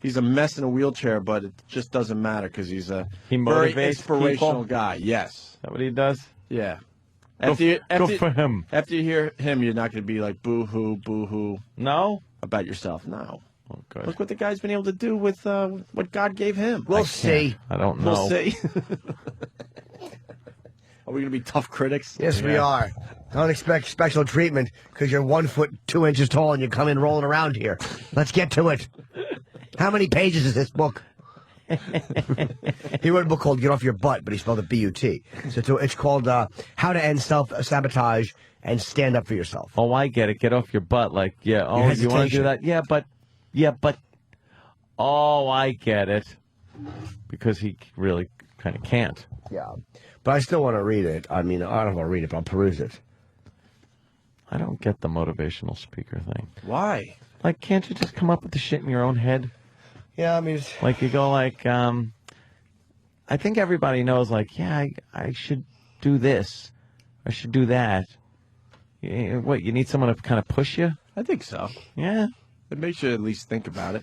He's a mess in a wheelchair, but it just doesn't matter because he's a very inspirational guy. Yes. Is that what he does? Yeah. Good for him. After you hear him, you're not going to be like boo-hoo, boo-hoo. No? About yourself. No. Oh, good. Look what the guy's been able to do with what God gave him. We'll see. I don't know. We'll see. Are we going to be tough critics? Yes, we are. Don't expect special treatment because you're 1 foot 2 inches tall and you come in rolling around here. Let's get to it. How many pages is this book? He wrote a book called Get Off Your Butt, but he spelled it B-U-T. So it's called How to End Self-Sabotage and Stand Up for Yourself. Oh, I get it. Get off your butt. Like, yeah. Oh, you want to do that? Yeah, but. Oh, I get it. Because he really kind of can't. Yeah. But I still want to read it. I mean, I don't want to read it, but I'll peruse it. I don't get the motivational speaker thing. Why? Like, can't you just come up with the shit in your own head? Yeah, I mean... Like, you go like, I think everybody knows, like, yeah, I should do this. I should do that. What, you need someone to kind of push you? I think so. Yeah. It makes you at least think about it.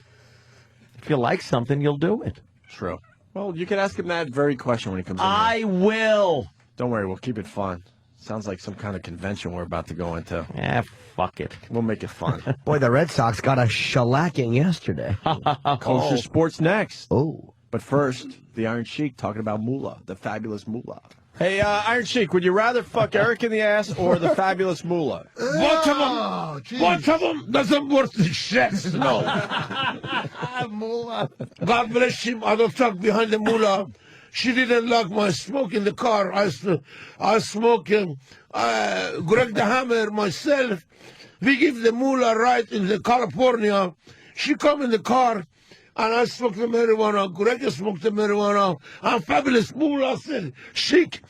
If you like something, you'll do it. True. Well, you can ask him that very question when he comes in. I will. Don't worry, we'll keep it fun. Sounds like some kind of convention we're about to go into. Yeah, fuck it. We'll make it fun. Boy, the Red Sox got a shellacking yesterday. Kosher Sports next. Oh. But first, the Iron Sheik talking about Moolah, the fabulous Moolah. Hey, Iron Sheik, would you rather fuck Eric in the ass or the fabulous Moolah? Both of them doesn't worth the shit. No. Moolah. God bless him. I don't talk behind the Moolah. She didn't like my smoke in the car. I smoke Greg the Hammer, myself. We give the Moolah right in the California. She come in the car, and I smoke the marijuana. Greg smoked the marijuana. And fabulous Moolah said, Chic,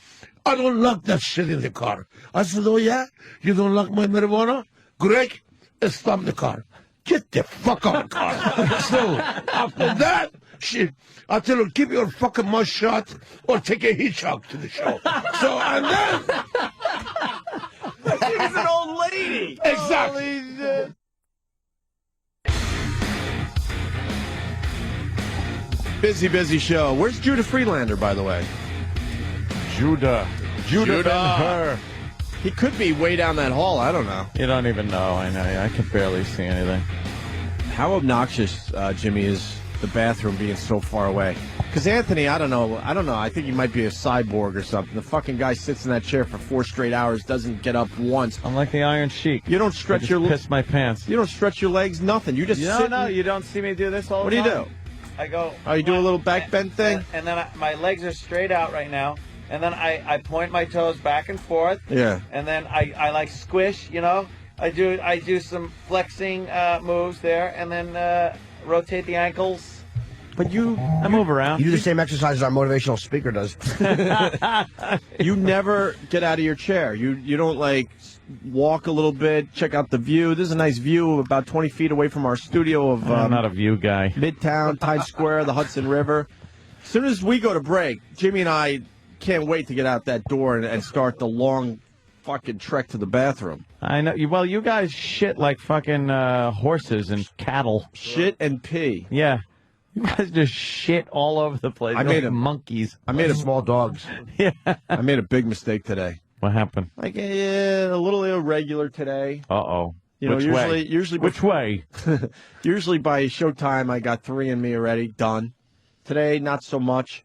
I don't like that shit in the car. I said, oh yeah? You don't like my marijuana? Greg, stop the car. Get the fuck out of the car. So, after that, I tell her, keep your fucking mouth shut or take a hitchhike to the show. So, and then... She was an old lady. Exactly. Busy show. Where's Judah Freelander, by the way? Judah and her. He could be way down that hall. I don't know. You don't even know. I know. I can barely see anything. How obnoxious, Jimmy, is the bathroom being so far away? Because Anthony, I don't know. I think he might be a cyborg or something. The fucking guy sits in that chair for 4 straight hours, doesn't get up once. I'm like the Iron Sheik. You don't stretch your piss my pants. You don't stretch your legs. Nothing. You just sit. No, you don't see me do this all the time. What do you do? I go. Oh, you do a little back bend thing? And then my legs are straight out right now. And then I point my toes back and forth. Yeah. And then I like squish, you know. I do some flexing moves there, and then rotate the ankles. But I move around. You do the same exercise as our motivational speaker does. You never get out of your chair. You don't like walk a little bit, check out the view. This is a nice view about 20 feet away from our studio of I'm not a view guy. Midtown, Times Square, the Hudson River. As soon as we go to break, Jimmy and I can't wait to get out that door and start the long fucking trek to the bathroom. I know. Well, you guys shit like fucking horses and cattle. Shit and pee. Yeah. You guys just shit all over the place. I made monkeys. I made small dogs. Yeah. I made a big mistake today. What happened? Like a little irregular today. Uh-oh. You know, usually Which way? Usually by showtime, I got 3 in me already done. Today, not so much.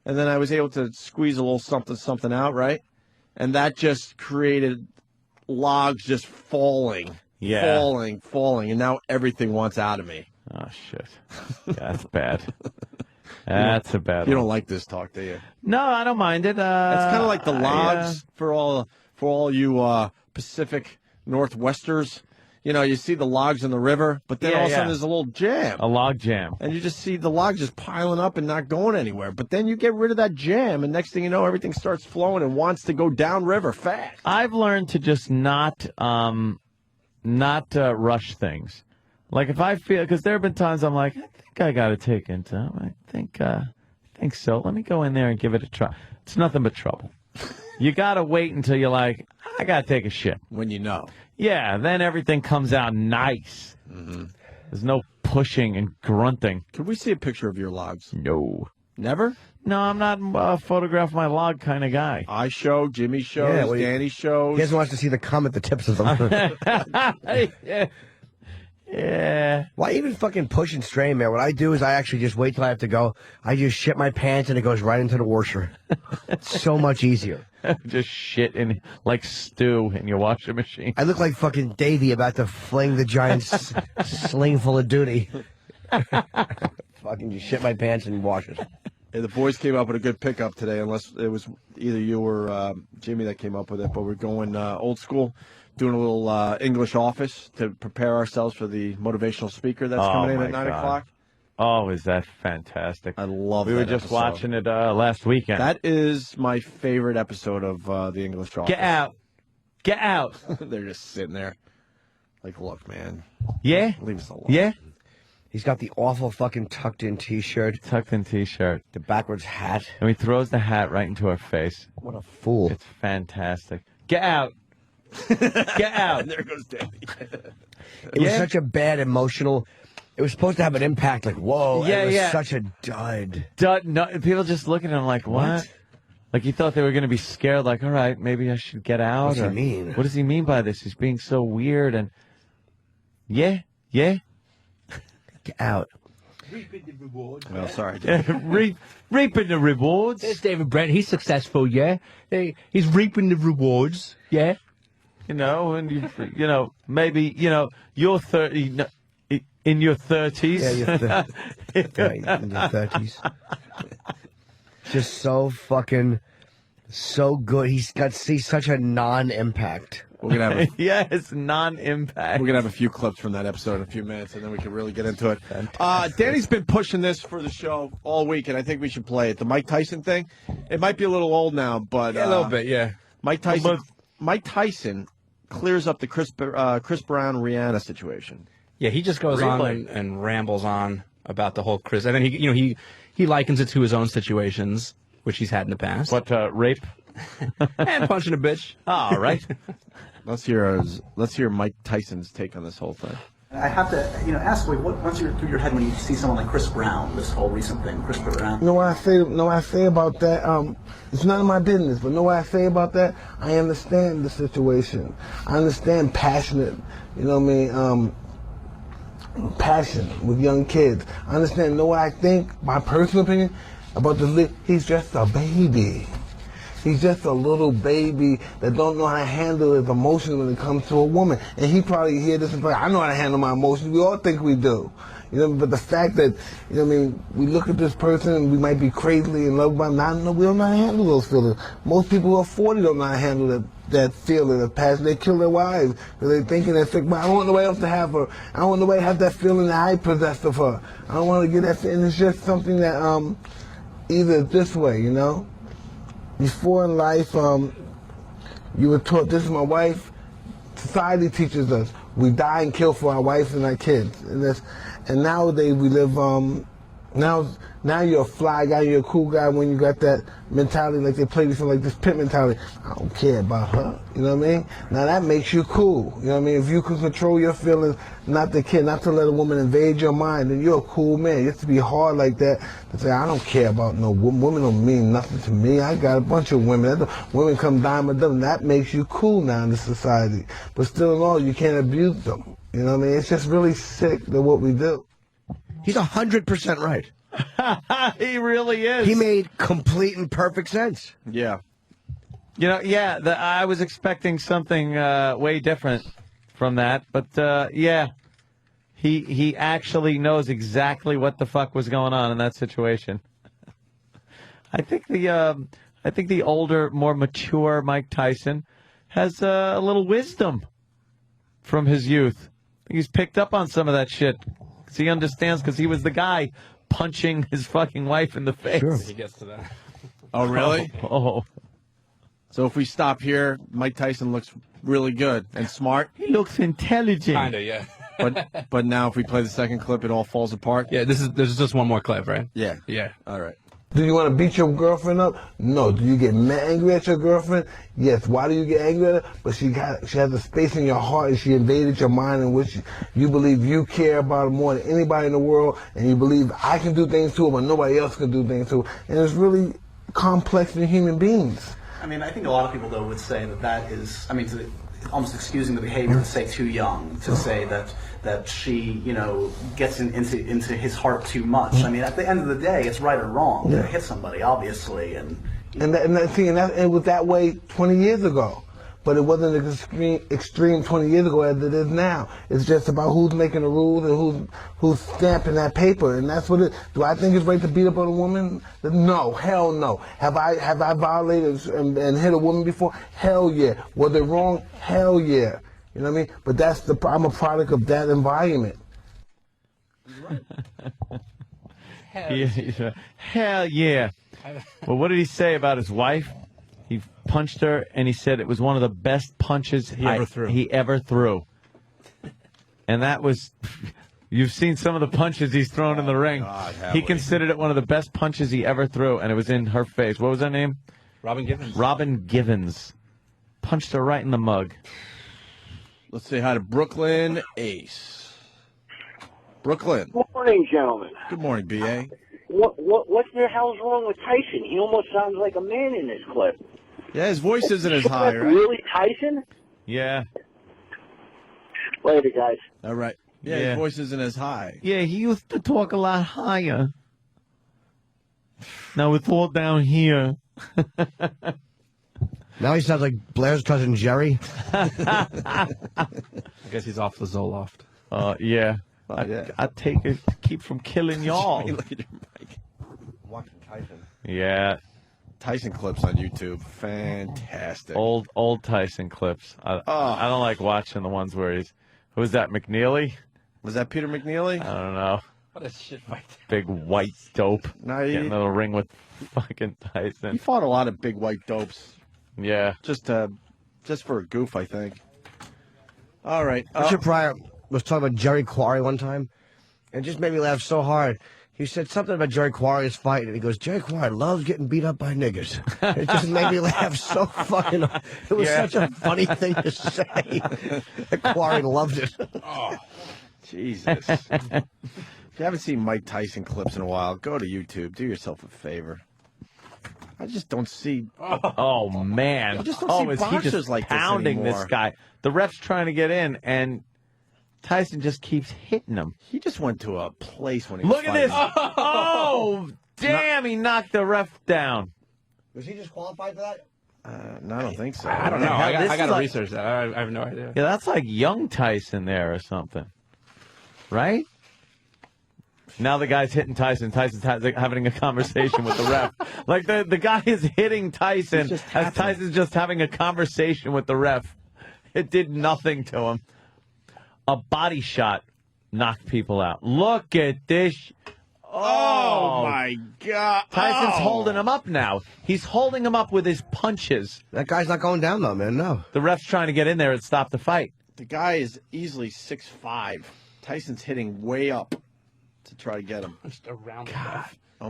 And then I was able to squeeze a little something out, right? And that just created logs just falling. Yeah. Falling. And now everything wants out of me. Oh, shit. That's bad. That's a bad one. You don't like this talk, do you? No, I don't mind it. It's kind of like the logs for all you Pacific Northwesters. You know, you see the logs in the river, but then all of a sudden there's a little jam. A log jam. And you just see the logs just piling up and not going anywhere. But then you get rid of that jam, and next thing you know, everything starts flowing and wants to go downriver fast. I've learned to just not rush things. Like if I feel, because there have been times I'm like, I think I got to take into. I think so. Let me go in there and give it a try. It's nothing but trouble. You got to wait until you're like, I got to take a shit. When you know. Yeah, then everything comes out nice. Mm-hmm. There's no pushing and grunting. Could we see a picture of your logs? No. Never? No, I'm not a photograph my log kind of guy. I show, Jimmy shows, Danny shows. He doesn't want to see the cum at the tips of them. Yeah. Why even fucking push and strain, man? What I do is I actually just wait till I have to go. I just shit my pants and it goes right into the washer. It's so much easier. Just shit in like stew in your washing machine. I look like fucking Davy about to fling the giant sling full of duty. Fucking just shit my pants and wash it. Hey, the boys came up with a good pickup today, unless it was either you or Jimmy that came up with it. But we're going old school, doing a little English office to prepare ourselves for the motivational speaker that's coming in at 9 o'clock. Oh, is that fantastic? I love We that were just episode. watching it last weekend. That is my favorite episode of the English office. Get out. Get out. They're just sitting there. Like, look, man. Yeah? Leave us alone. Yeah? He's got the awful fucking tucked-in T-shirt. Tucked-in T-shirt. The backwards hat. And he throws the hat right into her face. What a fool. It's fantastic. Get out. Get out. And there goes Danny. It was such a bad emotional... It was supposed to have an impact, like, whoa, Yeah, it was yeah. such a dud. No, people just looking at him like, what? Like he thought they were going to be scared, like, all right, maybe I should get out. What's he mean? What does he mean by this? He's being so weird and yeah. Get out. Well, sorry. Reaping the rewards. There's David Brent. He's successful, yeah. He's reaping the rewards, yeah. You know, and you know, maybe you're 30 in your 30s. Yeah, you're in your 30s. Just so fucking, so good. He's such a non-impact. We're gonna have yes, non-impact. We're gonna have a few clips from that episode in a few minutes, and then we can really get into it. Danny's been pushing this for the show all week, and I think we should play it. The Mike Tyson thing. It might be a little old now, but a little bit, yeah. Mike Tyson clears up the Chris Brown Rihanna situation. Yeah, he just goes on and rambles on about the whole Chris, and then he likens it to his own situations, which he's had in the past. What rape and punching a bitch. All right. Let's hear Mike Tyson's take on this whole thing. I have to, ask what runs through your head when you see someone like Chris Brown, this whole recent thing, Chris Brown. You know what I say about that? It's none of my business, but know what I say about that? I understand the situation. I understand passionate, passion with young kids. I understand, know what I think, my personal opinion, about he's just a baby. He's just a little baby that don't know how to handle his emotions when it comes to a woman. And he probably hear this and be like, I know how to handle my emotions. We all think we do. But the fact that, we look at this person and we might be crazily in love with him. We don't know how to handle those feelings. Most people who are 40 don't know how to handle that feeling of passion. They kill their wives because they're thinking they're sick, but I don't want nobody else to have her. I don't want nobody to have that feeling that I possess of her. I don't want to get that feeling. It's just something that either this way, Before in life, you were taught, this is my wife. Society teaches us we die and kill for our wives and our kids. And nowadays we live, now you're a fly guy, you're a cool guy when you got that mentality, like they play this like this pit mentality. I don't care about her, you know what I mean? Now that makes you cool, you know what I mean? If you can control your feelings, not the kid, not to let a woman invade your mind, then you're a cool man. You have to be hard like that to say, I don't care about no woman. Women don't mean nothing to me. I got a bunch of women. Women come dime a dozen. That makes you cool now in this society. But still in all, you can't abuse them. You know what I mean? It's just really sick that what we do. He's 100% right. He really is. He made complete and perfect sense. Yeah. I was expecting something way different from that, but he actually knows exactly what the fuck was going on in that situation. I think the older, more mature Mike Tyson has a little wisdom from his youth. He's picked up on some of that shit. He understands because he was the guy punching his fucking wife in the face. Sure. He gets to that. Oh, really? Oh. So if we stop here, Mike Tyson looks really good and smart. He looks intelligent. Kinda, yeah. But now if we play the second clip, it all falls apart. Yeah, there's just one more clip, right? Yeah. Yeah. All right. Do you want to beat your girlfriend up? No. Do you get angry at your girlfriend? Yes. Why do you get angry at her? But she has a space in your heart and she invaded your mind in which you believe you care about her more than anybody in the world, and you believe I can do things to her but nobody else can do things to her. And it's really complex in human beings. I mean, I think a lot of people, though, would say that is, almost excusing the behavior to say too young, to say that she, gets into his heart too much. I mean, at the end of the day, it's right or wrong to hit somebody, obviously, and it was that way 20 years ago, but it wasn't extreme 20 years ago as it is now. It's just about who's making the rules and who's stamping that paper, and that's what it. Do I think it's right to beat up on a woman? No, hell no. Have I violated and hit a woman before? Hell yeah. Was it wrong? Hell yeah. You know what I mean? But I'm a product of that environment. Hell yeah. Well, what did he say about his wife? He punched her, and he said it was one of the best punches he ever threw. And that was... You've seen some of the punches he's thrown in the ring. God, he considered it one of the best punches he ever threw, and it was in her face. What was her name? Robin Givens. Robin Givens. Punched her right in the mug. Let's say hi to Brooklyn Ace. Brooklyn. Good morning, gentlemen. Good morning, B.A. What the hell's wrong with Tyson? He almost sounds like a man in this clip. Yeah, his voice isn't as high, That's right? really Tyson? Yeah. Later, guys. All right. Yeah, his voice isn't as high. Yeah, he used to talk a lot higher. Now it's all down here. Now he sounds like Blair's cousin Jerry. I guess he's off the Zoloft. Yeah. Yeah. I take it to keep from killing y'all. Look at your mic. Watching Tyson. Yeah. Tyson clips on YouTube. Fantastic. Old Tyson clips. I don't like watching the ones where he's... Who's that, McNeely? Was that Peter McNeely? I don't know. What a shit fight. Big white dope. No, Getting in the ring with fucking Tyson. He fought a lot of big white dopes. Yeah. Just for a goof, I think. All right. Richard Pryor was talking about Jerry Quarry one time, and it just made me laugh so hard. He said something about Jerry Quarry's fight, and he goes, Jerry Quarry loves getting beat up by niggers. It just made me laugh so fucking hard. It was such a funny thing to say. Quarry loved it. Oh, Jesus. If you haven't seen Mike Tyson clips in a while, go to YouTube. Do yourself a favor. I just don't see... Oh, man. I just don't see is he boxers just like pounding this this guy? The ref's trying to get in, and Tyson just keeps hitting him. He just went to a place when he Look was at this. fighting. Oh, damn, he knocked the ref down. Was he just qualified for that? No, I don't think so. I don't know. I got to like- research that. I have no idea. Yeah, that's like young Tyson there or something. Right? Now the guy's hitting Tyson. Tyson's having a conversation with the ref. Like the guy is hitting Tyson as Tyson's just having a conversation with the ref. It did nothing to him. A body shot knocked people out. Look at this. Oh, my God. Tyson's holding him up now. He's holding him up with his punches. That guy's not going down, though, man. No. The ref's trying to get in there and stop the fight. The guy is easily 6'5". Tyson's hitting way up to try to get him. Just around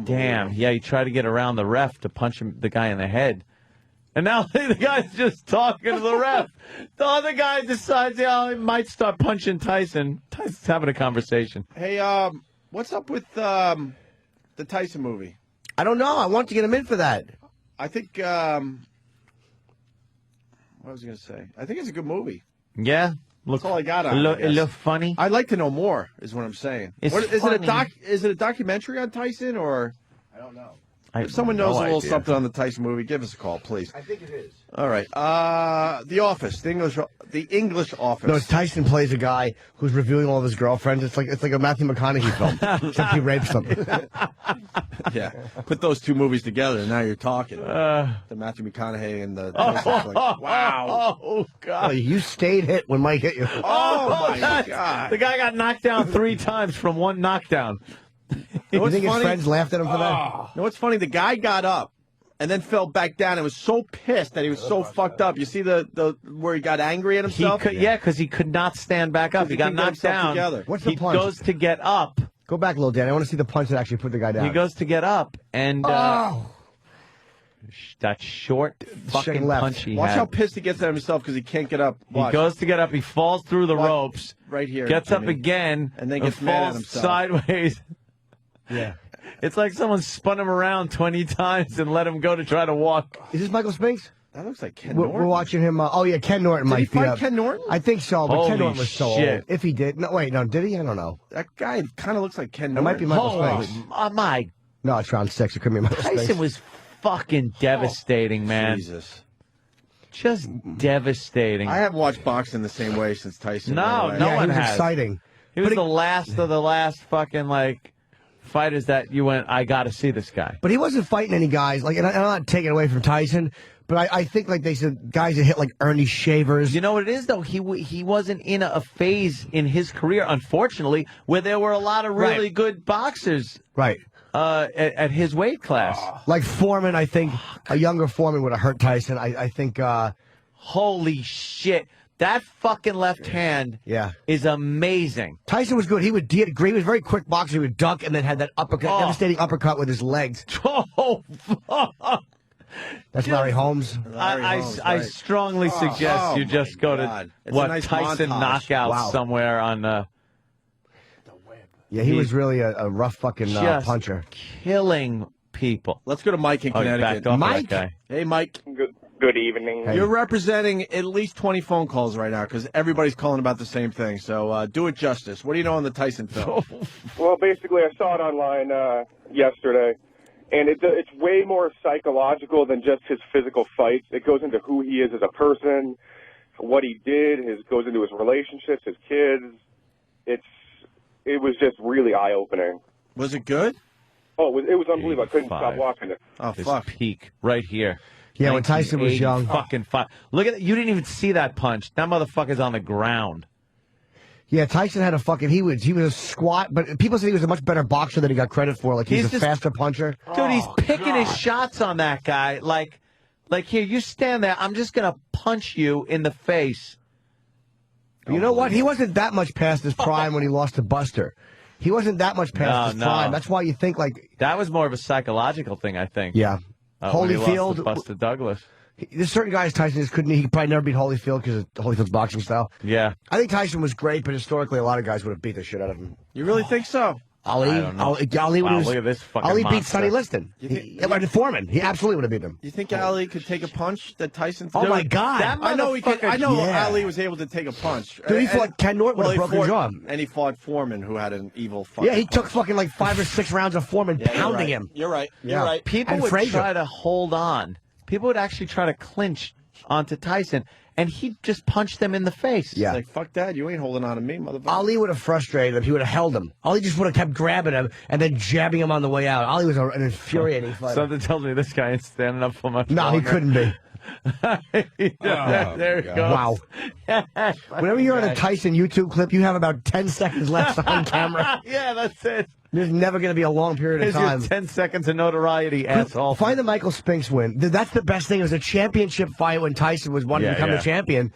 Damn. Yeah, he tried to get around the ref to punch the guy in the head. And now the guy's just talking to the ref. The other guy decides, he might start punching Tyson. Tyson's having a conversation. Hey, what's up with the Tyson movie? I don't know. I want to get him in for that. I think, what was I going to say? I think it's a good movie. Yeah. That's all I got on it. It look funny. I'd like to know more, is what I'm saying. It's is it funny. Is it a documentary on Tyson, or? I don't know. If someone knows a little something on the Tyson movie, give us a call, please. I think it is. All right. The Office, the English Office. No, Tyson plays a guy who's reviewing all of his girlfriends. It's like a Matthew McConaughey film, except he rapes them. Yeah. Put those two movies together, and now you're talking. The Matthew McConaughey and the Tyson. Wow. Oh, God. Oh, you stayed hit when Mike hit you. Oh, my God. The guy got knocked down 3 times from one knockdown. You think his friends laughed at him for that? You know what's funny? The guy got up and then fell back down and was so pissed that he was so fucked up. You see the where he got angry at himself? Because he could not stand back up. He got knocked down. Together. What's the punch? He goes to get up. Go back a little, Dan. I want to see the punch that actually put the guy down. He goes to get up, and that short fucking punch he Watch had. how pissed he gets at himself because he can't get up. Watch. He goes to get up. He falls through the ropes. Right here. Gets up again. And then gets mad at falls himself. sideways. Yeah. It's like someone spun him around 20 times and let him go to try to walk. Is this Michael Spinks? That looks like Ken We're Norton. watching him. Ken Norton Did might he be fight up. Ken Norton? I think so, but Holy Ken Norton was so shit. old. If he did. No, wait, no. Did he? I don't know. That guy kind of looks like Ken It Norton. might be Michael Oh, Spinks. my. No, it's round 6. It couldn't be Michael Tyson Spinks. was fucking devastating, man. Jesus. Just devastating. I haven't watched boxing the same way since Tyson. No ran away. one he was has. exciting. He was the last of the last fucking, fighters that you went, I got to see this guy. But he wasn't fighting any guys. And I'm not taking it away from Tyson, but I think, they said, guys that hit, Ernie Shavers. You know what it is, though? He wasn't in a phase in his career, unfortunately, where there were a lot of really good boxers Right. at his weight class. Like Foreman, I think a younger Foreman would have hurt Tyson. I think. Holy shit. That fucking left hand is amazing. Tyson was good. He would agree. He was a very quick boxer. He would duck and then had that uppercut, devastating uppercut with his legs. Oh, fuck. That's Larry Holmes. I strongly suggest you just go to It's a nice Tyson montage. Knockouts somewhere on. Yeah, he was really a rough fucking just puncher. killing people. Let's go to Mike in Connecticut. Mike? Hey, Mike. Good evening. You're representing at least 20 phone calls right now because everybody's calling about the same thing. So do it justice. What do you know on the Tyson film? Well, basically, I saw it online yesterday, and it's way more psychological than just his physical fights. It goes into who he is as a person, what he did, goes into his relationships, his kids. It was just really eye-opening. Was it good? Oh, it was unbelievable. I couldn't stop watching it. Oh, His fuck. peak right here. Yeah, when Tyson was young. Fucking five. Look at that. You didn't even see that punch. That motherfucker's on the ground. Yeah, Tyson had a fucking. He was a squat, but people said he was a much better boxer than he got credit for. Like he's a faster puncher. Dude, he's picking his shots on that guy. Like here, you stand there. I'm just gonna punch you in the face. You know what? He wasn't that much past his prime when he lost to Buster. He wasn't that much past his prime. That's why you think like that was more of a psychological thing, I think. Yeah, when he lost Holyfield, to Buster Douglas. There's certain guys Tyson just couldn't. He could probably never beat Holyfield because of Holyfield's boxing style. Yeah, I think Tyson was great, but historically, a lot of guys would have beat the shit out of him. You really think so? Ali, I don't know. Ali, Wow, was, look at this fucking Ali beat monster. Sonny Liston. Foreman. He absolutely would have beat him. You think Ali could take a punch that Tyson threw? Oh my God! I know he could. I know Ali was able to take a punch. Dude, he fought Ken Norton with a broken jaw. And he fought Foreman, who had an evil fucking Yeah, he took fucking like 5 or 6 rounds of Foreman pounding him. You're right. Yeah. You're right. People And would Frazier. try to hold on. People would actually try to clinch onto Tyson, and he just punched them in the face. Yeah. Like, fuck that. You ain't holding on to me, motherfucker. Ali would have frustrated him. He would have held him. Ali just would have kept grabbing him and then jabbing him on the way out. Ali was an infuriating fighter. Something tells me this guy ain't standing up for much No, he longer. couldn't be. There it goes. Wow. Whenever you're on a Tyson YouTube clip, you have about 10 seconds left on camera. Yeah, that's it. There's never going to be a long period of Here's your time. 10 seconds of notoriety, asshole. Find the Michael Spinks win. That's the best thing. It was a championship fight when Tyson was wanting to become the champion,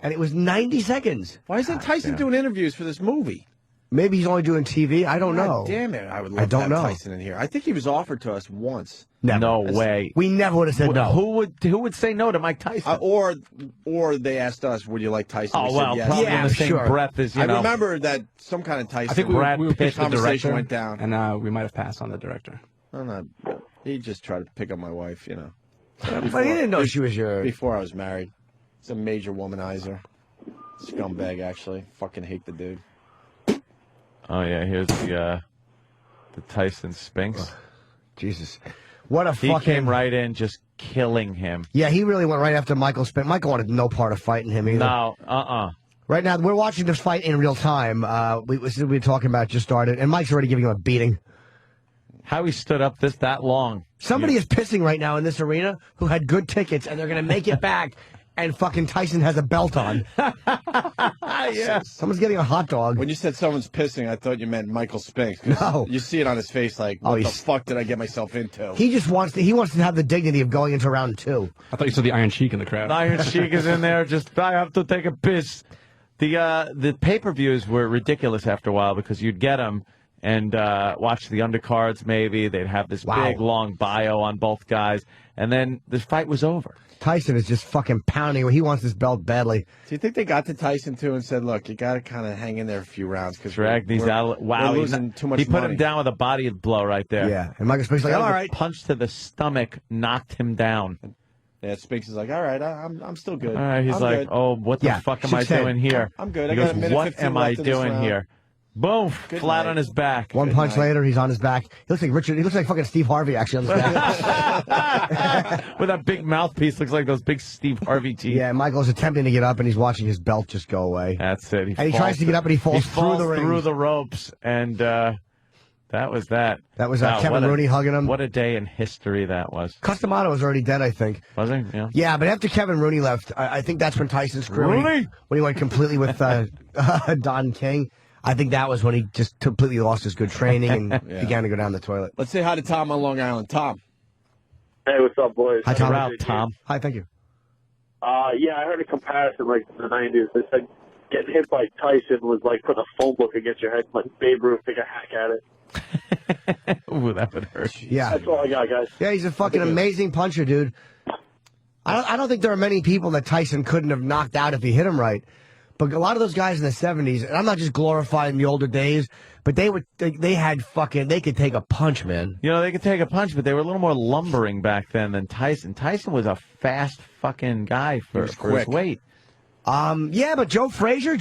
and it was 90 seconds. Why isn't Tyson doing interviews for this movie? Maybe he's only doing TV. I don't know. God damn it. I would love to have Tyson in here. I think he was offered to us once. Never. No way. We never would have said no. Who would say no to Mike Tyson? Or they asked us, would you like Tyson? Oh, We well, said yes. probably in the same breath as, you know. I remember that some kind of Tyson I think we were pitched the conversation director, went down. and we might have passed on the director. I'm not, he just tried to pick up my wife, you know. But he didn't know she was your... Before I was married. He's a major womanizer. Scumbag, actually. Fucking hate the dude. Oh, yeah, here's the Tyson Spinks. Jesus. What a He fucking... came right in just killing him. Yeah, he really went right after Michael Spinks. Michael wanted no part of fighting him either. No, Right now, we're watching this fight in real time. We were talking about it just started, and Mike's already giving him a beating. How he stood up that long. Somebody is pissing right now in this arena who had good tickets, and they're going to make it back, and fucking Tyson has a belt on. Yeah. Someone's getting a hot dog. When you said someone's pissing, I thought you meant Michael Spinks. 'Cause No. You see it on his face like, what the fuck did I get myself into? He just wants to have the dignity of going into round 2. I thought you saw the Iron Sheik in the crowd. Iron Sheik is in there. Just, I have to take a piss. The pay-per-views were ridiculous after a while because you'd get them and watch the undercards maybe. They'd have this big, long bio on both guys. And then the fight was over. Tyson is just fucking pounding. He wants this belt badly. Do you think they got to Tyson, too, and said, look, you got to kind of hang in there a few rounds because Drag these out. Wow, we're losing too much he put money. him down with a body blow right there. Yeah, and Michael Spinks like, all right. Punch to the stomach knocked him down. Yeah, Spinks is like, all right, I'm still good. All right, he's I'm like, good. oh, what the fuck am I doing here? I'm good. He I got goes, a minute what 15 am I left in this doing round. here? Boom, Good flat night. on his back. One punch later, he's on his back. He looks like Richard. He looks like fucking Steve Harvey, actually, on his back. With that big mouthpiece, looks like those big Steve Harvey teeth. Yeah, Michael's attempting to get up, and he's watching his belt just go away. That's it. And he tries to get up, and he falls through the rings. through the ropes, and that was that. That was Wow, Kevin Rooney hugging him. What a day in history that was. Customato was already dead, I think. Was he? Yeah. Yeah, but after Kevin Rooney left, I think that's when Tyson screwed. Rooney? When he went completely with Don King. I think that was when he just completely lost his good training and began to go down the toilet. Let's say hi to Tom on Long Island. Tom. Hey, what's up, boys? Hi, Tom. Tom. Hi, thank you. Yeah, I heard a comparison like in the 90s. They said getting hit by Tyson was like putting a phone book against your head, like Babe Ruth take a hack at it. Ooh, that would hurt. Yeah. That's all I got, guys. Yeah, he's a fucking amazing puncher, dude. I don't think there are many people that Tyson couldn't have knocked out if he hit him right. But a lot of those guys in the 70s, and I'm not just glorifying the older days, but they could take a punch, man. You know, they could take a punch, but they were a little more lumbering back then than Tyson. Tyson was a fast fucking guy for his weight. Yeah, but Joe Frazier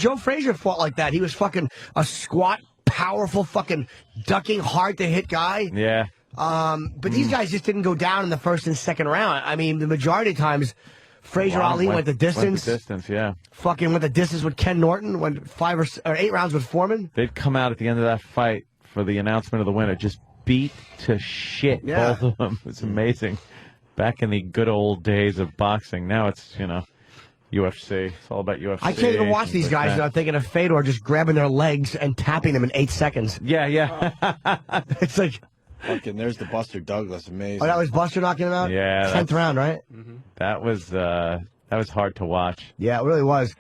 fought like that. He was fucking a squat, powerful, fucking ducking, hard to hit guy. Yeah. But these guys just didn't go down in the first and second round. I mean, the majority of times, Frazier Ali went the distance. Yeah. Fucking went the distance with Ken Norton, went 5 or 8 rounds with Foreman. They'd come out at the end of that fight for the announcement of the winner, just beat to shit, both of them. It's amazing. Back in the good old days of boxing. Now it's, UFC. It's all about UFC. I can't even watch these guys without thinking of Fedor just grabbing their legs and tapping them in 8 seconds. Yeah. It's like... Fucking, there's the Buster Douglas. Amazing. Oh, that was Buster knocking him out? Yeah. 10th round, right? That was hard to watch. Yeah, it really was.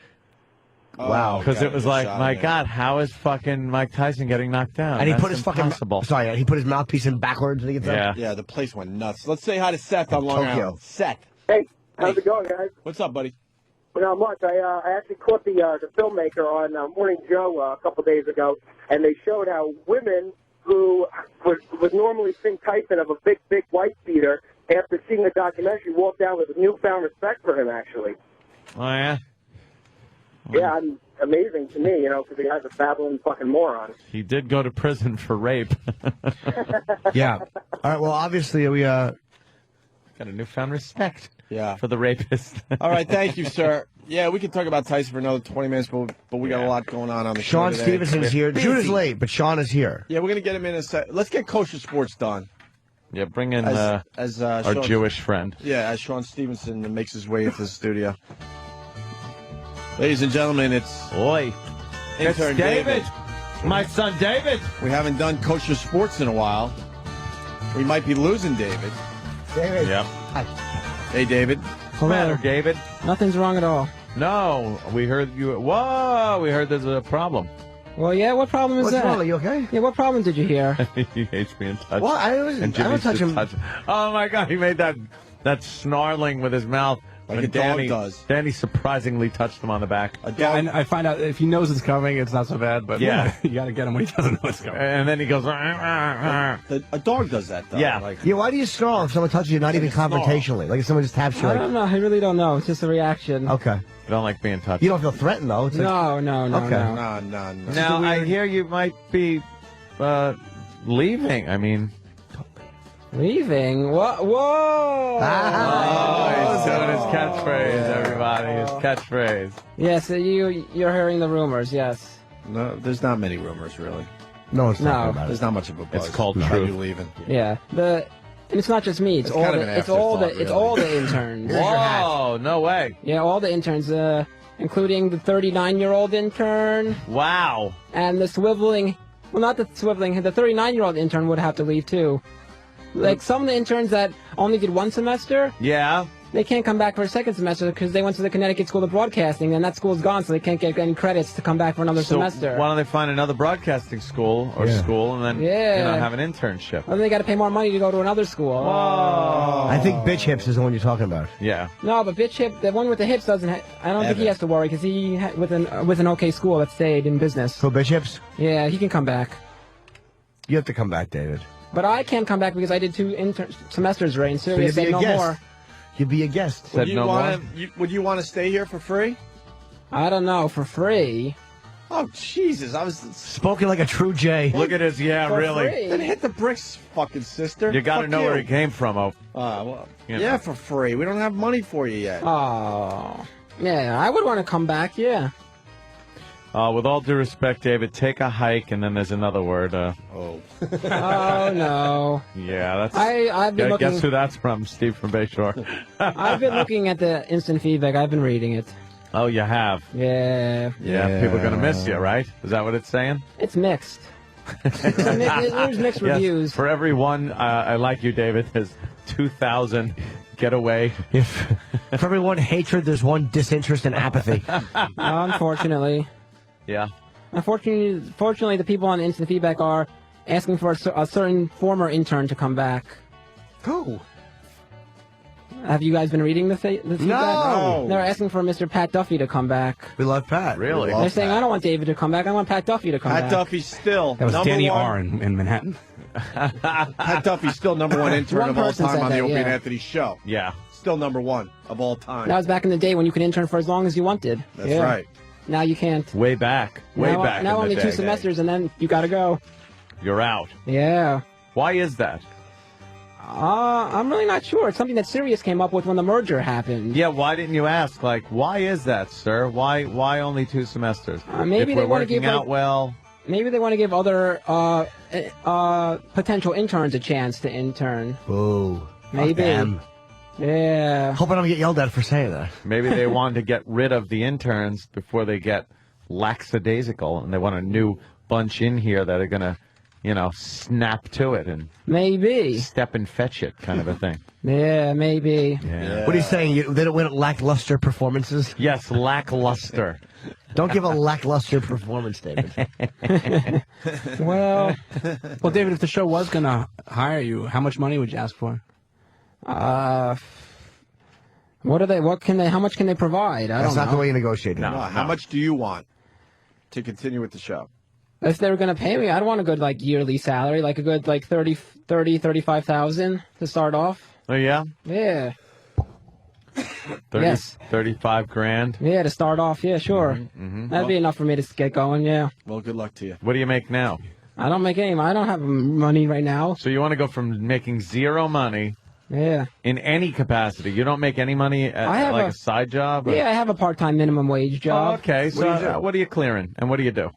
Wow. Because it was like, my God, how is fucking Mike Tyson getting knocked down? And he That's put his impossible. he put his mouthpiece in backwards when he gets up. Yeah, the place went nuts. Let's say hi to Seth on Long Tokyo. Island. Seth. Hey, how's it going, guys? What's up, buddy? Well, not much. I actually caught the filmmaker on Morning Joe a couple days ago, and they showed how women who would normally think Tyson of a big white beater, after seeing the documentary, walked down with newfound respect for him, actually. Oh, yeah? Yeah, amazing to me, because the guy's a babbling fucking moron. He did go to prison for rape. Yeah. All right, well, obviously we... Got a newfound respect for the rapist. All right, thank you, sir. Yeah, we can talk about Tyson for another 20 minutes, but we got a lot going on the show Sean today. Stevenson's here. Judah's late, but Sean is here. Yeah, we're going to get him in a sec. Let's get Kosher Sports done. Yeah, bring in our Sean, Jewish friend. Yeah, as Sean Stevenson makes his way into the studio. Ladies and gentlemen, it's Intern David. My son David. We haven't done Kosher Sports in a while. We might be losing David. David. Yep. Hi. Hey, David. What's the matter, David? Nothing's wrong at all. No, we heard you. Whoa, we heard there's a problem. Well, yeah, what problem is What's that? wrong? Are you okay? Yeah, what problem did you hear? He hates being touched. Well, I don't touch him. Oh, my God, he made that snarling with his mouth. Like a dog does. Danny surprisingly touched him on the back. Yeah, and I find out if he knows it's coming, it's not so bad. But yeah, you got to get him when he doesn't know it's coming. And then he goes. A dog does that, though. Yeah. Why do you snarl if someone touches you, not even confrontationally? Like if someone just taps you? I don't know. I really don't know. It's just a reaction. Okay. You don't like being touched. You don't feel threatened, though. It's like, No. Okay. No. No. Now, I hear you might be leaving. I mean... Leaving? What? Whoa! He's doing his catchphrase, everybody. His catchphrase. Yes, you're hearing the rumors, yes. No, there's not many rumors, really. No, it's not. No. There's not much of a buzz. It's called about truth. you leaving. Yeah. And it's not just me. It's all the interns. Whoa, no way. Yeah, all the interns, including the 39-year-old intern. Wow. And the swiveling, well, not the swiveling, the 39-year-old intern would have to leave too. Like some of the interns that only did one semester, Yeah. they can't come back for a second semester because they went to the Connecticut School of Broadcasting, and that school's gone, so they can't get any credits to come back for another semester. Why don't they find another broadcasting school and then have an internship? Well, then they got to pay more money to go to another school. Whoa. I think Bitch Hips is the one you're talking about. Yeah. No, but Bitch Hip, the one with the hips doesn't. I don't think he has to worry because he with an okay school that stayed in business. So Bitch Hips? Yeah, he can come back. You have to come back, David. But I can't come back because I did 2 semesters, Ray, and Sirius said no more. You'd be a guest. Said no more. Would you want to stay here for free? I don't know, for free. Oh, Jesus. I was spoken like a true J. Look at his, For really. free. Then hit the bricks, fucking sister. You got to Fuck know you. where he came from, Yeah, for free. We don't have money for you yet. Oh. Yeah, I would want to come back, yeah. With all due respect, David, take a hike, and then there's another word. Oh, no. Yeah, that's... I've been looking... Guess who that's from? Steve from Bayshore. I've been looking at the instant feedback. I've been reading it. Oh, you have? Yeah. Yeah, people are going to miss you, right? Is that what it's saying? It's mixed. There's mixed reviews. For every one, I like you, David, there's 2,000 get away. For every one hatred, there's one disinterest and apathy. Unfortunately. Yeah. Unfortunately, the people on instant feedback are asking for a certain former intern to come back. Who? Have you guys been reading the feedback? No. They're asking for Mr. Pat Duffy to come back. We love Pat. Really? They're saying, I don't want David to come back. I want Pat Duffy to come back. Pat Duffy's still That was number Danny one. R. in Manhattan. Pat Duffy's still number one intern One of all person time said on the that, Opie and yeah. Anthony show. Yeah. Still number one of all time. That was back in the day when you could intern for as long as you wanted. That's Yeah. right. Now you can't. Way back. Way now, back. Now in only the 2 day. semesters and then you gotta go. You're out. Yeah. Why is that? I'm really not sure. It's something that Sirius came up with when the merger happened. Yeah, why didn't you ask? Like, why is that, sir? Why only 2 semesters? Maybe if they we're want to working give out well. Maybe they want to give other potential interns a chance to intern. Ooh. Maybe. Them. Yeah. Hope I don't get yelled at for saying that. Maybe they wanted to get rid of the interns before they get lackadaisical, and they want a new bunch in here that are going to, snap to it and maybe step and fetch it kind of a thing. Yeah, maybe. Yeah. What are you saying? They don't win at lackluster performances? Yes, lackluster. Don't give a lackluster performance, David. Well, David, if the show was going to hire you, how much money would you ask for? How much can they provide? I That's don't not know. the way you negotiate it. No. How much do you want to continue with the show? If they were going to pay me, I'd want a good yearly salary, like a good 35,000 to start off. Oh, yeah? Yeah. 30, Yes. 35 grand. Yeah, to start off, yeah, sure. That'd be enough for me to get going, yeah. Well, good luck to you. What do you make now? I don't have money right now. So you want to go from making zero money Yeah. in any capacity. You don't make any money at I have a side job? Or? Yeah, I have a part-time minimum wage Oh, job. okay. So what are you clearing? And what do you do?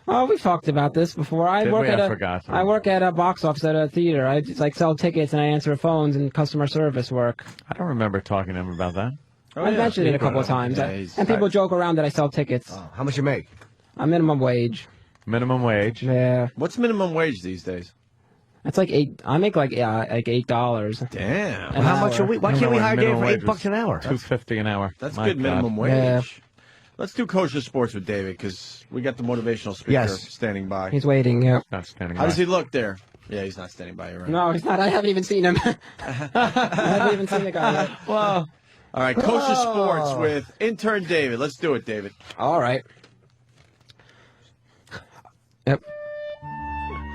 Oh, we talked about this before. I Did work we? at I a forgot. I work at a box office at a theater. I just sell tickets and I answer phones and customer service work. I don't remember talking to him about that. I've mentioned it a couple of times. And people joke around that I sell tickets. Oh, how much you make? A minimum wage. Minimum wage? Yeah. What's minimum wage these days? It's like $8. I make like $8. Damn. How much a week? Why can't we hire Dave for $8 an hour? $2.50 an hour. That's My good minimum God. wage. Yeah. Let's do Kosher Sports with David because we got the motivational speaker Yes. standing by. He's waiting, yeah. Not standing How by. does he look there? Yeah, he's not standing by. You're right. No, he's not. I haven't even seen him. I haven't even seen the guy yet. Well, all right, Kosher Sports with Intern David. Let's do it, David. All right. Yep.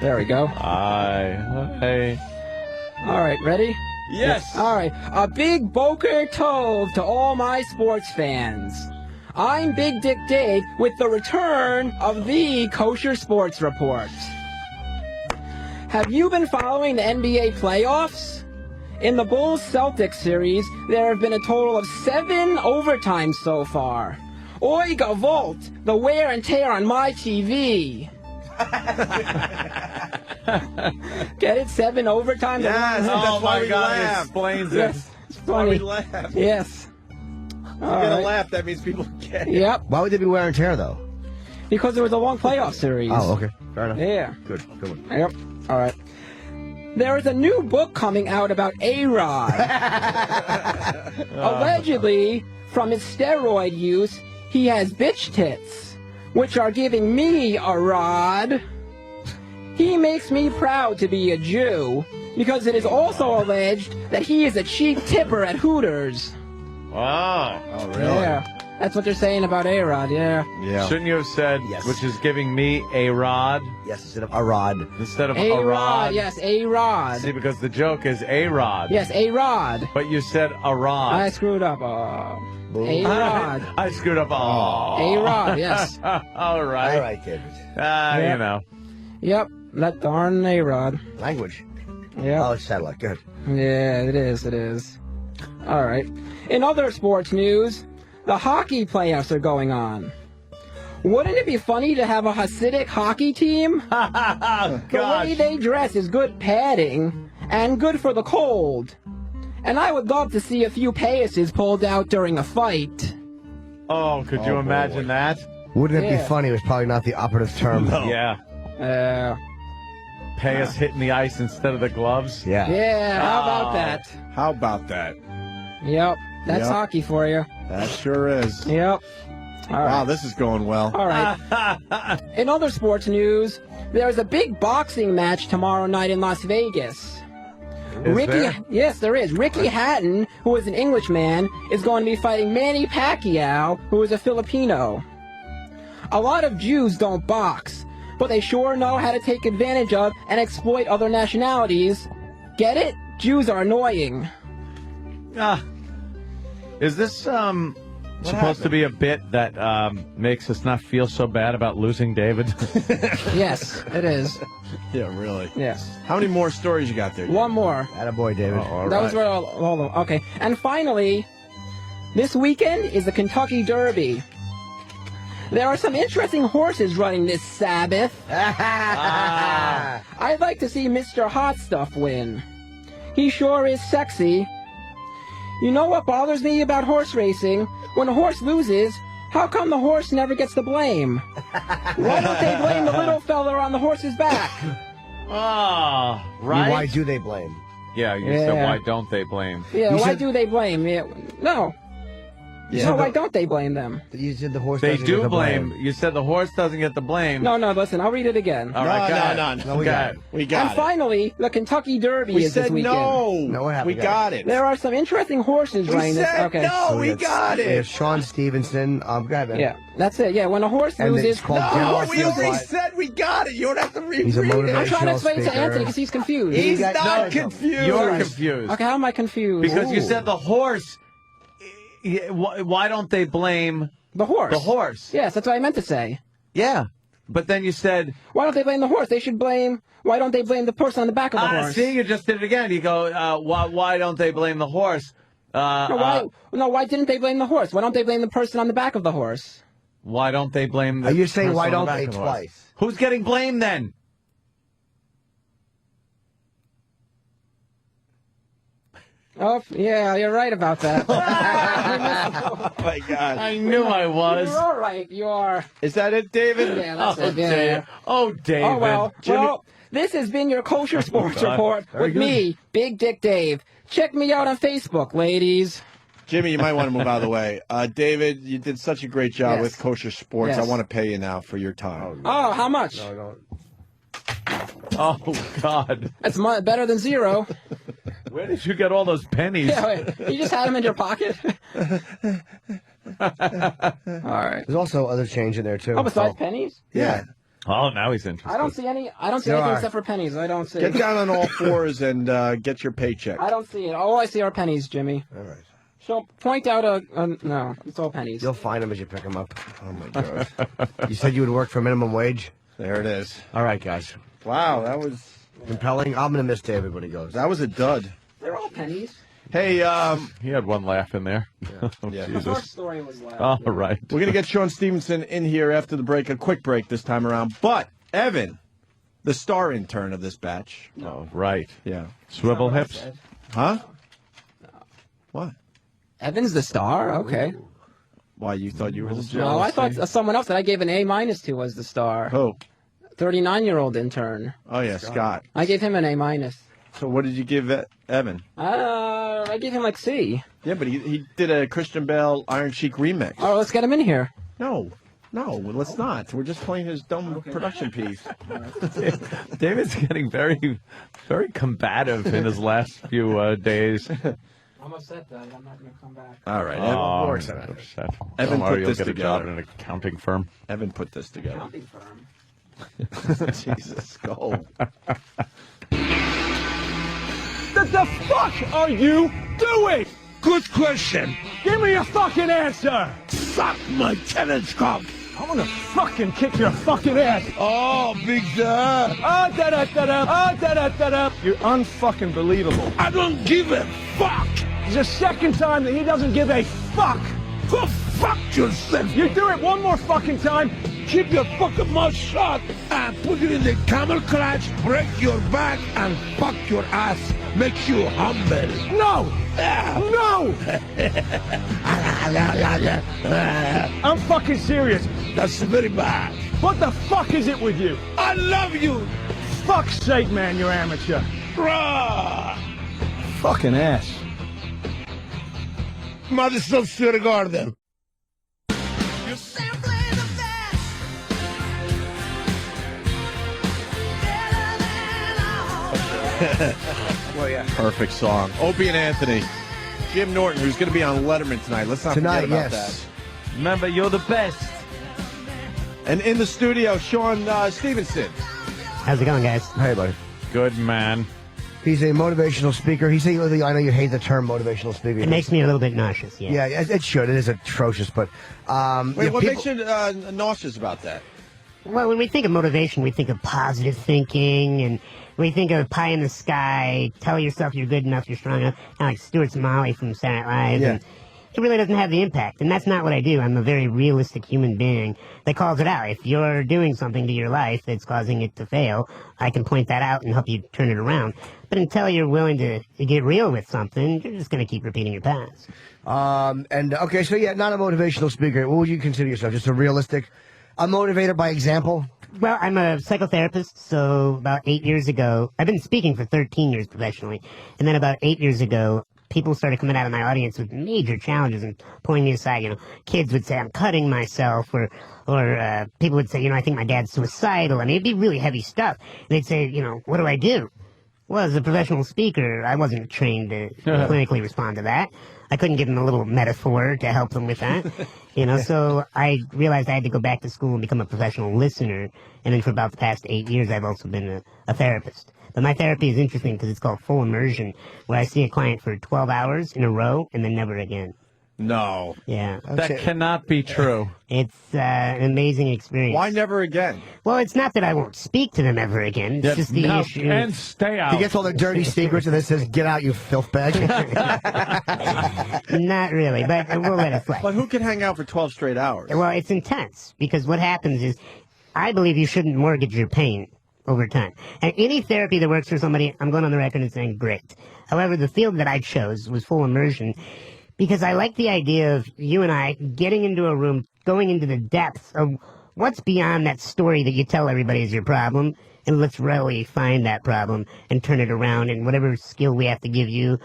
There we go. Hey. All right, ready? Yes. All right. A big Boker Tov to all my sports fans. I'm Big Dick Dave with the return of the Kosher Sports Report. Have you been following the NBA playoffs? In the Bulls-Celtics series, there have been a total of 7 overtimes so far. Oi Gavolt, the wear and tear on my TV. Get it? 7 overtimes? Yes, Oh, that's why my we God. It laugh. explains it. Yes. That's why we laugh. Yes. If you're going to laugh, that means people get it. Yep. Why would they be wear and tear, though? Because there was a long playoff series. Oh, okay. Fair enough. Yeah. Good one. Yep. All right. There is a new book coming out about A-Rod. Allegedly, from his steroid use, he has bitch tits, which are giving me a rod. He makes me proud to be a Jew, because it is also alleged that he is a cheap tipper at Hooters. Wow. Oh, really? Yeah. That's what they're saying about A-Rod, yeah. Shouldn't you have said, Yes. which is giving me a rod Yes, instead of a rod. instead of a A-Rod, rod? yes, A-Rod. See, because the joke is a rod. Yes, A-Rod. But you said a rod. I screwed up. A-Rod. I screwed up. Oh. A-Rod, yes. All right. All right, David. Yep. You know. Yep, that darn A-Rod. Language. Yep. Oh, it's satellite. Good. Yeah, it is. All right. In other sports news, the hockey playoffs are going on. Wouldn't it be funny to have a Hasidic hockey team? The way they dress is good padding and good for the cold. And I would love to see a few payasses pulled out during a fight. Oh, could you imagine that? Wouldn't it Yeah. be funny? It was probably not the operative term. Yeah. Pay us hitting the ice instead of the gloves. Yeah. Yeah, how about that? How about that? Yep, that's Yep. hockey for you. That sure is. Yep. All right. Wow, this is going well. All right. In other sports news, there's a big boxing match tomorrow night in Las Vegas. Yes, there is. Ricky Hatton, who is an Englishman, is going to be fighting Manny Pacquiao, who is a Filipino. A lot of Jews don't box, but they sure know how to take advantage of and exploit other nationalities. Get it? Jews are annoying. Is this supposed to be a bit that makes us not feel so bad about losing David? Yes, it is. Yeah, really. Yes. How many more stories you got there? One more. Attaboy, David. That was where all of them. Okay. And finally, this weekend is the Kentucky Derby. There are some interesting horses running this Sabbath. I'd like to see Mr. Hot Stuff win. He sure is sexy. You know what bothers me about horse racing? When a horse loses, how come the horse never gets the blame? Why don't they blame the little fella on the horse's back? Right? Why do they blame? Yeah, you said why don't they blame? Yeah, why do they blame? Yeah, no. Yeah. So why don't they blame them? You said the horse They doesn't get do the blame. You said the horse doesn't get the blame. No, listen, I'll read it again. All right, No, we got it. We got And finally, the Kentucky Derby We is this said weekend. No, what happened? We got it. There are some interesting horses running this. Okay. no. We got We have it. Sean Stevenson. Go ahead, man. Yeah, that's it. Yeah, when a horse And loses. it's called No, Jealous we already Fight. said we got it. You don't have to reread He's a it. motivational I'm trying to explain to speaker. Anthony because he's confused. He's got- not no, confused. You're confused. Okay, how am I confused? Because you said the horse. Why don't they blame the horse. the horse? Yes, that's what I meant to say. Yeah. But then you said, Why don't they blame the horse? They should blame. Why don't they blame the person on the back of the horse? see, you just did it again. You go, why don't they blame the horse? Why didn't they blame the horse? Why don't they blame the person on the back of the horse? Why don't they blame the Are you saying person why on the don't back they of the horse? twice? Who's getting blamed then? Oh, yeah, you're right about that. Oh my God! I knew I was. You're all right. You are. Is that it, David? Yeah, that's Oh, it. Yeah. David. Oh, David. Oh, well. Jimmy- Well, this has been your Kosher Sports God. Report with me, Big Dick Dave. Check me out on Facebook, ladies. Jimmy, you might want to move out of the way. David, you did such a great job Yes. with Kosher Sports. Yes. I want to pay you now for your time. Oh, how much? Oh, God. That's better than zero. Where did you get all those pennies? Yeah, wait, you just had them in your pocket? All right. There's also other change in there too. Oh, besides pennies? Yeah. Oh, now he's interested. I don't see any. I don't see There anything are. except for pennies. I don't see. Get down on all fours and get your paycheck. I don't see it. All I see are pennies, Jimmy. All right. So point out a no. It's all pennies. You'll find them as you pick them up. Oh my God! You said you would work for minimum wage. There it is. All right, guys. Wow, that was Compelling. I'm gonna miss David when he goes. that was a dud. They're all pennies. Hey, He had one laugh in there. Oh, Yeah. The Jesus. first story was loud. All right. we're gonna get Sean Stevenson in here after the break. A quick break this time around. But Evan, the star intern of this batch. Oh, right. Yeah. Swivel That's hips. not what I said. Huh? What? Evan's the star. Okay. Why you thought you were the star? No, I thought someone else that I gave an A- to was the star. Who? 39-year-old intern. Oh yeah, Scott. I gave him an A-. So what did you give Evan? I gave him like C. Yeah, but he did a Christian Bale Iron Chic remix. Oh, let's get him in here. No, let's not. We're just playing his dumb production piece. David's getting very, very combative in his last few days. I'm upset that I'm not going to come back. All right, Oh, Evan, I'm upset. Evan Tomorrow put you'll this get a job together. in an accounting firm. Evan put this together. Accounting firm. Jesus, go. What the fuck are you doing? Good question. Give me a fucking answer. Suck my tenant's cock. I'm gonna fucking kick your fucking ass. Oh, big da. Ah, da da da da. Ah, da da da da. You're unfucking believable. I don't give a fuck. It's the second time that he doesn't give a fuck. Go fuck yourself. You do it one more fucking time. Keep your fucking mouth shut and put it in the camel clutch, break your back and fuck your ass. Makes you humble. No. Yeah. No. I'm fucking serious. That's very bad. What the fuck is it with you? I love you. Fuck's sake, man, you're amateur. Rah. Fucking ass. Madison Square Garden. Well, yeah. Perfect song. Opie and Anthony. Jim Norton, who's going to be on Letterman tonight. Let's not Tonight, forget about yes. that. Remember, you're the best. And in the studio, Sean Stevenson. How's it going, guys? Hey, buddy. Good man. He's a motivational speaker. I know you hate the term motivational speaker. It makes me a little bit nauseous, yeah. Yeah, it should. It is atrocious, but... Wait, what makes you nauseous about that? Well, when we think of motivation, we think of positive thinking, and we think of pie in the sky, tell yourself you're good enough, you're strong enough, kind of like Stuart Smalley from Saturday Night Live. Yeah. And it really doesn't have the impact, and that's not what I do. I'm a very realistic human being that calls it out. If you're doing something to your life that's causing it to fail, I can point that out and help you turn it around. But until you're willing to get real with something, you're just going to keep repeating your past. Okay, so yeah, not a motivational speaker. What would you consider yourself? Just a realistic... A motivator by example? Well, I'm a psychotherapist, so about 8 years ago, I've been speaking for 13 years professionally, and then about 8 years ago, people started coming out of my audience with major challenges and pulling me aside. You know, kids would say, I'm cutting myself, or people would say, I think my dad's suicidal. I mean, it'd be really heavy stuff. And they'd say, what do I do? Well, as a professional speaker, I wasn't trained to clinically respond to that. I couldn't give them a little metaphor to help them with that. So I realized I had to go back to school and become a professional listener. And then for about the past 8 years, I've also been a therapist. But my therapy is interesting because it's called full immersion, where I see a client for 12 hours in a row and then never again. No. Yeah. That cannot be true. It's an amazing experience. Why never again? Well, it's not that I won't speak to them ever again. It's just the issue. And stay out. He gets all the dirty secrets and then says, get out, you filth bag. Not really, but we'll let it slide. But who can hang out for 12 straight hours? Well, it's intense, because what happens is, I believe you shouldn't mortgage your pain over time. And any therapy that works for somebody, I'm going on the record and saying, great. However, the field that I chose was full immersion, because I like the idea of you and I getting into a room, going into the depths of what's beyond that story that you tell everybody is your problem, and let's really find that problem and turn it around, and whatever skill we have to give you.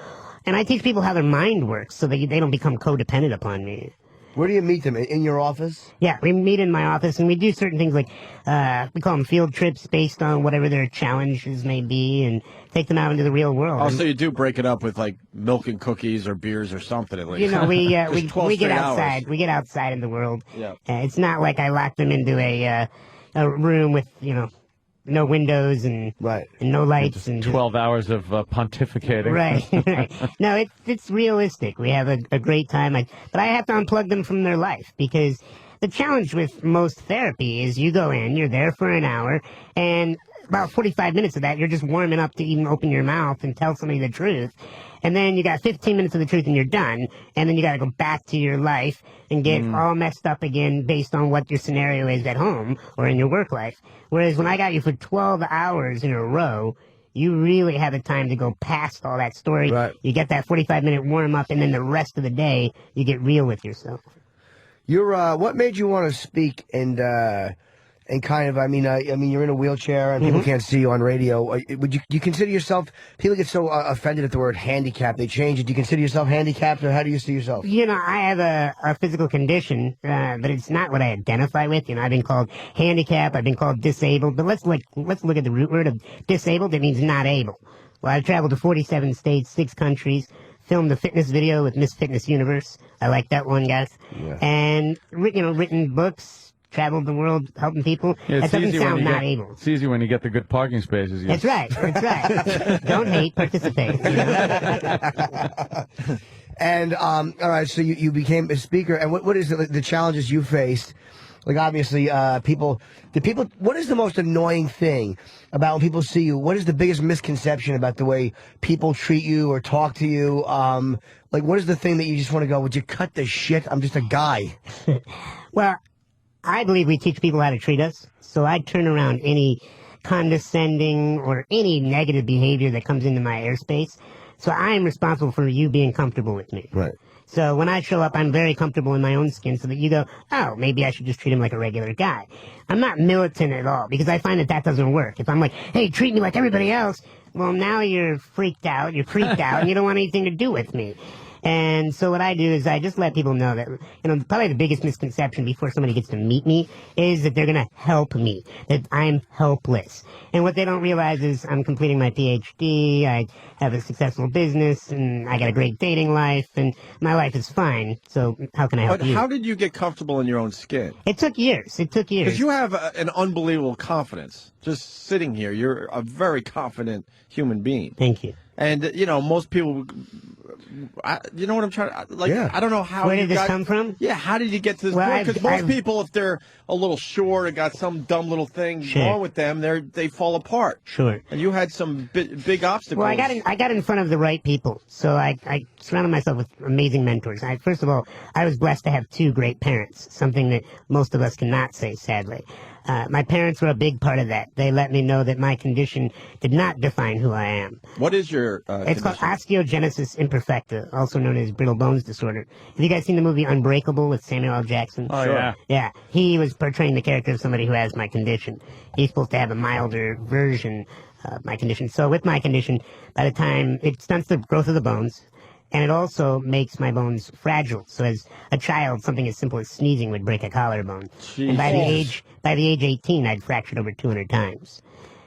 And I teach people how their mind works so that they don't become codependent upon me. Where do you meet them? In your office? Yeah, we meet in my office, and we do certain things like, we call them field trips based on whatever their challenges may be, and take them out into the real world. Oh, so you do break it up with, like, milk and cookies or beers or something, at least. We get outside. Hours. We get outside in the world. Yeah. It's not like I lock them into a room with, no windows and no lights. And 12 hours of pontificating. Right. No, it's realistic. We have a great time. But I have to unplug them from their life, because the challenge with most therapy is you go in, you're there for an hour, and about 45 minutes of that, you're just warming up to even open your mouth and tell somebody the truth. And then you got 15 minutes of the truth and you're done. And then you got to go back to your life and get all messed up again based on what your scenario is at home or in your work life. Whereas when I got you for 12 hours in a row, you really have the time to go past all that story. Right. You get that 45-minute warm-up, and then the rest of the day, you get real with yourself. What made you want to speak and kind of, you're in a wheelchair and people can't see you on radio. Would you consider yourself, people get so offended at the word handicap, they change it. Do you consider yourself handicapped, or how do you see yourself? I have a physical condition, but it's not what I identify with. I've been called handicapped, I've been called disabled, but let's look at the root word of disabled. It means not able. Well, I've traveled to 47 states, 6 countries, filmed a fitness video with Miss Fitness Universe. I like that one, guys. Yeah. And, written books, traveled the world helping people. Yeah, that doesn't sound not able. It's easy when you get the good parking spaces. That's right. Don't hate, participate. And, all right, so you became a speaker, and what is the challenges you faced? Like, obviously, what is the most annoying thing about when people see you? What is the biggest misconception about the way people treat you or talk to you? What is the thing that you just want to go, would you cut the shit? I'm just a guy. Well, I believe we teach people how to treat us, so I turn around any condescending or any negative behavior that comes into my airspace. So I am responsible for you being comfortable with me. Right. So when I show up, I'm very comfortable in my own skin, so that you go, oh, maybe I should just treat him like a regular guy. I'm not militant at all, because I find that doesn't work. If I'm like, hey, treat me like everybody else, well, now you're freaked out, you're creeped out, and you don't want anything to do with me. And so what I do is I just let people know that, probably the biggest misconception before somebody gets to meet me is that they're going to help me, that I'm helpless. And what they don't realize is I'm completing my PhD, I have a successful business, and I got a great dating life, and my life is fine. So how can I help But you? how did you get comfortable in your own skin? It took years. Because you have an unbelievable confidence. Just sitting here, you're a very confident human being. Thank you. And, most people, you know what I'm trying to, I don't know how Where you did this got, come from? Yeah, how did you get to this Well, point? Because most people, if they're a little short or got some dumb little thing wrong with them, they fall apart. Sure. And you had some big obstacles. Well, I got in front of the right people, so I surrounded myself with amazing mentors. First of all, I was blessed to have two great parents, something that most of us cannot say, sadly. My parents were a big part of that. They let me know that my condition did not define who I am. What is your It's called osteogenesis imperfecta, also known as brittle bones disorder. Have you guys seen the movie Unbreakable with Samuel L. Jackson? Oh, sure. Yeah. Yeah. He was portraying the character of somebody who has my condition. He's supposed to have a milder version of my condition. So with my condition, by the time it stunts the growth of the bones, and it also makes my bones fragile. So as a child, something as simple as sneezing would break a collarbone. Jeez. And by the age 18, I'd fractured over 200 times.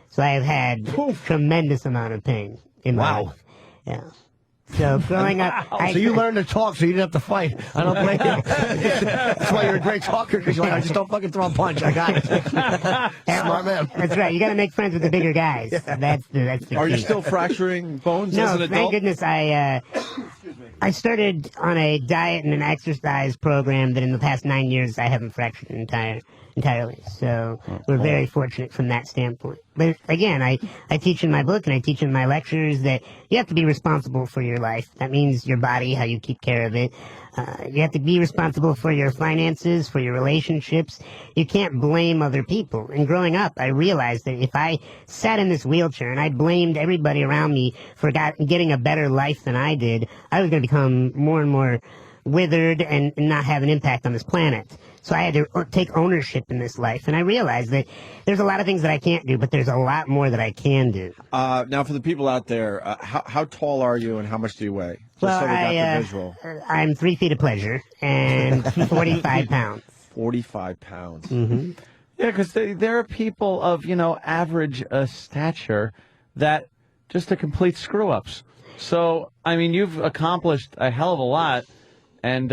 So I have had tremendous amount of pain in my life. Yeah. So growing up, So you learned to talk, so you didn't have to fight. I don't blame you. That's why you're a great talker, because you're like, I just don't fucking throw a punch. I got it. Smart man. That's right. You got to make friends with the bigger guys. That's the Are you key. still fracturing bones No, as an adult? thank goodness I started on a diet and an exercise program that in the past 9 years I haven't fractured entirely. So we're very fortunate from that standpoint. But again, I teach in my book and I teach in my lectures that you have to be responsible for your life. That means your body, how you keep care of it. You have to be responsible for your finances, for your relationships. You can't blame other people. And growing up, I realized that if I sat in this wheelchair and I blamed everybody around me for getting a better life than I did, I was going to become more and more withered and not have an impact on this planet. So I had to take ownership in this life. And I realized that there's a lot of things that I can't do, but there's a lot more that I can do. Now, for the people out there, how tall are you and how much do you weigh? Just Well, so we got the visual. I'm 3 feet of pleasure and 45 pounds. 45 pounds. Mm-hmm. Yeah, because there are people of, average stature that just are complete screw-ups. So, I mean, you've accomplished a hell of a lot, and,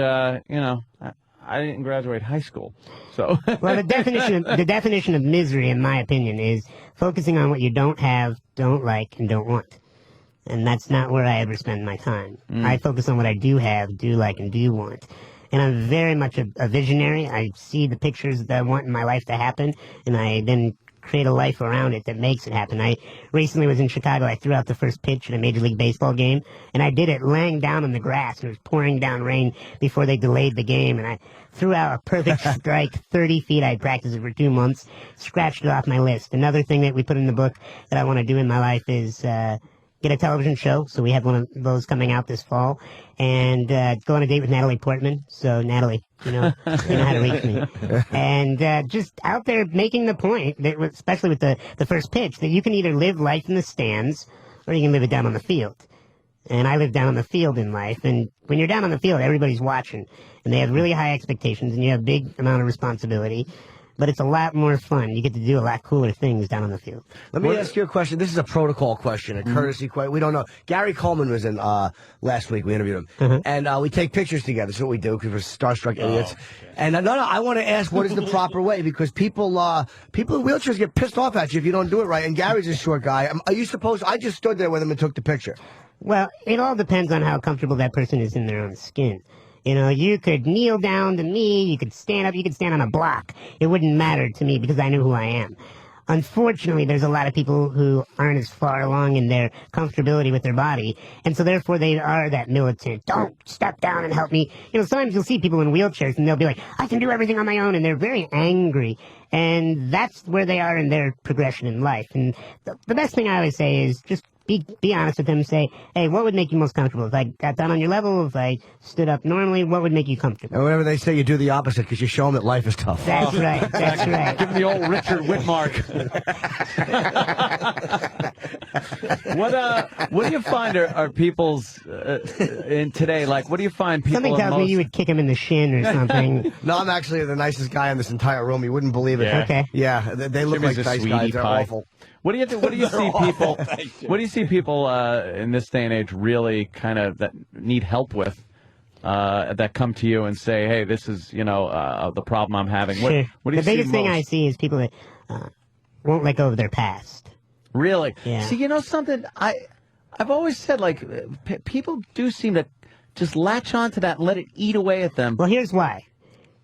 I didn't graduate high school, so... Well, the definition of misery, in my opinion, is focusing on what you don't have, don't like, and don't want. And that's not where I ever spend my time. I focus on what I do have, do like, and do want. And I'm very much a visionary. I see the pictures that I want in my life to happen, and I then create a life around it that makes it happen. I recently was in Chicago. I threw out the first pitch at a Major League Baseball game, and I did it laying down on the grass. It was pouring down rain before they delayed the game, and I threw out a perfect strike, 30 feet. I practiced it for 2 months, scratched it off my list. Another thing that we put in the book that I want to do in my life is get a television show. So we have one of those coming out this fall, and go on a date with Natalie Portman. So Natalie, you know how to reach me. And just out there making the point that, especially with the first pitch, that you can either live life in the stands or you can live it down on the field. And I live down on the field in life, and when you're down on the field, everybody's watching, and they have really high expectations, and you have a big amount of responsibility. But it's a lot more fun. You get to do a lot cooler things down on the field. Let me ask you a question. This is a protocol question, a courtesy question. We don't know. Gary Coleman was in last week. We interviewed him. And we take pictures together. That's what we do because we're starstruck idiots. And no, I want to ask what is the proper way, because people in wheelchairs get pissed off at you if you don't do it right. And Gary's a short guy. Are you supposed? I just stood there with him and took the picture. Well, it all depends on how comfortable that person is in their own skin. You know, you could kneel down to me, you could stand up, you could stand on a block. It wouldn't matter to me because I knew who I am. Unfortunately, there's a lot of people who aren't as far along in their comfortability with their body, and so therefore they are that militant. Don't step down and help me. You know, sometimes you'll see people in wheelchairs and they'll be like, I can do everything on my own, and they're very angry. And that's where they are in their progression in life. And the best thing I always say is just be honest with them and say, hey, what would make you most comfortable? If I got down on your level, if I stood up normally, what would make you comfortable? And whenever they say, you do the opposite because you show them that life is tough. That's right. That's right. Give him the old Richard Whitmark. What do you find are people's in today? Like, what do you find people? Something tells me you would kick him in the shin or something. No, I'm actually the nicest guy in this entire room. You wouldn't believe it. Yeah. Okay. Yeah, they look Jimmy's like a nice sweetie guys. They're pie. awful. What do you see people? What do you see people in this day and age really kind of that need help with? That come to you and say, "Hey, this is the problem I'm having." What do you the see biggest thing most? I see is people that won't let go of their past. Really? Yeah. See, something I've always said, like, people do seem to just latch on to that and let it eat away at them. Well, here's why.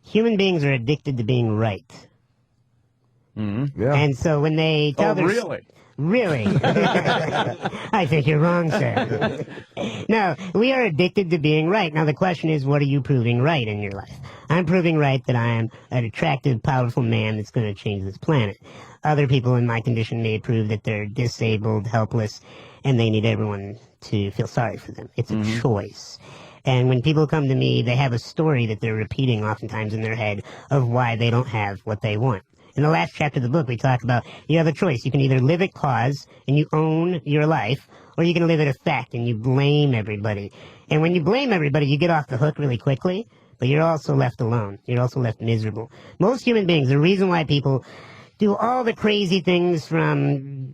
Human beings are addicted to being right. Mm-hmm. Yeah. And so when they tell their... really? Really? I think you're wrong, sir. No, we are addicted to being right. Now, the question is, what are you proving right in your life? I'm proving right that I am an attractive, powerful man that's going to change this planet. Other people in my condition may prove that they're disabled, helpless, and they need everyone to feel sorry for them. It's a choice. And when people come to me, they have a story that they're repeating oftentimes in their head of why they don't have what they want. In the last chapter of the book, we talk about you have a choice. You can either live at cause and you own your life, or you can live at effect and you blame everybody. And when you blame everybody, you get off the hook really quickly, but you're also left alone. You're also left miserable. Most human beings, the reason why people do all the crazy things from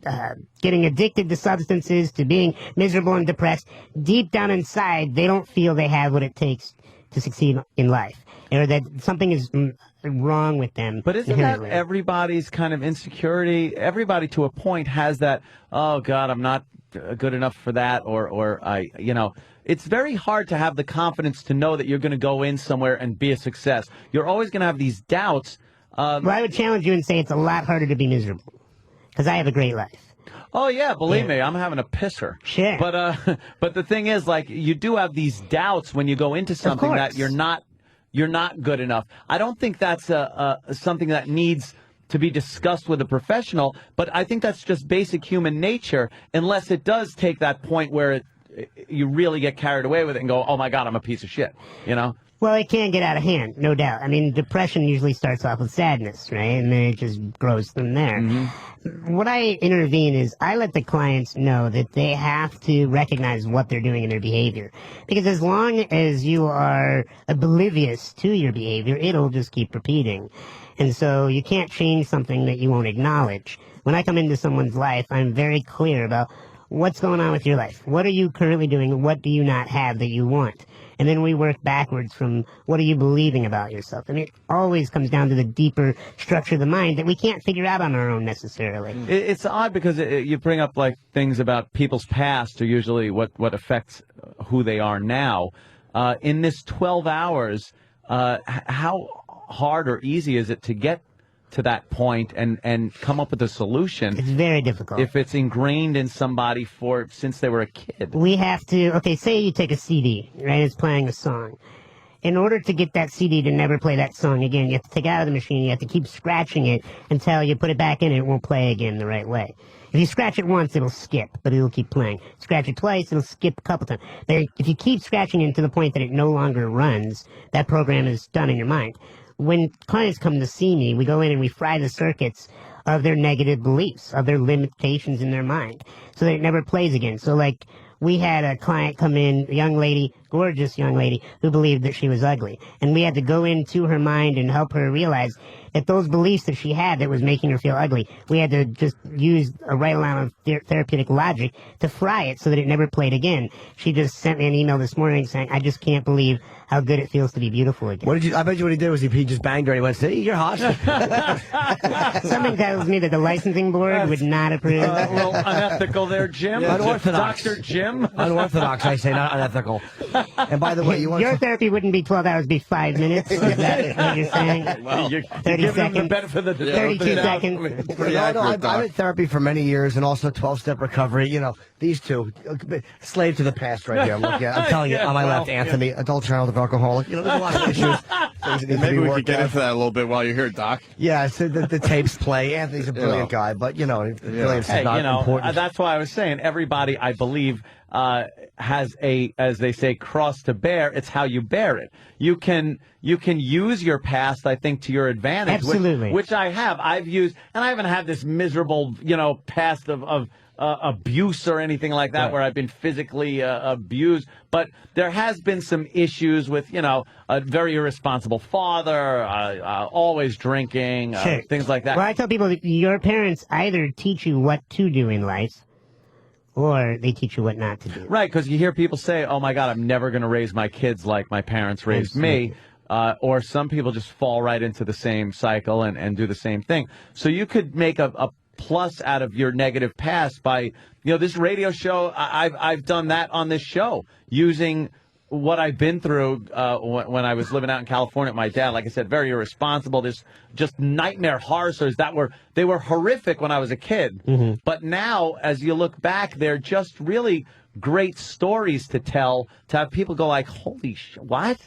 getting addicted to substances to being miserable and depressed, deep down inside, they don't feel they have what it takes to succeed in life, or that something is wrong with them. But isn't that everybody's kind of insecurity? Everybody to a point has that, oh, God, I'm not good enough for that, or I, it's very hard to have the confidence to know that you're going to go in somewhere and be a success. You're always going to have these doubts. Well, I would challenge you and say it's a lot harder to be miserable, because I have a great life. Oh, yeah, believe me, I'm having a pisser. Sure. But the thing is, like, you do have these doubts when you go into something that you're not good enough. I don't think that's something that needs to be discussed with a professional, but I think that's just basic human nature, unless it does take that point where you really get carried away with it and go, oh, my God, I'm a piece of shit, Well, it can get out of hand, no doubt. I mean, depression usually starts off with sadness, right? And then it just grows from there. What I intervene is I let the clients know that they have to recognize what they're doing in their behavior. Because as long as you are oblivious to your behavior, it'll just keep repeating. And so you can't change something that you won't acknowledge. When I come into someone's life, I'm very clear about what's going on with your life. What are you currently doing? What do you not have that you want? And then we work backwards from what are you believing about yourself. I mean, it always comes down to the deeper structure of the mind that we can't figure out on our own necessarily. It's odd because you bring up like things about people's past are usually what affects who they are now. In this 12 hours, how hard or easy is it to get to that point and come up with a solution? It's very difficult. If it's ingrained in somebody since they were a kid. We have to, say you take a CD, right? It's playing a song. In order to get that CD to never play that song again, you have to take it out of the machine, you have to keep scratching it until you put it back in and it won't play again the right way. If you scratch it once, it'll skip, but it'll keep playing. Scratch it twice, it'll skip a couple times. But if you keep scratching it to the point that it no longer runs, that program is done in your mind. When clients come to see me, we go in and we fry the circuits of their negative beliefs, of their limitations in their mind, so that it never plays again. So, like, we had a client come in, a young lady, gorgeous young lady, who believed that she was ugly. And we had to go into her mind and help her realize that those beliefs that she had that was making her feel ugly, we had to just use a right amount of therapeutic logic to fry it so that it never played again. She just sent me an email this morning saying, I just can't believe how good it feels to be beautiful again. I bet you what he did was he just banged her and he went, see, you're hot. Something tells me that the licensing board would not approve. A little unethical there, Jim. Unorthodox. Dr. Jim. Unorthodox, I say, not unethical. And by the way, your therapy wouldn't be 12 hours, be 5 minutes. Is that what you're saying? Well, 30 seconds. The benefit of the 32 seconds. I've been therapy for many years and also 12-step recovery. These two, slave to the past right here. Look, I'm telling you, on my left, Anthony, adult child of alcoholic. There's a lot of issues. Maybe we could get into that a little bit while you're here, Doc. Yeah, so the tapes play. Anthony's a brilliant guy, but brilliance is not important. That's why I was saying everybody, I believe, has a, as they say, cross to bear. It's how you bear it. You can use your past, I think, to your advantage. Absolutely. Which I have. I've used, and I haven't had this miserable, past of abuse or anything like that, where I've been physically abused. But there has been some issues with, a very irresponsible father, always drinking, Sure. things like that. Well, I tell people that your parents either teach you what to do in life, or they teach you what not to do. Right, because you hear people say, oh, my God, I'm never going to raise my kids like my parents raised me. Or some people just fall right into the same cycle and do the same thing. So you could make a plus out of your negative past by, this radio show. I've done that on this show using what I've been through when I was living out in California with my dad. Like I said, very irresponsible. There's just nightmare horror stories they were horrific when I was a kid. Mm-hmm. But now, as you look back, they're just really great stories to tell, to have people go like, holy shit, what?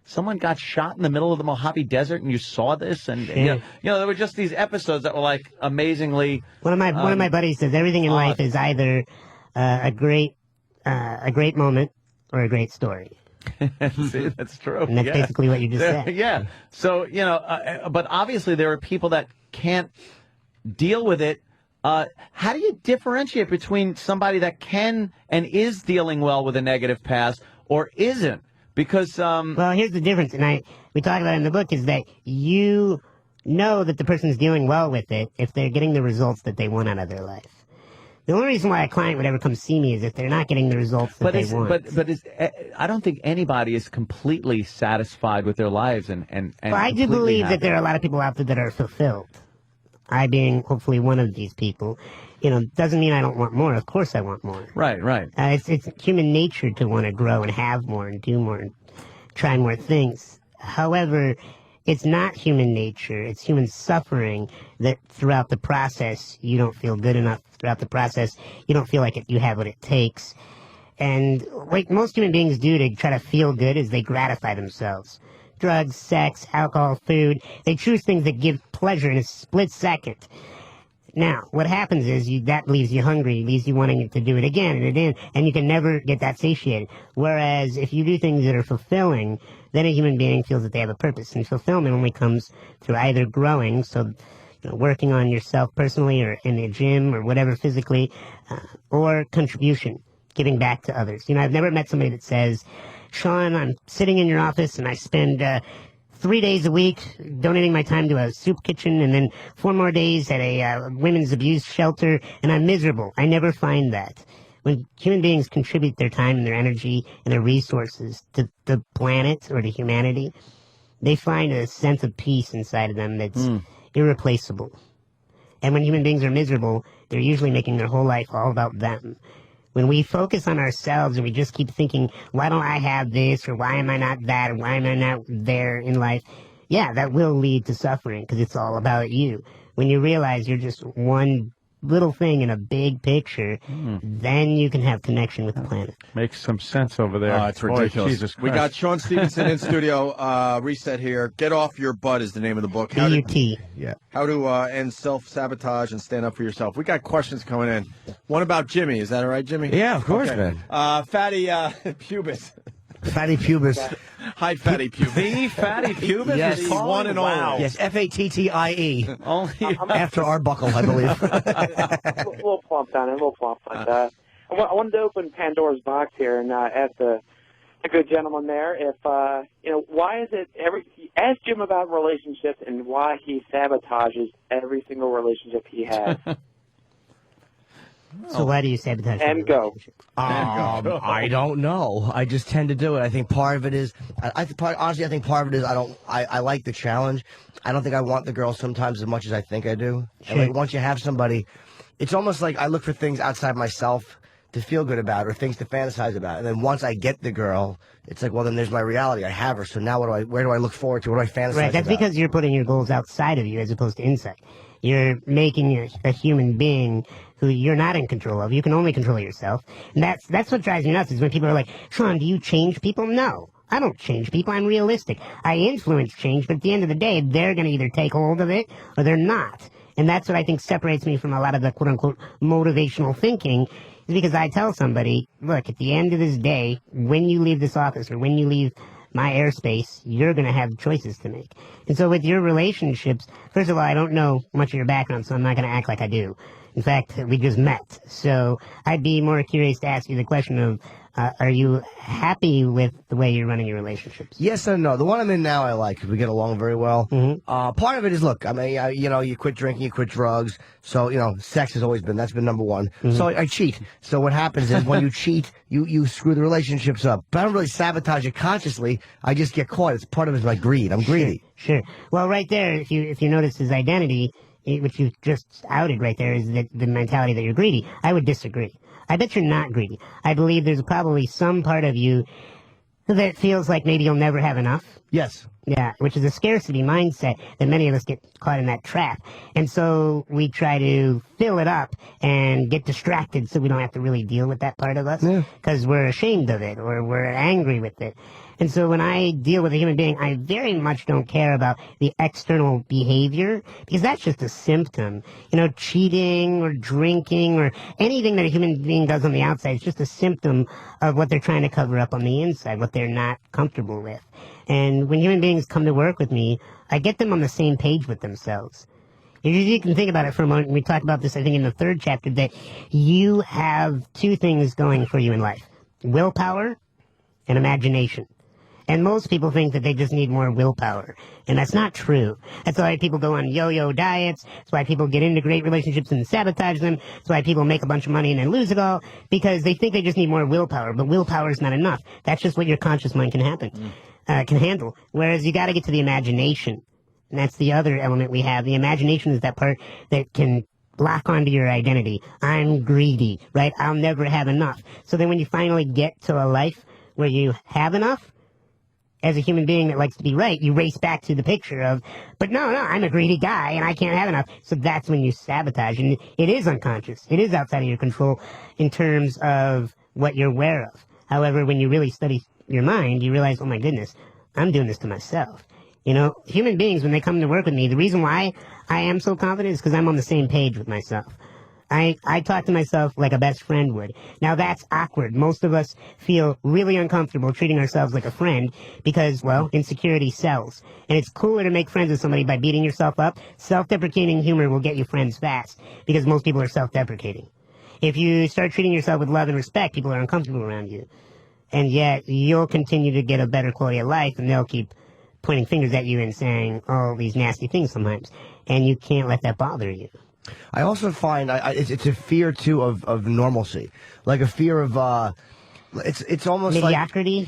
Someone got shot in the middle of the Mojave Desert, and you saw this, and there were just these episodes that were like amazingly. One of my buddies says everything in life is either a great moment or a great story. See, that's true. And that's basically what you just said. Yeah. So but obviously there are people that can't deal with it. How do you differentiate between somebody that can and is dealing well with a negative past or isn't? Because well, here's the difference, and we talk about it in the book, is that you know that the person's dealing well with it if they're getting the results that they want out of their life. The only reason why a client would ever come see me is if they're not getting the results that they want. But I don't think anybody is completely satisfied with their lives and well, I do believe that there are a lot of people out there that are fulfilled. I being hopefully one of these people. Doesn't mean I don't want more. Of course I want more. Right. It's human nature to want to grow and have more and do more and try more things. However, it's not human nature. It's human suffering that throughout the process you don't feel good enough. Throughout the process you don't feel like you have what it takes. And what most human beings do to try to feel good is they gratify themselves. Drugs, sex, alcohol, food. They choose things that give pleasure in a split second. Now, what happens is that leaves you hungry, leaves you wanting to do it again and again, and you can never get that satiated. Whereas if you do things that are fulfilling, then a human being feels that they have a purpose. And fulfillment only comes through either growing, so working on yourself personally or in the gym or whatever physically, or contribution, giving back to others. I've never met somebody that says, Sean, I'm sitting in your office and I spend 3 days a week donating my time to a soup kitchen and then 4 more days at a women's abuse shelter, and I'm miserable. I never find that. When human beings contribute their time and their energy and their resources to the planet or to humanity, they find a sense of peace inside of them that's irreplaceable. And when human beings are miserable, they're usually making their whole life all about them. When we focus on ourselves and we just keep thinking, why don't I have this, or why am I not that, or why am I not there in life, that will lead to suffering because it's all about you. When you realize you're just one little thing in a big picture, then you can have connection with the planet. Makes some sense over there. Oh, it's ridiculous. Boy, Jesus Christ. We got Sean Stevenson in studio. Reset here. Get Off Your Butt is the name of the book. B-U-T. Yeah. How to end self-sabotage and stand up for yourself. We got questions coming in. One about Jimmy. Is that all right, Jimmy? Yeah, of course, man. Fatty Pubis. Fatty Pubis. Hi, Fatty Pubis. The Fatty Pubis? Yes. The one and only. Yes, F-A-T-T-I-E. Only After Arbuckle, I believe. A little plump down, a little plump. But I wanted to open Pandora's box here and ask the good gentleman there if, why is it ask Jim about relationships and why he sabotages every single relationship he has. So why do you sabotage? And go. I don't know. I just tend to do it. I think part of it is, honestly, I think part of it is I like the challenge. I don't think I want the girl sometimes as much as I think I do. Sure. And once you have somebody, it's almost like I look for things outside myself to feel good about or things to fantasize about. And then once I get the girl, it's like, well, then there's my reality. I have her. So now where do I look forward to? What do I fantasize Right, that's about? because you're putting your goals outside of you as opposed to inside. You're making a human being who you're not in control of. You can only control yourself. And that's what drives me nuts is when people are like, Sean, do you change people? No, I don't change people. I'm realistic. I influence change, but at the end of the day, they're going to either take hold of it or they're not. And that's what I think separates me from a lot of the quote-unquote motivational thinking is because I tell somebody, look, at the end of this day, when you leave this office or when you leave my airspace, you're going to have choices to make. And so with your relationships, first of all, I don't know much of your background, so I'm not going to act like I do. In fact, we just met. So I'd be more curious to ask you the question of, are you happy with the way you're running your relationships? Yes and no. The one I'm in now I like because we get along very well. Part of it is, look, I mean, you quit drinking, you quit drugs. So, sex has always been, that's been number one. So I cheat. So what happens is when you cheat, you screw the relationships up. But I don't really sabotage it consciously. I just get caught. It's part of it is my greed. I'm greedy. Sure. Well, right there, if you notice his identity, which you just outed right there, is the mentality that you're greedy. I would disagree. I bet you're not greedy. I believe there's probably some part of you that feels like maybe you'll never have enough. Yes. Yeah, which is a scarcity mindset that many of us get caught in that trap. And so we try to fill it up and get distracted so we don't have to really deal with that part of us because we're ashamed of it or we're angry with it. And so when I deal with a human being, I very much don't care about the external behavior because that's just a symptom. Cheating or drinking or anything that a human being does on the outside is just a symptom of what they're trying to cover up on the inside, what they're not comfortable with. And when human beings come to work with me, I get them on the same page with themselves. You can think about it for a moment. We talked about this, I think, in the 3rd chapter, that you have 2 things going for you in life: willpower and imagination. And most people think that they just need more willpower. And that's not true. That's why people go on yo-yo diets. That's why people get into great relationships and sabotage them. That's why people make a bunch of money and then lose it all, because they think they just need more willpower. But willpower is not enough. That's just what your conscious mind can handle. Whereas you got to get to the imagination. And that's the other element we have. The imagination is that part that can lock onto your identity. I'm greedy, right? I'll never have enough. So then when you finally get to a life where you have enough, as a human being that likes to be right, you race back to the picture of, but no, I'm a greedy guy and I can't have enough. So that's when you sabotage. And it is unconscious. It is outside of your control in terms of what you're aware of. However, when you really study your mind, you realize, oh my goodness, I'm doing this to myself. Human beings, when they come to work with me, the reason why I am so confident is because I'm on the same page with myself. I talk to myself like a best friend would. Now, that's awkward. Most of us feel really uncomfortable treating ourselves like a friend because, well, insecurity sells. And it's cooler to make friends with somebody by beating yourself up. Self-deprecating humor will get you friends fast because most people are self-deprecating. If you start treating yourself with love and respect, people are uncomfortable around you. And yet, you'll continue to get a better quality of life, and they'll keep pointing fingers at you and saying all these nasty things sometimes. And you can't let that bother you. I also find it's a fear too of normalcy, like a fear of it's almost mediocrity.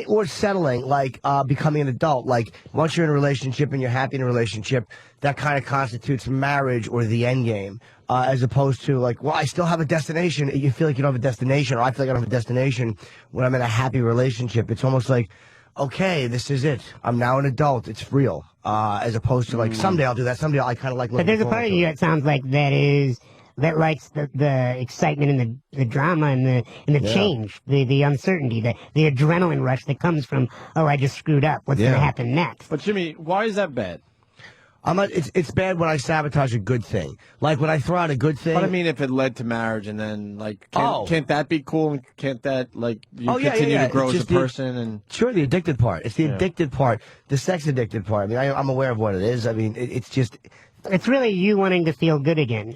Or settling, like becoming an adult. Like once you're in a relationship and you're happy in a relationship, that kind of constitutes marriage or the end game, as opposed to like, well, I still have a destination. You feel like you don't have a destination, or I feel like I don't have a destination when I'm in a happy relationship. It's almost like, okay, this is it. I'm now an adult. It's real. As opposed to like someday I'll do that. Someday I kind of like. But there's a part of you that sounds like that likes the excitement and the drama and the change, the uncertainty, the adrenaline rush that comes from, oh, I just screwed up. What's going to happen next? But Jimmy, why is that bad? It's bad when I sabotage a good thing. Like when I throw out a good thing. But I mean, if it led to marriage, and then can't that be cool? And can't that continue to grow as a person? And sure, the addicted part. It's the addicted part, the sex addicted part. I mean, I'm aware of what it is. I mean, it's really you wanting to feel good again.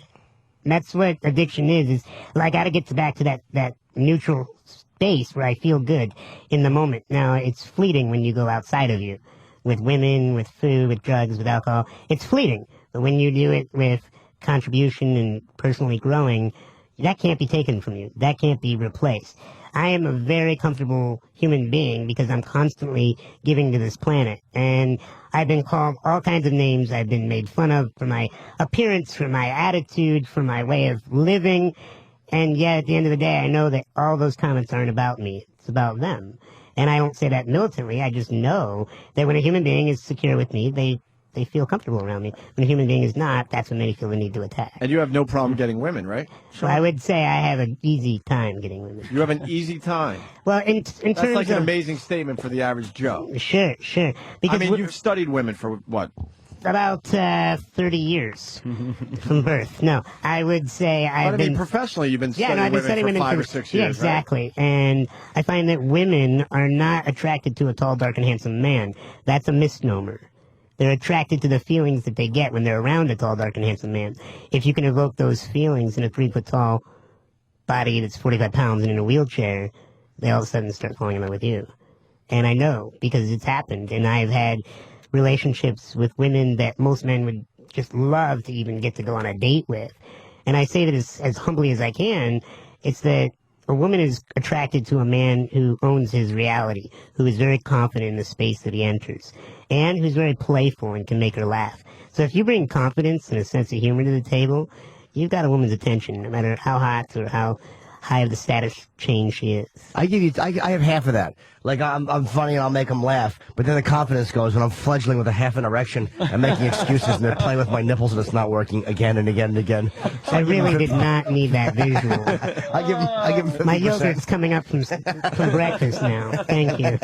And that's what addiction is I got to get back to that neutral space where I feel good in the moment. Now, it's fleeting when you go outside of you. With women, with food, with drugs, with alcohol. It's fleeting. But when you do it with contribution and personally growing, that can't be taken from you. That can't be replaced. I am a very comfortable human being because I'm constantly giving to this planet. And I've been called all kinds of names. I've been made fun of for my appearance, for my attitude, for my way of living. And yet, at the end of the day, I know that all those comments aren't about me. It's about them. And I don't say that militantly. I just know that when a human being is secure with me, they feel comfortable around me. When a human being is not, that's when they feel the need to attack. And you have no problem getting women, right? So I would say I have an easy time getting women. You have an easy time? Well, in terms that's like an amazing statement for the average Joe. Sure. Because you've studied women for what? About 30 years from birth. No, I would say I've been... professionally, you've been studying women for 5 or 6 years, yeah, exactly. Right? And I find that women are not attracted to a tall, dark, and handsome man. That's a misnomer. They're attracted to the feelings that they get when they're around a tall, dark, and handsome man. If you can evoke those feelings in a 3-foot-tall body that's 45 pounds and in a wheelchair, they all of a sudden start falling in love with you. And I know, because it's happened, and I've had relationships with women that most men would just love to even get to go on a date with. And I say that as humbly as I can, it's that a woman is attracted to a man who owns his reality, who is very confident in the space that he enters, and who's very playful and can make her laugh. So if you bring confidence and a sense of humor to the table, you've got a woman's attention, no matter how hot or how high of the status change she is. I have half of that. Like, I'm funny and I'll make them laugh, but then the confidence goes when I'm fledgling with a half an erection and making excuses and they're playing with my nipples and it's not working again and again and again. So I really did not need that visual. I give him 50%. My yogurt's coming up from breakfast now. Thank you.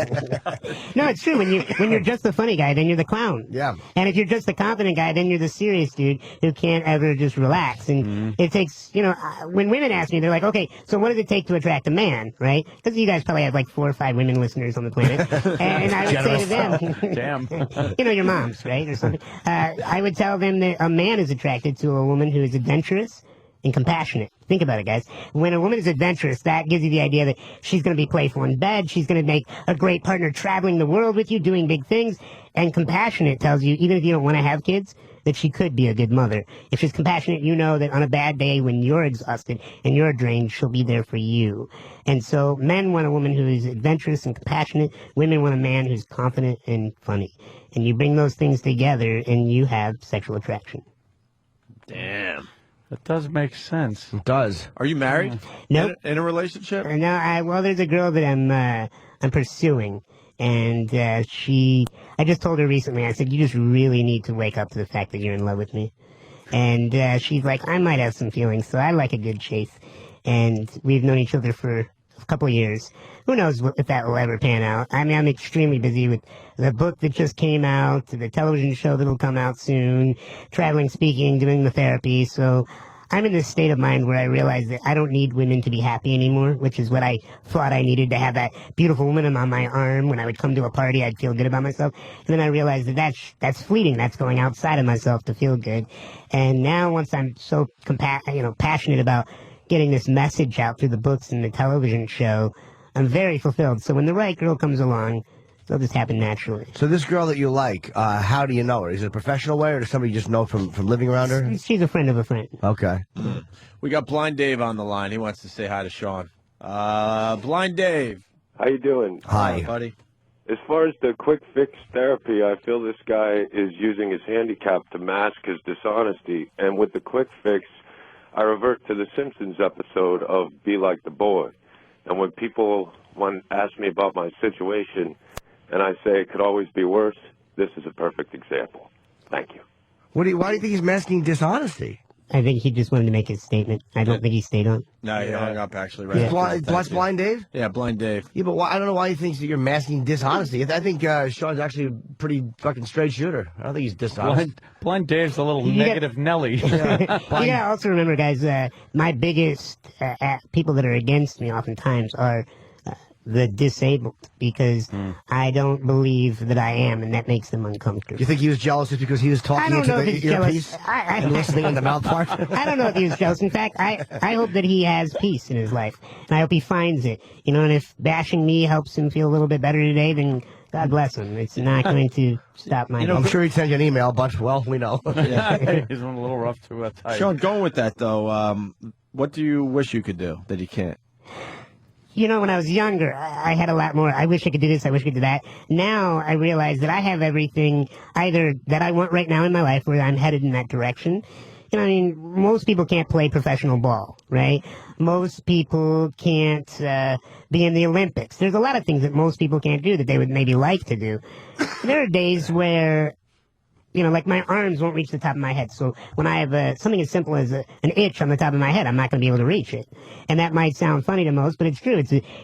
No, it's true. When you're just the funny guy, then you're the clown. Yeah. And if you're just the confident guy, then you're the serious dude who can't ever just relax. And it takes, when women ask me, they're like, okay, so what does it take to attract a man, right? Because you guys probably have like 4 or 5 women listeners on the planet. And I would say to them, damn, your moms, right, or something. I would tell them that a man is attracted to a woman who is adventurous and compassionate. Think about it, guys. When a woman is adventurous, that gives you the idea that she's going to be playful in bed, she's going to make a great partner traveling the world with you, doing big things. And compassionate tells you, even if you don't want to have kids, that she could be a good mother. If she's compassionate, you know that on a bad day when you're exhausted and you're drained, she'll be there for you. And so men want a woman who is adventurous and compassionate. Women want a man who's confident and funny. And you bring those things together and you have sexual attraction. Damn. That does make sense. It does. Are you married? Nope. In a relationship? No, well, there's a girl that I'm pursuing. And I just told her recently, I said, you just really need to wake up to the fact that you're in love with me. And she's like, I might have some feelings, so I like a good chase. And we've known each other for a couple of years. Who knows if that will ever pan out. I mean, I'm extremely busy with the book that just came out, the television show that will come out soon, traveling, speaking, doing the therapy. So I'm in this state of mind where I realize that I don't need women to be happy anymore, which is what I thought I needed, to have that beautiful woman on my arm. When I would come to a party, I'd feel good about myself. And then I realized that that's fleeting. That's going outside of myself to feel good. And now once I'm so passionate about getting this message out through the books and the television show, I'm very fulfilled. So when the right girl comes along, it'll just happen naturally. So this girl that you like, how do you know her? Is it a professional way, or does somebody you just know from living around her? She's a friend of a friend. Okay. We got Blind Dave on the line. He wants to say hi to Sean. Blind Dave. How you doing? Hi. Buddy. As far as the quick fix therapy, I feel this guy is using his handicap to mask his dishonesty. And with the quick fix, I revert to the Simpsons episode of Be Like the Boy. And when people ask me about my situation, and I say it could always be worse, this is a perfect example. Thank you. Why do you think he's masking dishonesty? I think he just wanted to make his statement. I don't think he stayed on. No, he hung up, actually. Right. That's Blind Dave? Yeah, Blind Dave. Yeah, but I don't know why he thinks that you're masking dishonesty. I think Sean's actually a pretty fucking straight shooter. I don't think he's dishonest. Blind Dave's a little negative Nelly. You gotta also remember, guys, my biggest people that are against me oftentimes are the disabled, because I don't believe that I am, and that makes them uncomfortable. You think he was jealous just because he was talking into the earpiece and listening in the mouth part? I don't know if he was jealous. In fact, I hope that he has peace in his life, and I hope he finds it. And if bashing me helps him feel a little bit better today, then God bless him. It's not going to stop my... I'm sure he'd send you an email, but, well, we know. Yeah. He's a little rough to type. Sean, going with that, though, what do you wish you could do that you can't? When I was younger, I had a lot more. I wish I could do this, I wish I could do that. Now I realize that I have everything either that I want right now in my life, where I'm headed in that direction. Most people can't play professional ball, right? Most people can't be in the Olympics. There's a lot of things that most people can't do that they would maybe like to do. There are days where, like my arms won't reach the top of my head. So when I have something as simple as an itch on the top of my head, I'm not going to be able to reach it. And that might sound funny to most, but it's true.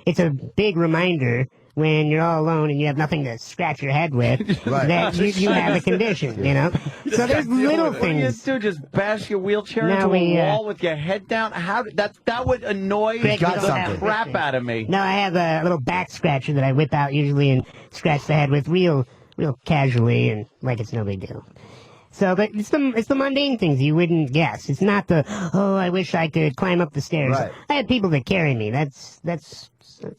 It's a big reminder when you're all alone and you have nothing to scratch your head with that you have a condition, So there's little things. What do? Just bash your wheelchair into a wall with your head down? That would annoy the crap out of me. No, I have a little back scratcher that I whip out usually and scratch the head with. Real real casually and like it's no big deal. So, but it's the mundane things you wouldn't guess. It's not the, oh, I wish I could climb up the stairs. Right. I had people that carry me. That's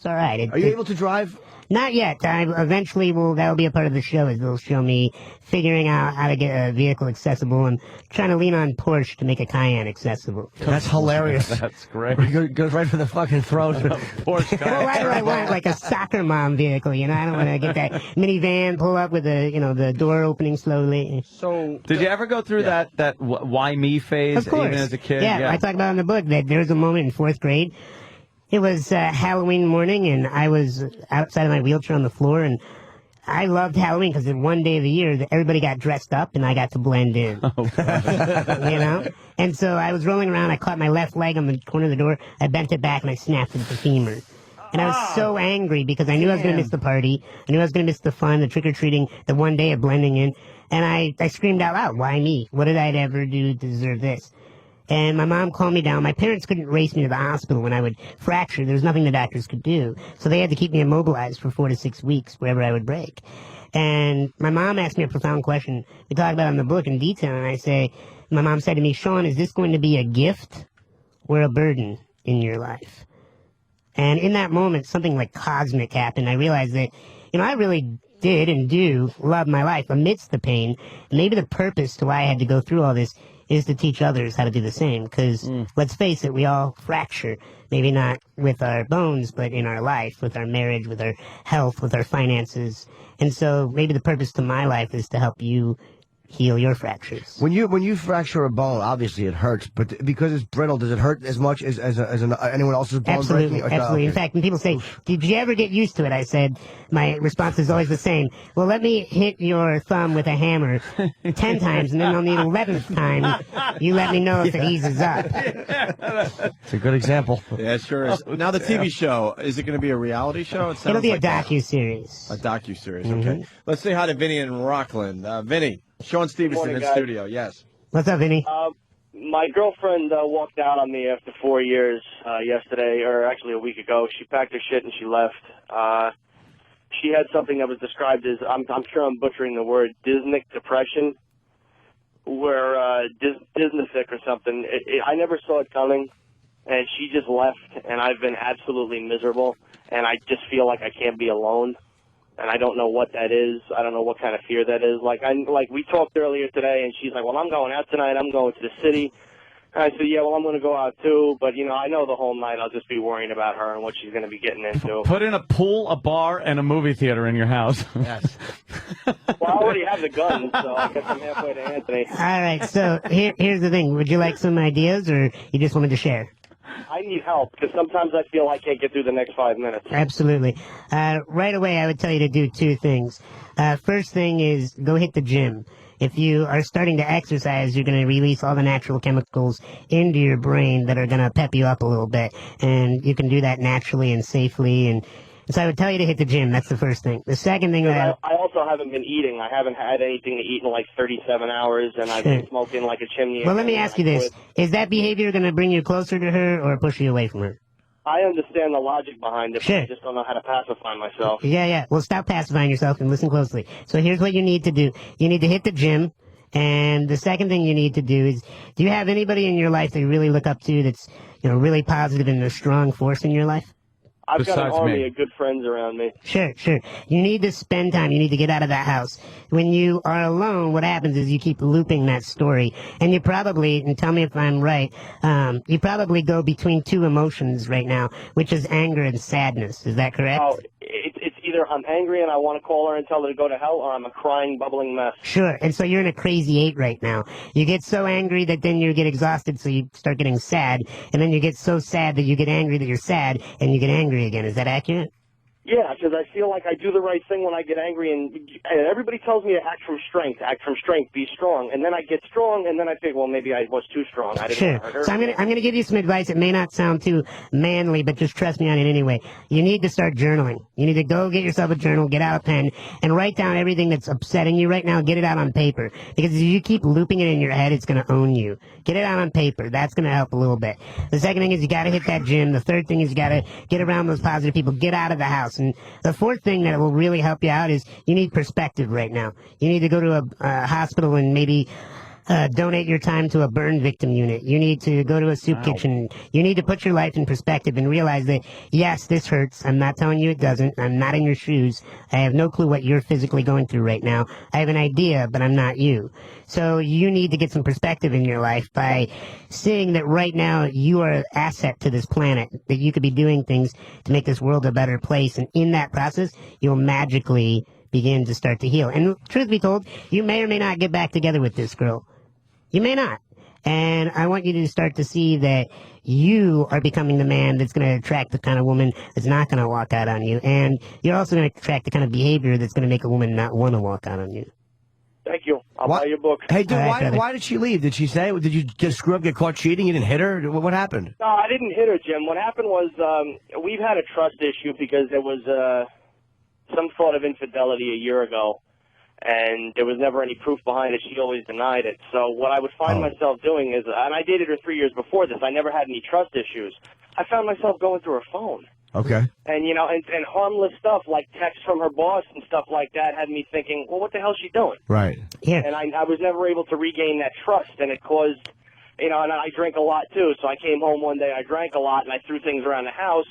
all right. Are you able to drive? Not yet. Eventually that'll be a part of the show, is they'll show me figuring out how to get a vehicle accessible and trying to lean on Porsche to make a Cayenne accessible. That's hilarious. That's great. Goes right for the fucking throat. Porsche Well, why do I want like a soccer mom vehicle? You know, I don't want to get that minivan, pull up with the door opening slowly. So, did you ever go through that why me phase, Of course. even as a kid? Yeah, I talk about in the book that there was a moment in 4th grade. It was Halloween morning, and I was outside of my wheelchair on the floor, and I loved Halloween because one day of the year that everybody got dressed up, and I got to blend in. You know? And so I was rolling around, I caught my left leg on the corner of the door, I bent it back, and I snapped it at the femur. And I was so angry because I knew I was going to miss the party, I knew I was going to miss the fun, the trick-or-treating, the one day of blending in, and I screamed out loud, why me? What did I ever do to deserve this? And my mom calmed me down. My parents couldn't race me to the hospital when I would fracture. There was nothing the doctors could do. So they had to keep me immobilized for 4 to 6 weeks wherever I would break. And my mom asked me a profound question. We talk about it in the book in detail, and my mom said to me, Sean, is this going to be a gift or a burden in your life? And in that moment, something like cosmic happened. I realized that, I really did and do love my life amidst the pain. Maybe the purpose to why I had to go through all this is to teach others how to do the same. Because, let's face it, we all fracture. Maybe not with our bones, but in our life, with our marriage, with our health, with our finances. And so maybe the purpose to my life is to help you heal your fractures. When you fracture a bone, obviously it hurts, but because it's brittle, does it hurt as much as anyone else's bone Absolutely, breaking? absolutely. In fact, when people say, did you ever get used to it? I said, my response is always the same. Well, let me hit your thumb with a hammer 10 times, and then on the 11th time, you let me know if it eases up. It's a good example. Yeah, it sure is. Now the TV show, is it going to be a reality show? It'll be a docu-series. A docu-series, okay. Let's say hi to Vinny in Rockland. Vinny, Sean Stevenson Morning, in guys. studio, yes. What's up, Vinny? My girlfriend walked out on me after 4 years yesterday, or actually a week ago. She packed her shit and she left. She had something that was described as, I'm sure I'm butchering the word, Disney depression, where Disneyfic or something. I never saw it coming, and she just left, and I've been absolutely miserable, and I just feel like I can't be alone. And I don't know what that is. I don't know what kind of fear that is. Like we talked earlier today, and she's like, well, I'm going out tonight. I'm going to the city. And I said, yeah, well, I'm going to go out too. But, I know the whole night I'll just be worrying about her and what she's going to be getting into. Put in a pool, a bar, and a movie theater in your house. Yes. Well, I already have the gun, so I guess I'm halfway to Anthony. All right, so here's the thing. Would you like some ideas, or you just wanted to share? I need help because sometimes I feel I can't get through the next 5 minutes. Absolutely. Right away, I would tell you to do 2 things. First thing is go hit the gym. If you are starting to exercise, you're going to release all the natural chemicals into your brain that are going to pep you up a little bit. And you can do that naturally and safely. And so I would tell you to hit the gym. That's the first thing. The second thing I also haven't been eating. I haven't had anything to eat in like 37 hours, and I've been smoking like a chimney. Well, let me ask you this. Is that behavior going to bring you closer to her or push you away from her? I understand the logic behind it, Sure. but I just don't know how to pacify myself. Yeah. Well, stop pacifying yourself and listen closely. So here's what you need to do. You need to hit the gym. And the second thing you need to do is, do you have anybody in your life that you really look up to that's, really positive and a strong force in your life? I've got an army of good friends around me. Sure. You need to spend time. You need to get out of that house. When you are alone, what happens is you keep looping that story. And you probably, and tell me if I'm right, you probably go between 2 emotions right now, which is anger and sadness. Is that correct? Oh, it's either I'm angry and I want to call her and tell her to go to hell, or I'm a crying, bubbling mess. Sure. And so you're in a crazy 8 right now. You get so angry that then you get exhausted, so you start getting sad. And then you get so sad that you get angry that you're sad, and you get angry again. Is that accurate? Yeah, because I feel like I do the right thing when I get angry, and everybody tells me to act from strength, be strong. And then I get strong, and then I think, well, maybe I was too strong. I didn't Sure. want to hurt her. So I'm gonna give you some advice. It may not sound too manly, but just trust me on it anyway. You need to start journaling. You need to go get yourself a journal, get out a pen, and write down everything that's upsetting you right now. Get it out on paper. Because if you keep looping it in your head, it's gonna own you. Get it out on paper. That's gonna help a little bit. The second thing is you gotta hit that gym. The third thing is you gotta get around those positive people. Get out of the house. else. And the fourth thing that will really help you out is you need perspective right now. You need to go to a hospital and maybe donate your time to a burn victim unit. You need to go to a soup kitchen. You need to put your life in perspective and realize that, yes, this hurts. I'm not telling you it doesn't. I'm not in your shoes. I have no clue what you're physically going through right now. I have an idea, but I'm not you. So you need to get some perspective in your life by seeing that right now you are an asset to this planet, that you could be doing things to make this world a better place. And in that process, you'll magically begin to start to heal. And truth be told, you may or may not get back together with this girl. You may not. And I want you to start to see that you are becoming the man that's going to attract the kind of woman that's not going to walk out on you. And you're also going to attract the kind of behavior that's going to make a woman not want to walk out on you. Thank you. I'll buy your book. Hey, dude, All right, brother. why did she leave? Did she say? Did you just screw up, get caught cheating? You didn't hit her? What happened? No, I didn't hit her, Jim. What happened was we've had a trust issue because there was some sort of infidelity a year ago, and there was never any proof behind it. She always denied it. So what I would find myself doing is, and I dated her 3 years before this, I never had any trust issues. I found myself going through her phone. Okay. And, you know, and harmless stuff like texts from her boss and stuff like that had me thinking, well, what the hell is she doing? Right. Yeah. And I was never able to regain that trust, and it caused, you know, and I drink a lot too. So I came home one day, I drank a lot, and I threw things around the house.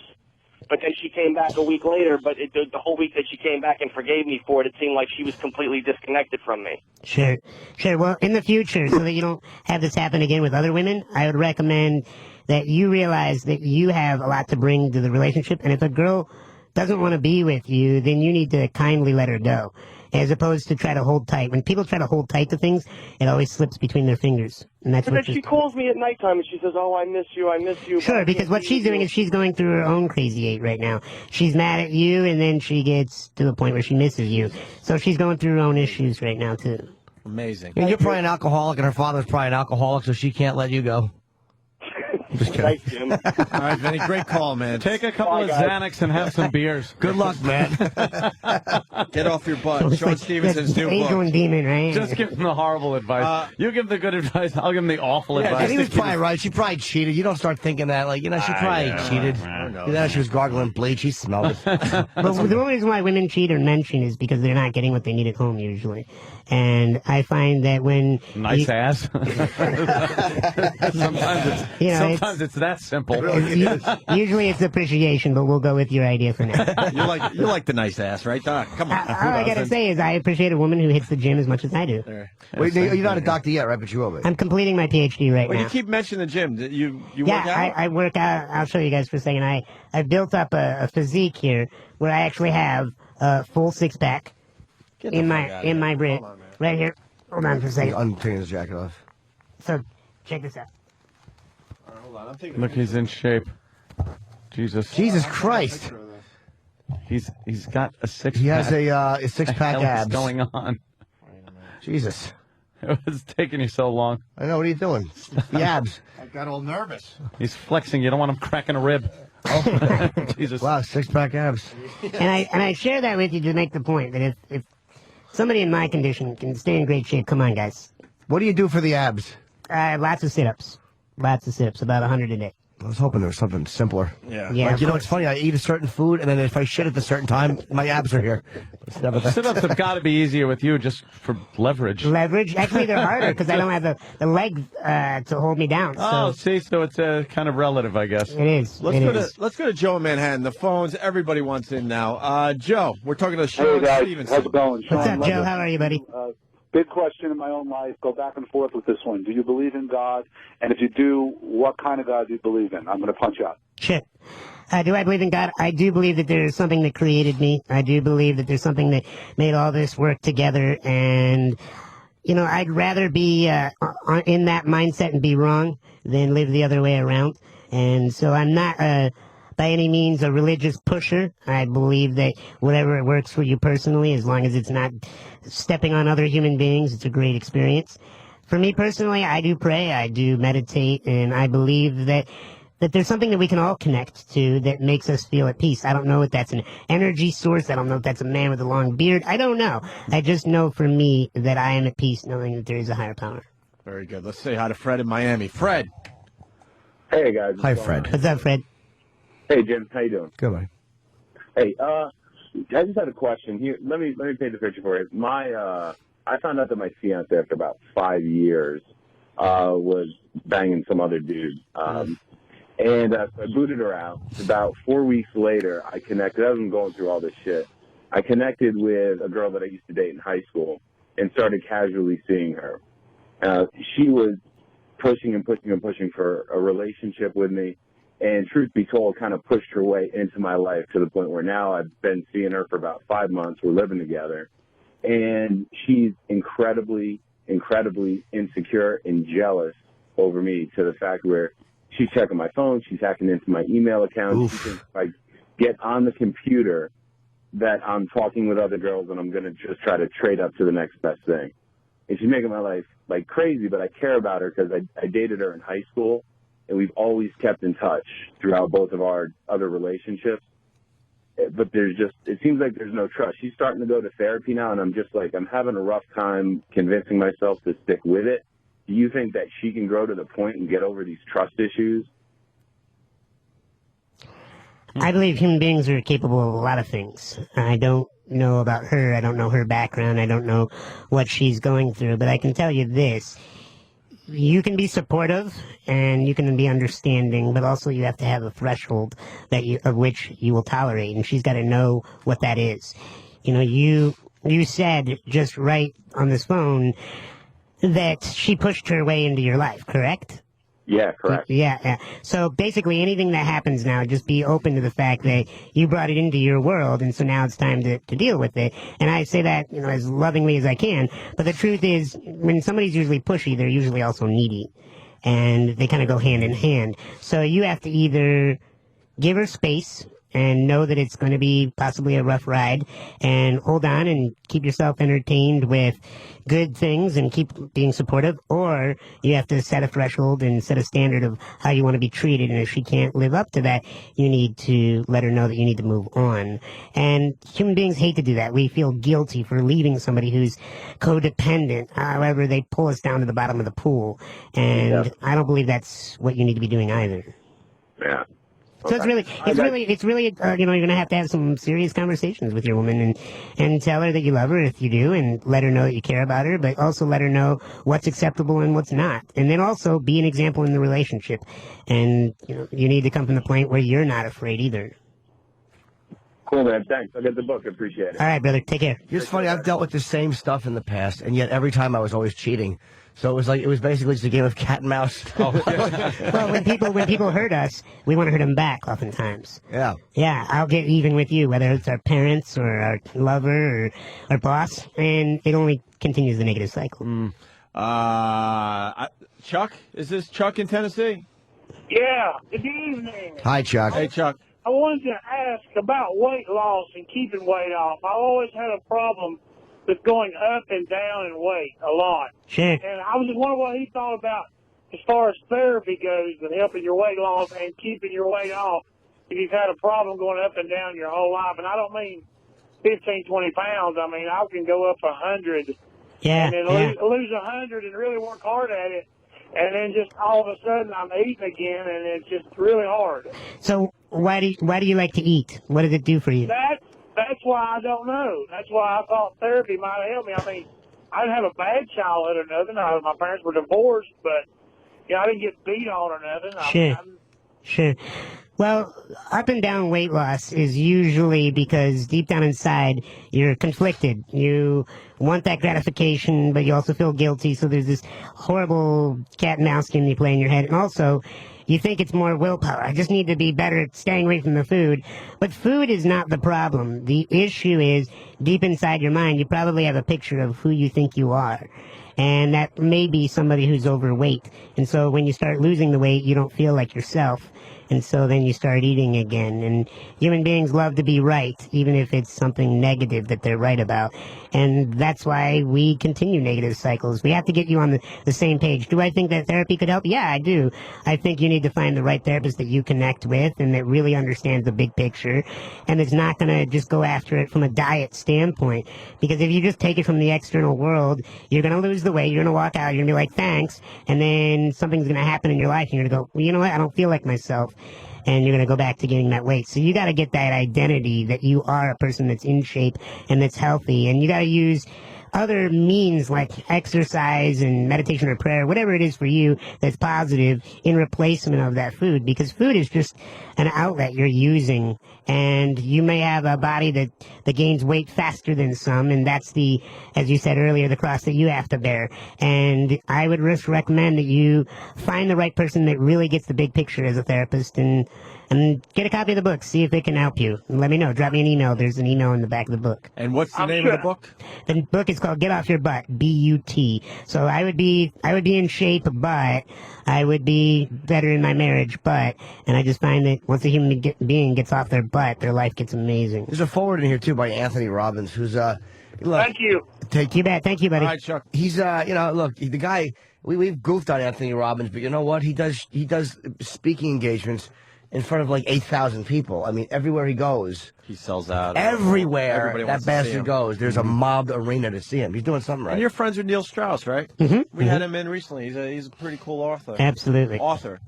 But then she came back a week later, but the whole week that she came back and forgave me for it, it seemed like she was completely disconnected from me. Sure. Well, in the future, so that you don't have this happen again with other women, I would recommend that you realize that you have a lot to bring to the relationship. And if a girl doesn't want to be with you, then you need to kindly let her go, as opposed to try to hold tight. When people try to hold tight to things, it always slips between their fingers. And that's But what then she calls me at nighttime and she says, oh, I miss you, I miss you. Sure, because what she's doing is she's going through her own crazy eight right now. She's mad at you, and then she gets to the point where she misses you. So she's going through her own issues right now, too. Amazing. And you're probably an alcoholic, and her father's probably an alcoholic, so she can't let you go. Just kidding. Thanks, Jim. All right, Vinny, great call, man. Take a couple of Xanax and have some beers. Good luck, man. Get off your butt. Sean Stevenson's new Angel book. and demon, right? Just give him the horrible advice. You give the good advice. I'll give him the awful Yeah, advice. he was probably right. She probably cheated. You don't start thinking that, like, you know, she probably cheated. You know, she was gargling bleach. He smelled it. But the only reason why women cheat or men cheat is because they're not getting what they need at home, usually. And I find that when... Nice ass. Sometimes it's that simple. Usually it's appreciation, but we'll go with your idea for now. You like the nice ass, right, Doc? Come on. All I gotta say is I appreciate a woman who hits the gym as much as I do. Wait, you're not a doctor yet, right? But you will be. I'm completing my PhD right Well, now. you keep mentioning the gym. You work out? I work out. I'll show you guys for a second. I've built up a physique here where I actually have a full six-pack in my brit. Right here. Hold on for a second. I'm taking his jacket off. So, check this out. Hold on, I'm taking Look, he's in shape. Jesus. Jesus Christ. He's got a six-pack. He has a six-pack What the hell abs. is going on? Jesus. It's taking you so long. I know. What are you doing? The abs. I got all nervous. He's flexing. You don't want him cracking a rib. Jesus. Wow, six-pack abs. And I share that with you to make the point that if somebody in my condition can stay in great shape, come on, guys. What do you do for the abs? Lots of sit-ups. Lots of sit-ups, about 100 a day. I was hoping there was something simpler. Yeah. Like, you know, it's funny. I eat a certain food, and then if I shit at a certain time, my abs are here. It's never that. Sit-ups have got to be easier with you just for leverage. Leverage? Actually, they're harder because I don't have the leg to hold me down. Oh, So see, so it's kind of relative, I guess. it is. Let's go to Joe in Manhattan. The phones, everybody wants in now. Joe, we're talking to Sean Hey guys, Stevenson. how's it going? What's Sean up, Joe? Levitt. How are you, buddy? Big question in my own life. Go back and forth with this one. Do you believe in God? And if you do, what kind of God do you believe in? I'm going to punch out. Shit. Do I believe in God? I do believe that there is something that created me. I do believe that there's something that made all this work together. And, you know, I'd rather be in that mindset and be wrong than live the other way around. And so I'm not by any means a religious pusher. I believe that whatever works for you personally, as long as it's not stepping on other human beings, it's a great experience. For me personally, I do pray, I do meditate, and I believe that there's something that we can all connect to that makes us feel at peace. I don't know if that's an energy source. I don't know if that's a man with a long beard. I don't know. I just know for me that I am at peace knowing that there is a higher power. Very good. Let's say hi to Fred in Miami. Fred. Hey guys. Hi, Fred. What's up, Fred? Hey Jim, how you doing? Good, buddy. Hey, I just had a question here. Let me paint the picture for you. I found out that my fiance, after about 5 years, was banging some other dude. So I booted her out. About 4 weeks later, I connected. I wasn't going through all this shit. I connected with a girl that I used to date in high school and started casually seeing her. She was pushing and pushing and pushing for a relationship with me. And truth be told, kind of pushed her way into my life to the point where now I've been seeing her for about 5 months. We're living together. And she's incredibly, incredibly insecure and jealous over me to the fact where she's checking my phone. She's hacking into my email account. She thinks if I get on the computer that I'm talking with other girls and I'm going to just try to trade up to the next best thing. And she's making my life like crazy, but I care about her because I dated her in high school. And we've always kept in touch throughout both of our other relationships. But it seems like there's no trust. She's starting to go to therapy now, and I'm just like, I'm having a rough time convincing myself to stick with it. Do you think that she can grow to the point and get over these trust issues? I believe human beings are capable of a lot of things. I don't know about her. I don't know her background. I don't know what she's going through. But I can tell you this. You can be supportive and you can be understanding, but also you have to have a threshold of which you will tolerate, and she's got to know what that is. You know, you said just right on this phone that she pushed her way into your life, correct? Yeah, correct. Yeah. So basically anything that happens now, just be open to the fact that you brought it into your world, and so now it's time to deal with it. And I say that, you know, as lovingly as I can, but the truth is, when somebody's usually pushy, they're usually also needy. And they kind of go hand in hand. So you have to either give her space and know that it's going to be possibly a rough ride, and hold on and keep yourself entertained with good things and keep being supportive, or you have to set a threshold and set a standard of how you want to be treated, and if she can't live up to that, you need to let her know that you need to move on. And human beings hate to do that. We feel guilty for leaving somebody who's codependent. However, they pull us down to the bottom of the pool, and I don't believe that's what you need to be doing either. Yeah. So it's really, you know, you're going to have some serious conversations with your woman and tell her that you love her if you do, and let her know that you care about her, but also let her know what's acceptable and what's not. And then also be an example in the relationship. And, you know, you need to come from the point where you're not afraid either. Cool, man. Thanks. I'll get the book. I appreciate it. All right, brother. Take care. It's funny. I've dealt with the same stuff in the past, and yet every time I was always cheating. So it was basically just a game of cat and mouse. Well, when people hurt us, we want to hurt them back oftentimes. Yeah. Yeah, I'll get even with you, whether it's our parents or our lover or our boss, and it only continues the negative cycle. Chuck? Is this Chuck in Tennessee? Yeah, good evening. Hi, Chuck. Hey, Chuck. I wanted to ask about weight loss and keeping weight off. I always had a problem with going up and down in weight a lot. Sure. And I was just wondering what he thought about as far as therapy goes with helping your weight loss and keeping your weight off if you've had a problem going up and down your whole life. And I don't mean 15, 20 pounds. I mean, I can go up 100 and then lose 100 and really work hard at it. And then just all of a sudden I'm eating again, and it's just really hard. So why do you like to eat? What does it do for you? That's why I don't know. That's why I thought therapy might have helped me. I mean, I didn't have a bad childhood or nothing. My parents were divorced, but I didn't get beat on or nothing. Sure. Well, up and down weight loss is usually because deep down inside you're conflicted. You want that gratification, but you also feel guilty. So there's this horrible cat and mouse game you play in your head. And also, you think it's more willpower. I just need to be better at staying away from the food. But food is not the problem. The issue is deep inside your mind, you probably have a picture of who you think you are. And that may be somebody who's overweight. And so when you start losing the weight, you don't feel like yourself. And so then you start eating again. And human beings love to be right, even if it's something negative that they're right about. And that's why we continue negative cycles. We have to get you on the same page. Do I think that therapy could help? Yeah, I do. I think you need to find the right therapist that you connect with and that really understands the big picture and is not going to just go after it from a diet standpoint. Because if you just take it from the external world, you're going to lose the weight. You're going to walk out. You're going to be like, thanks. And then something's going to happen in your life. And you're going to go, well, you know what? I don't feel like myself. and you're going to go back to gaining that weight. So you got to get that identity that you are a person that's in shape and that's healthy, and you got to use other means like exercise and meditation or prayer, whatever it is for you that's positive in replacement of that food, because food is just an outlet you're using, and you may have a body that gains weight faster than some, and that's the, as you said earlier, the cross that you have to bear. And I would just recommend that you find the right person that really gets the big picture as a therapist, and get a copy of the book. See if it can help you. Let me know. Drop me an email. There's an email in the back of the book. And what's the name of the book? The book is called Get Off Your Butt, B-U-T. So I would be in shape, but I would be better in my marriage, but, and I just find that once a human being gets off their butt, their life gets amazing. There's a forward in here, too, by Anthony Robbins, who's, look. Thank you. You bet. Thank you, buddy. All right, Chuck. He's, look, the guy, we've goofed on Anthony Robbins, but you know what? He does speaking engagements in front of like 8,000 people. I mean, everywhere he goes. He sells out. Everywhere that bastard goes, there's a mobbed arena to see him. He's doing something right. And you're friends with Neil Strauss, right? Mm-hmm. We had him in recently. He's a pretty cool author. Absolutely. Author.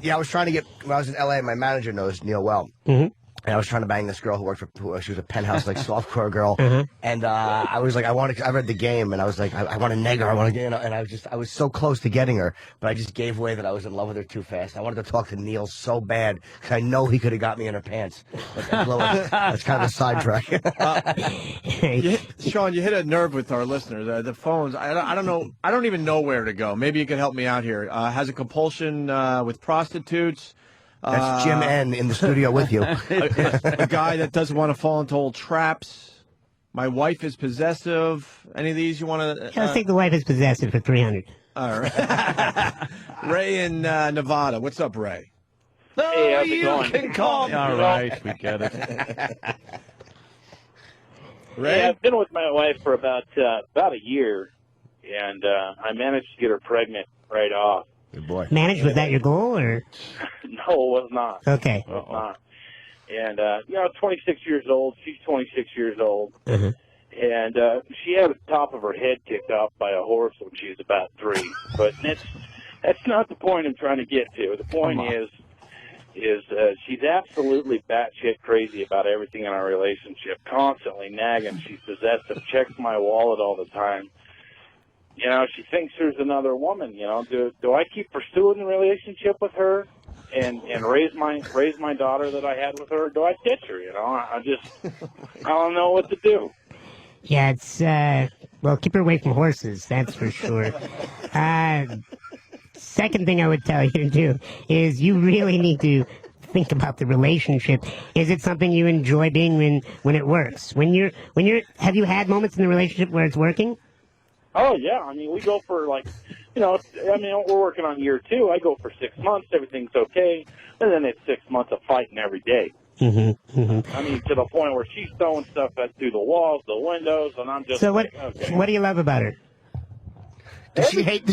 Yeah, I was trying to get, when I was in L.A., my manager knows Neil well. Mm-hmm. And I was trying to bang this girl who worked for, she was a penthouse, like, softcore girl. Uh-huh. And I was like, I read the game, and I was like, I want to neg her, I want to get, and I was so close to getting her, but I just gave away that I was in love with her too fast. I wanted to talk to Neil so bad, because I know he could have got me in her pants. That's kind of a sidetrack. Sean, you hit a nerve with our listeners. The phones, I don't know, I don't even know where to go. Maybe you could help me out here. Has a compulsion with prostitutes. That's Jim N. in the studio with you. A guy that doesn't want to fall into old traps. My wife is possessive. Any of these you want to... Let's take the wife is possessive for 300. All right. Ray in Nevada. What's up, Ray? Hey, how's it going? Can call me. All right, we get it. Ray? Yeah, I've been with my wife for about a year, and I managed to get her pregnant right off. Good boy. Managed, was that your goal, or? No, it was not. Okay. It was not. And, 26 years old. She's 26 years old. Uh-huh. And she had the top of her head kicked off by a horse when she was about 3. But that's not the point I'm trying to get to. The point is she's absolutely batshit crazy about everything in our relationship, constantly nagging. She's possessive, checks my wallet all the time. You know, she thinks there's another woman. You know, do I keep pursuing the relationship with her and raise my daughter that I had with her? Or do I ditch her? You know, I don't know what to do. Yeah, it's, well, keep her away from horses, that's for sure. Second thing I would tell you to do is you really need to think about the relationship. Is it something you enjoy being when it works? Have you had moments in the relationship where it's working? Oh, yeah. I mean, we go for, like, we're working on year 2. I go for 6 months. Everything's okay. And then it's 6 months of fighting every day. Mm-hmm, mm-hmm. I mean, to the point where she's throwing stuff through the walls, the windows, and I'm just So okay. what do you love about her? Does she hate?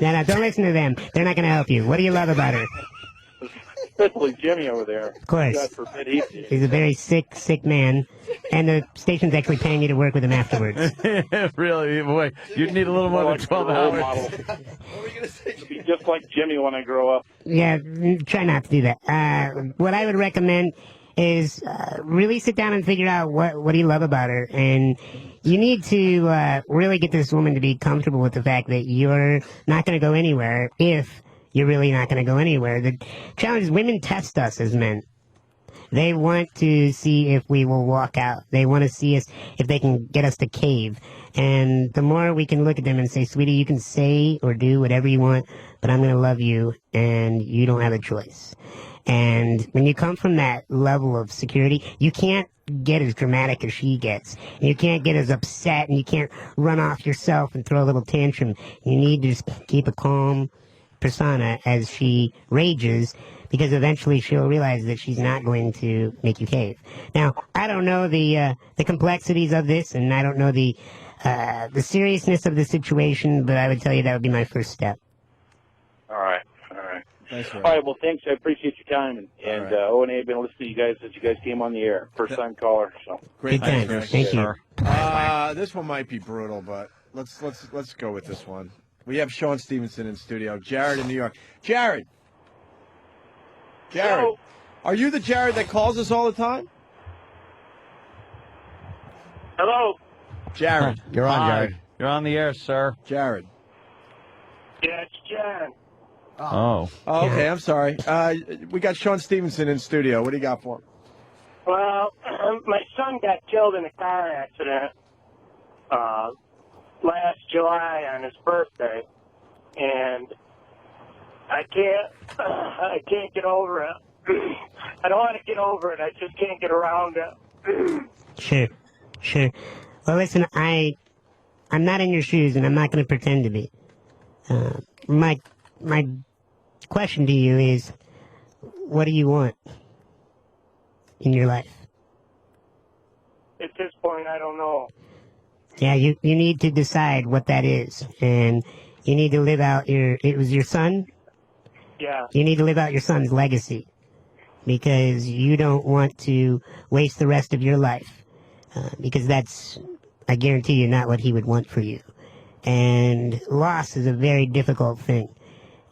No, don't listen to them. They're not going to help you. What do you love about her? Especially Jimmy over there. Of course. God forbid He's a very sick man, and the station's actually paying you to work with him afterwards. Really? Boy, you'd need a little more than 12 hours. What were you going to say? Be just like Jimmy when I grow up. Yeah, try not to do that. What I would recommend is really sit down and figure out what do you love about her, and you need to really get this woman to be comfortable with the fact that you're not going to go anywhere if you're really not going to go anywhere. The challenge is women test us as men. They want to see if we will walk out. They want to see us if they can get us to cave. And the more we can look at them and say, sweetie, you can say or do whatever you want, but I'm going to love you, and you don't have a choice. And when you come from that level of security, you can't get as dramatic as she gets. You can't get as upset, and you can't run off yourself and throw a little tantrum. You need to just keep a calm persona as she rages, because eventually she'll realize that she's not going to make you cave. Now, I don't know the complexities of this, and I don't know the seriousness of the situation, but I would tell you that would be my first step. All right. Thanks, All right, well, thanks. I appreciate your time. And O&A have been listening to you guys since you guys came on the air. First-time caller. So. Great. Thanks. Thank you. This one might be brutal, but let's go with this one. We have Sean Stevenson in studio. Jared in New York. Jared. Jared, are you the Jared that calls us all the time? Hello? Jared. You're on, Hi. Jared. You're on the air, sir. Jared. Yeah, it's Jan. Oh. Oh, okay, I'm sorry. We got Sean Stevenson in studio. What do you got for him? Well, my son got killed in a car accident last July on his birthday, and I can't get over it. I don't want to get over it. I just can't get around it. Sure. Well, listen, I'm not in your shoes, and I'm not going to pretend to be. My question to you is, what do you want in your life? At this point, I don't know. Yeah, you need to decide what that is, and you need to live out it was your son? Yeah. You need to live out your son's legacy, because you don't want to waste the rest of your life, because that's, I guarantee you, not what he would want for you. And loss is a very difficult thing,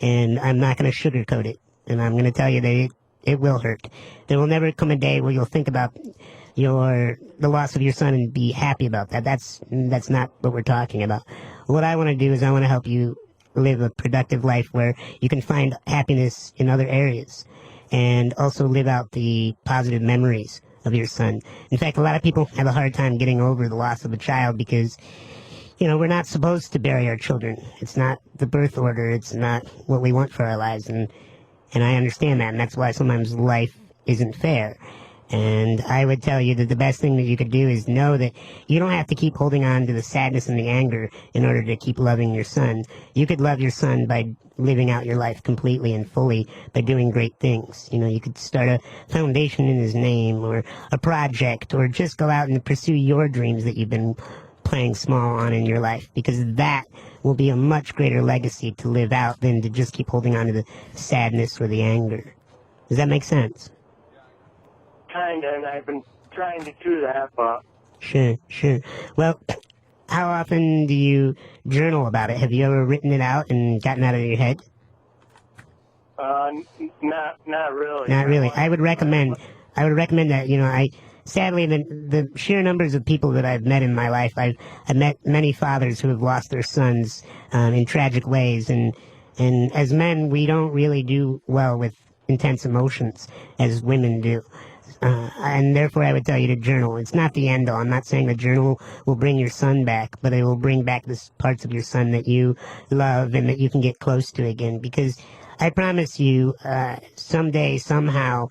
and I'm not going to sugarcoat it, and I'm going to tell you that it will hurt. There will never come a day where you'll think about the loss of your son and be happy about that. That's not what we're talking about. What I want to do is I want to help you live a productive life where you can find happiness in other areas, and also live out the positive memories of your son. In fact, a lot of people have a hard time getting over the loss of a child because, we're not supposed to bury our children. It's not the birth order. It's not what we want for our lives. And I understand that. And that's why sometimes life isn't fair. And I would tell you that the best thing that you could do is know that you don't have to keep holding on to the sadness and the anger in order to keep loving your son. You could love your son by living out your life completely and fully, by doing great things. You could start a foundation in his name, or a project, or just go out and pursue your dreams that you've been playing small on in your life, because that will be a much greater legacy to live out than to just keep holding on to the sadness or the anger. Does that make sense? Kinda, and I've been trying to do that, but... Sure. Well, how often do you journal about it? Have you ever written it out and gotten out of your head? Not really. Not really. I would recommend that, sadly, the sheer numbers of people that I've met in my life, I've met many fathers who have lost their sons in tragic ways, and as men, we don't really do well with intense emotions as women do. And therefore, I would tell you to journal. It's not the end all. I'm not saying the journal will bring your son back, but it will bring back the parts of your son that you love and that you can get close to again. Because I promise you, someday, somehow,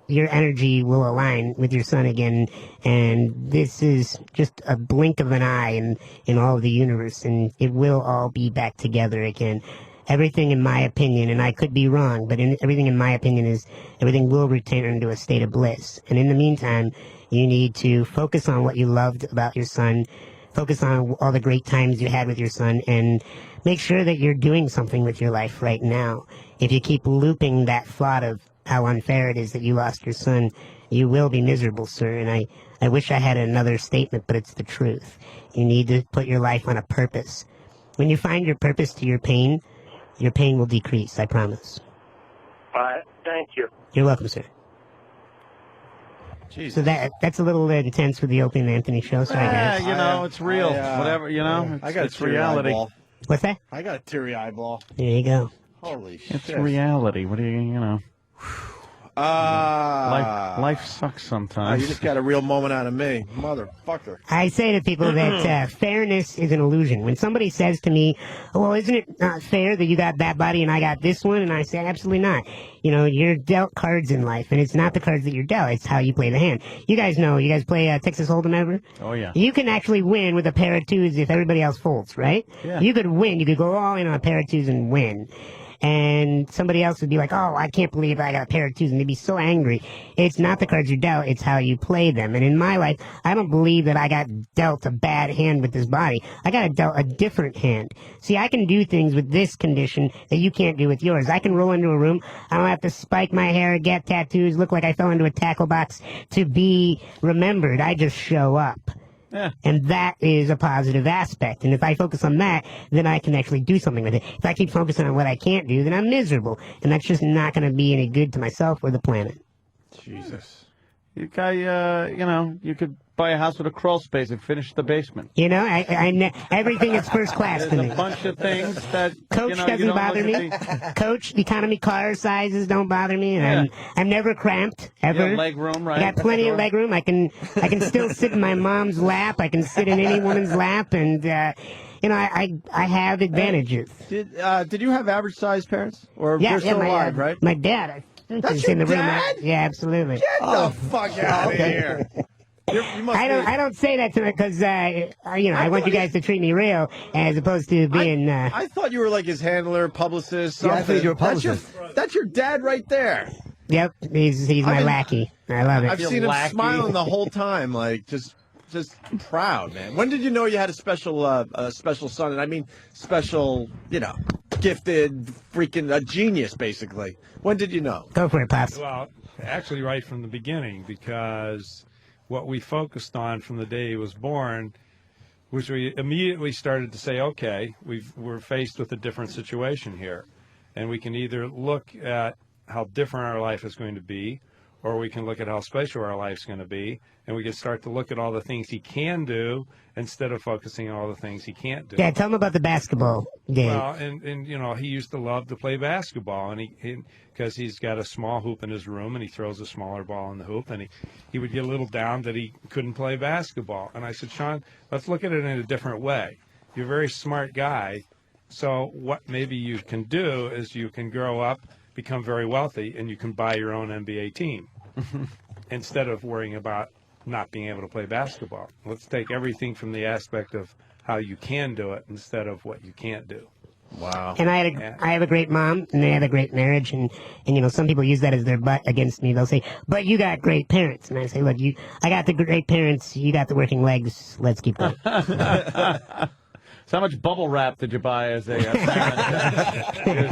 your energy will align with your son again, and this is just a blink of an eye in all of the universe, and it will all be back together again. Everything, in my opinion, and I could be wrong, but everything in my opinion is everything will return to a state of bliss. And in the meantime, you need to focus on what you loved about your son, focus on all the great times you had with your son, and make sure that you're doing something with your life right now. If you keep looping that thought of how unfair it is that you lost your son, you will be miserable, sir. And I wish I had another statement, but it's the truth. You need to put your life on a purpose. When you find your purpose to your pain will decrease, I promise. All right, thank you. You're welcome, sir. Jesus. So that's a little intense with the Opie and Anthony show. Sorry, guys. It's real. Whatever, I got it's a teary reality. eyeball. What's that? I got a teary eyeball. There you go. Holy shit. It's reality. What do you? Life sucks sometimes. You just got a real moment out of me, motherfucker. I say to people that fairness is an illusion. When somebody says to me, well, isn't it not fair that you got that body and I got this one? And I say, absolutely not. You're dealt cards in life, and it's not the cards that you're dealt. It's how you play the hand. You guys play Texas Hold'em ever? Oh, yeah. You can actually win with a pair of twos if everybody else folds, right? Yeah. You could win. You could go all in on a pair of twos and win. And somebody else would be like, oh, I can't believe I got a pair of twos, and they'd be so angry. It's not the cards you're dealt, it's how you play them. And in my life, I don't believe that I got dealt a bad hand with this body. I got dealt a different hand. See, I can do things with this condition that you can't do with yours. I can roll into a room, I don't have to spike my hair, get tattoos, look like I fell into a tackle box to be remembered. I just show up. And that is a positive aspect. And if I focus on that, then I can actually do something with it. If I keep focusing on what I can't do, then I'm miserable. And that's just not going to be any good to myself or the planet. Jesus. You guy, you could buy a house with a crawl space and finish the basement. Everything is first class to me. There's a bunch of things that Coach you doesn't don't bother look me. at Coach, economy car sizes don't bother me. Yeah. I'm never cramped ever. You have leg room, right? I got plenty Sure. of leg room. I can still sit in my mom's lap. I can sit in any woman's lap, and I have advantages. Did you have average sized parents, or Yeah, they're still my, alive, right? My dad. I think That's he's in the your room. dad? Yeah, absolutely. Get the fuck out of here! I don't say that to him because I want you guys to treat me real as opposed to being. I thought you were like his handler, publicist. Yeah, I Something. thought you were a publicist. That's your dad right there. Yep, he's my lackey. I love it. I've seen him smiling the whole time, like just proud, man. When did you know you had a special son? And I mean special, gifted, freaking a genius, basically. When did you know? Go for it, Pops. Well, actually, right from the beginning, because what we focused on from the day he was born was we immediately started to say, okay, we're faced with a different situation here, and we can either look at how different our life is going to be, or we can look at how special our life's going to be, and we can start to look at all the things he can do instead of focusing on all the things he can't do. Yeah, tell him about the basketball game. Well, and he used to love to play basketball, and because he's got a small hoop in his room, and he throws a smaller ball in the hoop, and he would get a little down that he couldn't play basketball. And I said, Sean, let's look at it in a different way. You're a very smart guy, so what maybe you can do is you can grow up, become very wealthy, and you can buy your own NBA team instead of worrying about not being able to play basketball. Let's take everything from the aspect of how you can do it instead of what you can't do. Wow. And I have a great mom, and they have a great marriage, and some people use that as their butt against me. They'll say, "But you got great parents," and I say, "Look, I got the great parents. You got the working legs. Let's keep going." So how much bubble wrap did you buy as a years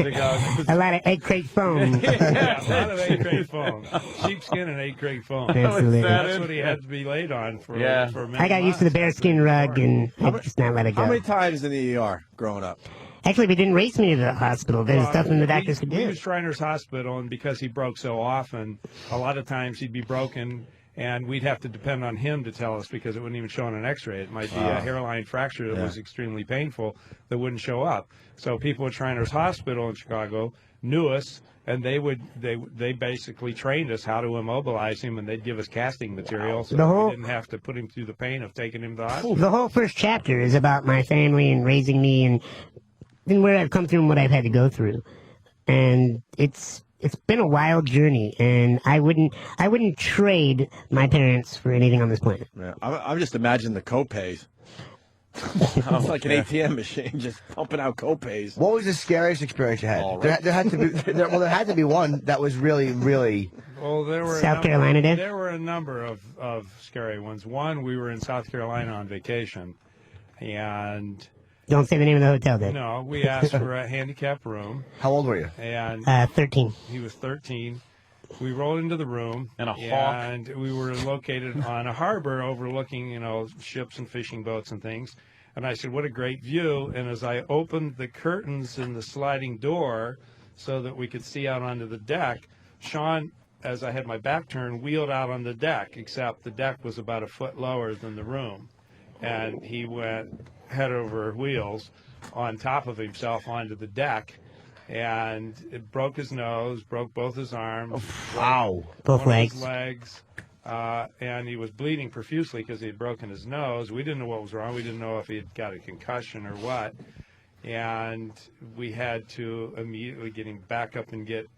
ago? A lot of egg crate foam. Yeah, a lot of egg crate foam. Sheepskin and egg crate foam. Absolutely. That's what he had to be laid on for many I got used to the bearskin rug, and I just not let it go. How many times in the ER growing up? Actually, they didn't race me to the hospital. There's nothing the doctors could He do. was Shriners Hospital, and because he broke so often, a lot of times he'd be broken, and we'd have to depend on him to tell us because it wouldn't even show on an X-ray. It might be a hairline fracture that was extremely painful that wouldn't show up. So people at Shriners Hospital in Chicago knew us, and they basically trained us how to immobilize him, and they'd give us casting material so we didn't have to put him through the pain of taking him to the hospital. The whole first chapter is about my family and raising me and where I've come through and what I've had to go through. And it's been a wild journey, and I wouldn't trade my parents for anything on this planet. Yeah, I'm just imagining the copays. It's like an ATM machine, just pumping out copays. What was the scariest experience you had? There had to be. There had to be one that was really, really. Well, there were South Carolina did? There were a number of scary ones. One, we were in South Carolina on vacation, and Don't say the name of the hotel, then. no, we asked for a handicap room. How old were you? And 13. He was 13. We rolled into the room, and a hawk. And we were located on a harbor overlooking, ships and fishing boats and things. And I said, "What a great view!" And as I opened the curtains in the sliding door so that we could see out onto the deck, Sean, as I had my back turned, wheeled out on the deck. Except the deck was about a foot lower than the room, and he went head over heels on top of himself onto the deck. And it broke his nose, broke both his arms. Wow. Both legs. His legs. And he was bleeding profusely because he had broken his nose. We didn't know what was wrong. We didn't know if he had got a concussion or what. And we had to immediately get him back up and get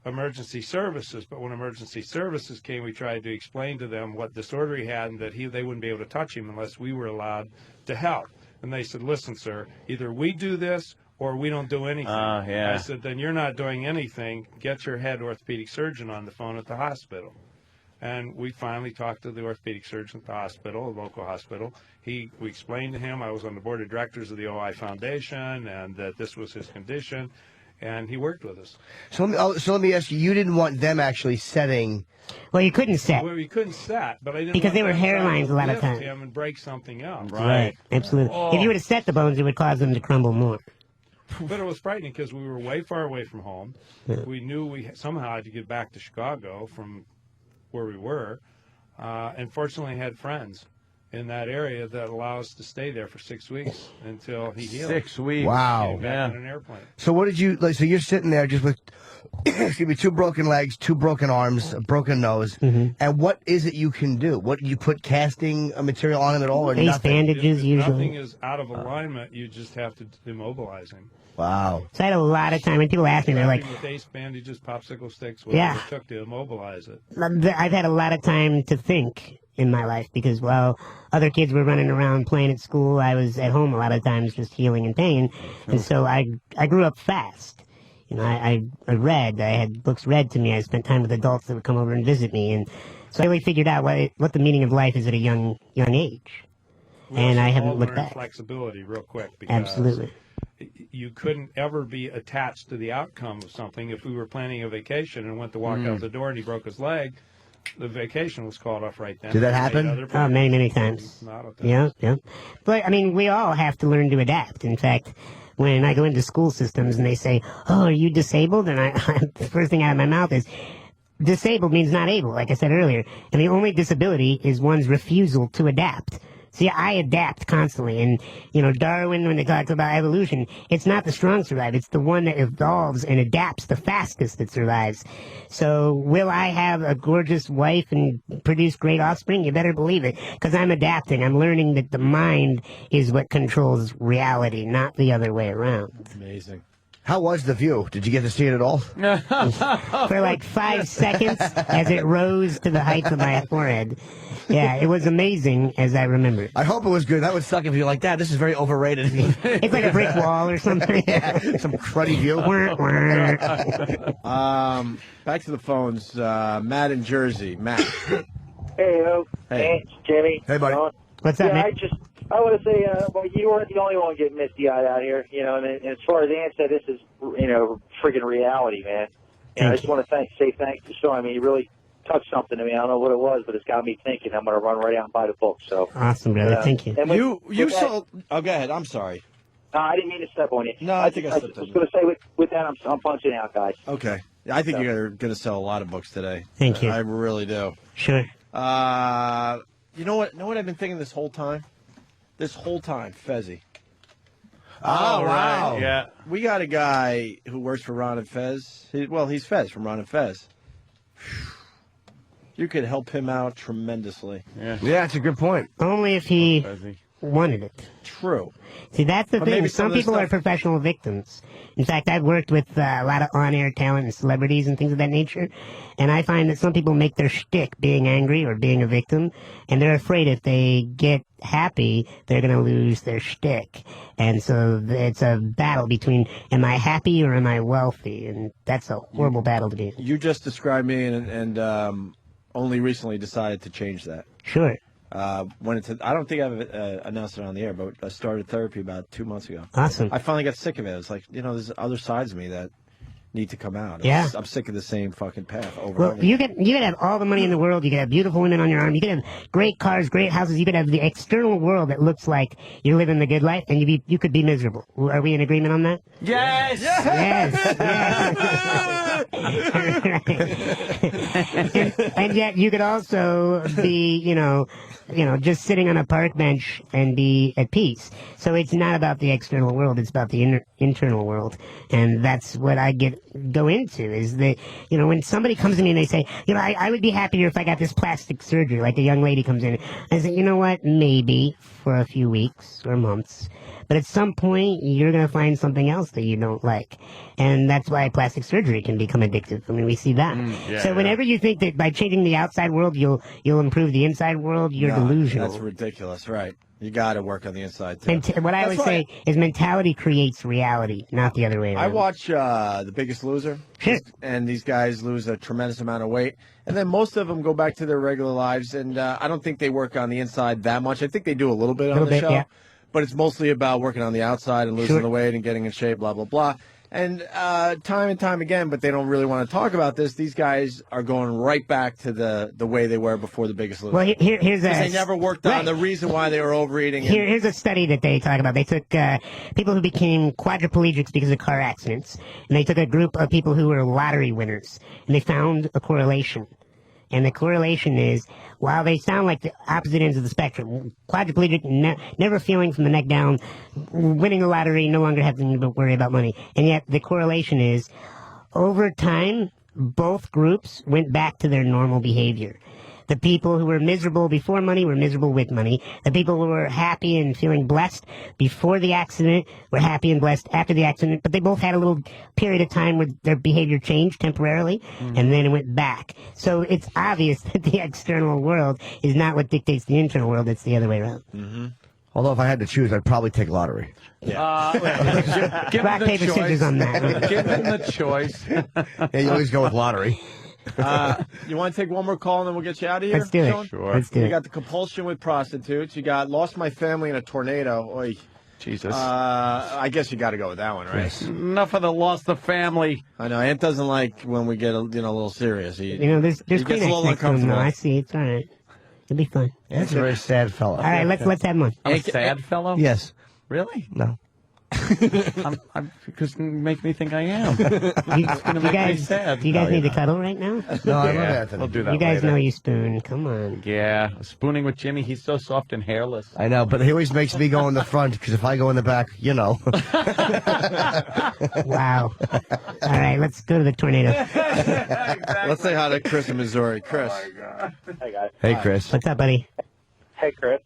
emergency services. But when emergency services came, we tried to explain to them what disorder he had and that they wouldn't be able to touch him unless we were allowed to help. And they said, "Listen, sir, either we do this or we don't do anything." Yeah. I said, "Then you're not doing anything. Get your head orthopedic surgeon on the phone at the hospital." And we finally talked to the orthopedic surgeon at the hospital, a local hospital. We explained to him I was on the board of directors of the OI Foundation and that this was his condition. and he worked with us. So let me ask you. You didn't want them actually setting. Well, you couldn't set. Well, we couldn't set, but I didn't Because want they were them to hairlines a lot of lift times. him and break something else. Right. Absolutely. Oh. If you would have set the bones, it would cause them to crumble more. But it was frightening because we were way far away from home. Yeah. We knew we somehow had to get back to Chicago from where we were, and fortunately had friends in that area that allow us to stay there for 6 weeks until he healed. 6 weeks. Wow. Came back on an airplane. So what did you like? So you're sitting there just with, excuse me, 2 broken legs, 2 broken arms, a broken nose, and what is it you can do? What you put casting material on him at all, or nothing? If nothing is out of alignment, you just have to immobilize him. Wow. So I had a lot of time when people ask me, they're like, with ace bandages, popsicle sticks, whatever Yeah. it took to immobilize it. I've had a lot of time to think in my life because while other kids were running around playing at school, I was at home a lot of times just healing in pain. And so I grew up fast. You know, I read. I had books read to me. I spent time with adults that would come over and visit me. And so I really figured out what the meaning of life is at a young age. And I haven't looked back. Flexibility real quick. Because Absolutely. You couldn't ever be attached to the outcome of something. If we were planning a vacation and went to walk out the door and he broke his leg, the vacation was called off right then. Did that We made happen? other Oh, many, many plans. times. Not a Yeah, yeah. But, I mean, we all have to learn to adapt. In fact, when I go into school systems and they say, oh, are you disabled? And the first thing out of my mouth is, disabled means not able, like I said earlier. And the only disability is one's refusal to adapt. See, I adapt constantly. And, you know, Darwin, when they talked about evolution, it's not the strong survive. It's the one that evolves and adapts the fastest that survives. So will I have a gorgeous wife and produce great offspring? You better believe it. Because I'm adapting. I'm learning that the mind is what controls reality, not the other way around. Amazing. How was the view? Did you get to see it at all? For like 5 seconds as it rose to the height of my forehead. Yeah, it was amazing as I remember. I hope it was good. That would suck if you're like, Dad, this is very overrated. It's like a brick wall or something. Yeah, some cruddy view. Back to the phones. Matt in Jersey. Matt. Hey, Hey. Thanks, Jimmy. Hey, buddy. What's up, yeah, man? I want to say, well, you weren't the only one getting misty-eyed out here, you know, and as far as Ann said, this is, you know, friggin' reality, man. And I just want to say thanks to Sean. I mean, he really touched something to me. I don't know what it was, but it's got me thinking. I'm going to run right out and buy the book. So Awesome, brother. Thank you. and You with that- sold. Oh, go ahead. I'm sorry. No, I didn't mean to step on you. No, I think I stepped on was you. going to say, with that, I'm punching out, guys. Okay. I think you're going to sell a lot of books today. Thank you. I really do. Sure. You know what? I've been thinking this whole time. This whole time, Fezzi. Oh, wow. Yeah. We got a guy who works for Ron and Fez. He's Fez from Ron and Fez. You could help him out tremendously. Yeah. Yeah, it's a good point. Only if he wanted it. True. See, that's the But thing. maybe some Some of this people are stuff- professional victims. In fact, I've worked with a lot of on-air talent and celebrities and things of that nature, and I find that some people make their shtick being angry or being a victim, and they're afraid if they get happy, they're going to lose their shtick. And so it's a battle between, am I happy or am I wealthy? And that's a horrible battle to be in. You just described me and only recently decided to change that. Sure. I don't think I've announced it on the air, but I started therapy about 2 months ago. Awesome. I finally got sick of it. It's like, there's other sides of me that need to come out. Yeah. I'm sick of the same fucking path over and Well, over. you could have all the money in the world. You could have beautiful women on your arm. You could have great cars, great houses. You could have the external world that looks like you're living the good life, and you could be miserable. Are we in agreement on that? Yes. Yes. And yet you could also be, just sitting on a park bench and be at peace. So it's not about the external world; it's about the internal world, and that's what I go into. Is that when somebody comes to me and they say, I would be happier if I got this plastic surgery, like a young lady comes in, I say, you know what, maybe for a few weeks or months. But at some point, you're going to find something else that you don't like. And that's why plastic surgery can become addictive. I mean, we see that. So whenever you think that by changing the outside world, you'll improve the inside world, you're delusional. That's ridiculous, right? You got to work on the inside, too. What I always say is mentality creates reality, not the other way around. I watch The Biggest Loser, and these guys lose a tremendous amount of weight, and then most of them go back to their regular lives, and I don't think they work on the inside that much. I think they do a little bit on the show, yeah. but it's mostly about working on the outside and losing the weight and getting in shape, blah, blah, blah. time and time again, but they don't really want to talk about this. These guys are going right back to the way they were before The Biggest Loser. Well, here's they never worked on the reason why they were overeating. Here's a study that they talk about. They took people who became quadriplegics because of car accidents, and they took a group of people who were lottery winners, and they found a correlation. And the correlation is, while they sound like the opposite ends of the spectrum, quadriplegic, never feeling from the neck down, winning the lottery, no longer having to worry about money. And yet the correlation is, over time, both groups went back to their normal behavior. The people who were miserable before money were miserable with money. The people who were happy and feeling blessed before the accident were happy and blessed after the accident. But they both had a little period of time where their behavior changed temporarily, and then it went back. So it's obvious that the external world is not what dictates the internal world. It's the other way around. Although if I had to choose, I'd probably take lottery. Give Rock, him the paper, choice. scissors on that. Give him the choice. Yeah, you always go with lottery. You want to take one more call and then we'll get you out of here? Let's do it. Sean? Sure. Let's do You it. got the compulsion with prostitutes. You got lost my family in a tornado. Oy. Jesus. I guess you got to go with that one, right? Yes. Enough of the lost the family. I know Ant doesn't like when we get a little serious. He There's he gets a Kleenex little next to him uncomfortable. now. I see. It's all right. It'll be fun. That's a very sad fellow. All right, let's have one. I'm a sad fellow? Yes. Really? No. Because make me think I am. You, It's going to you make me guys, sad. do you guys need to cuddle right now? No, I love Yeah, Anthony. we'll do that You guys later. know you spoon. Come on. Yeah, spooning with Jimmy. He's so soft and hairless. I know, but he always makes me go in the front, because if I go in the back, you know. Wow. All right, let's go to the tornado. Let's say hi to Chris in Missouri. Chris. Hey, guys. Hey, Chris. What's up, buddy? Hey, Chris.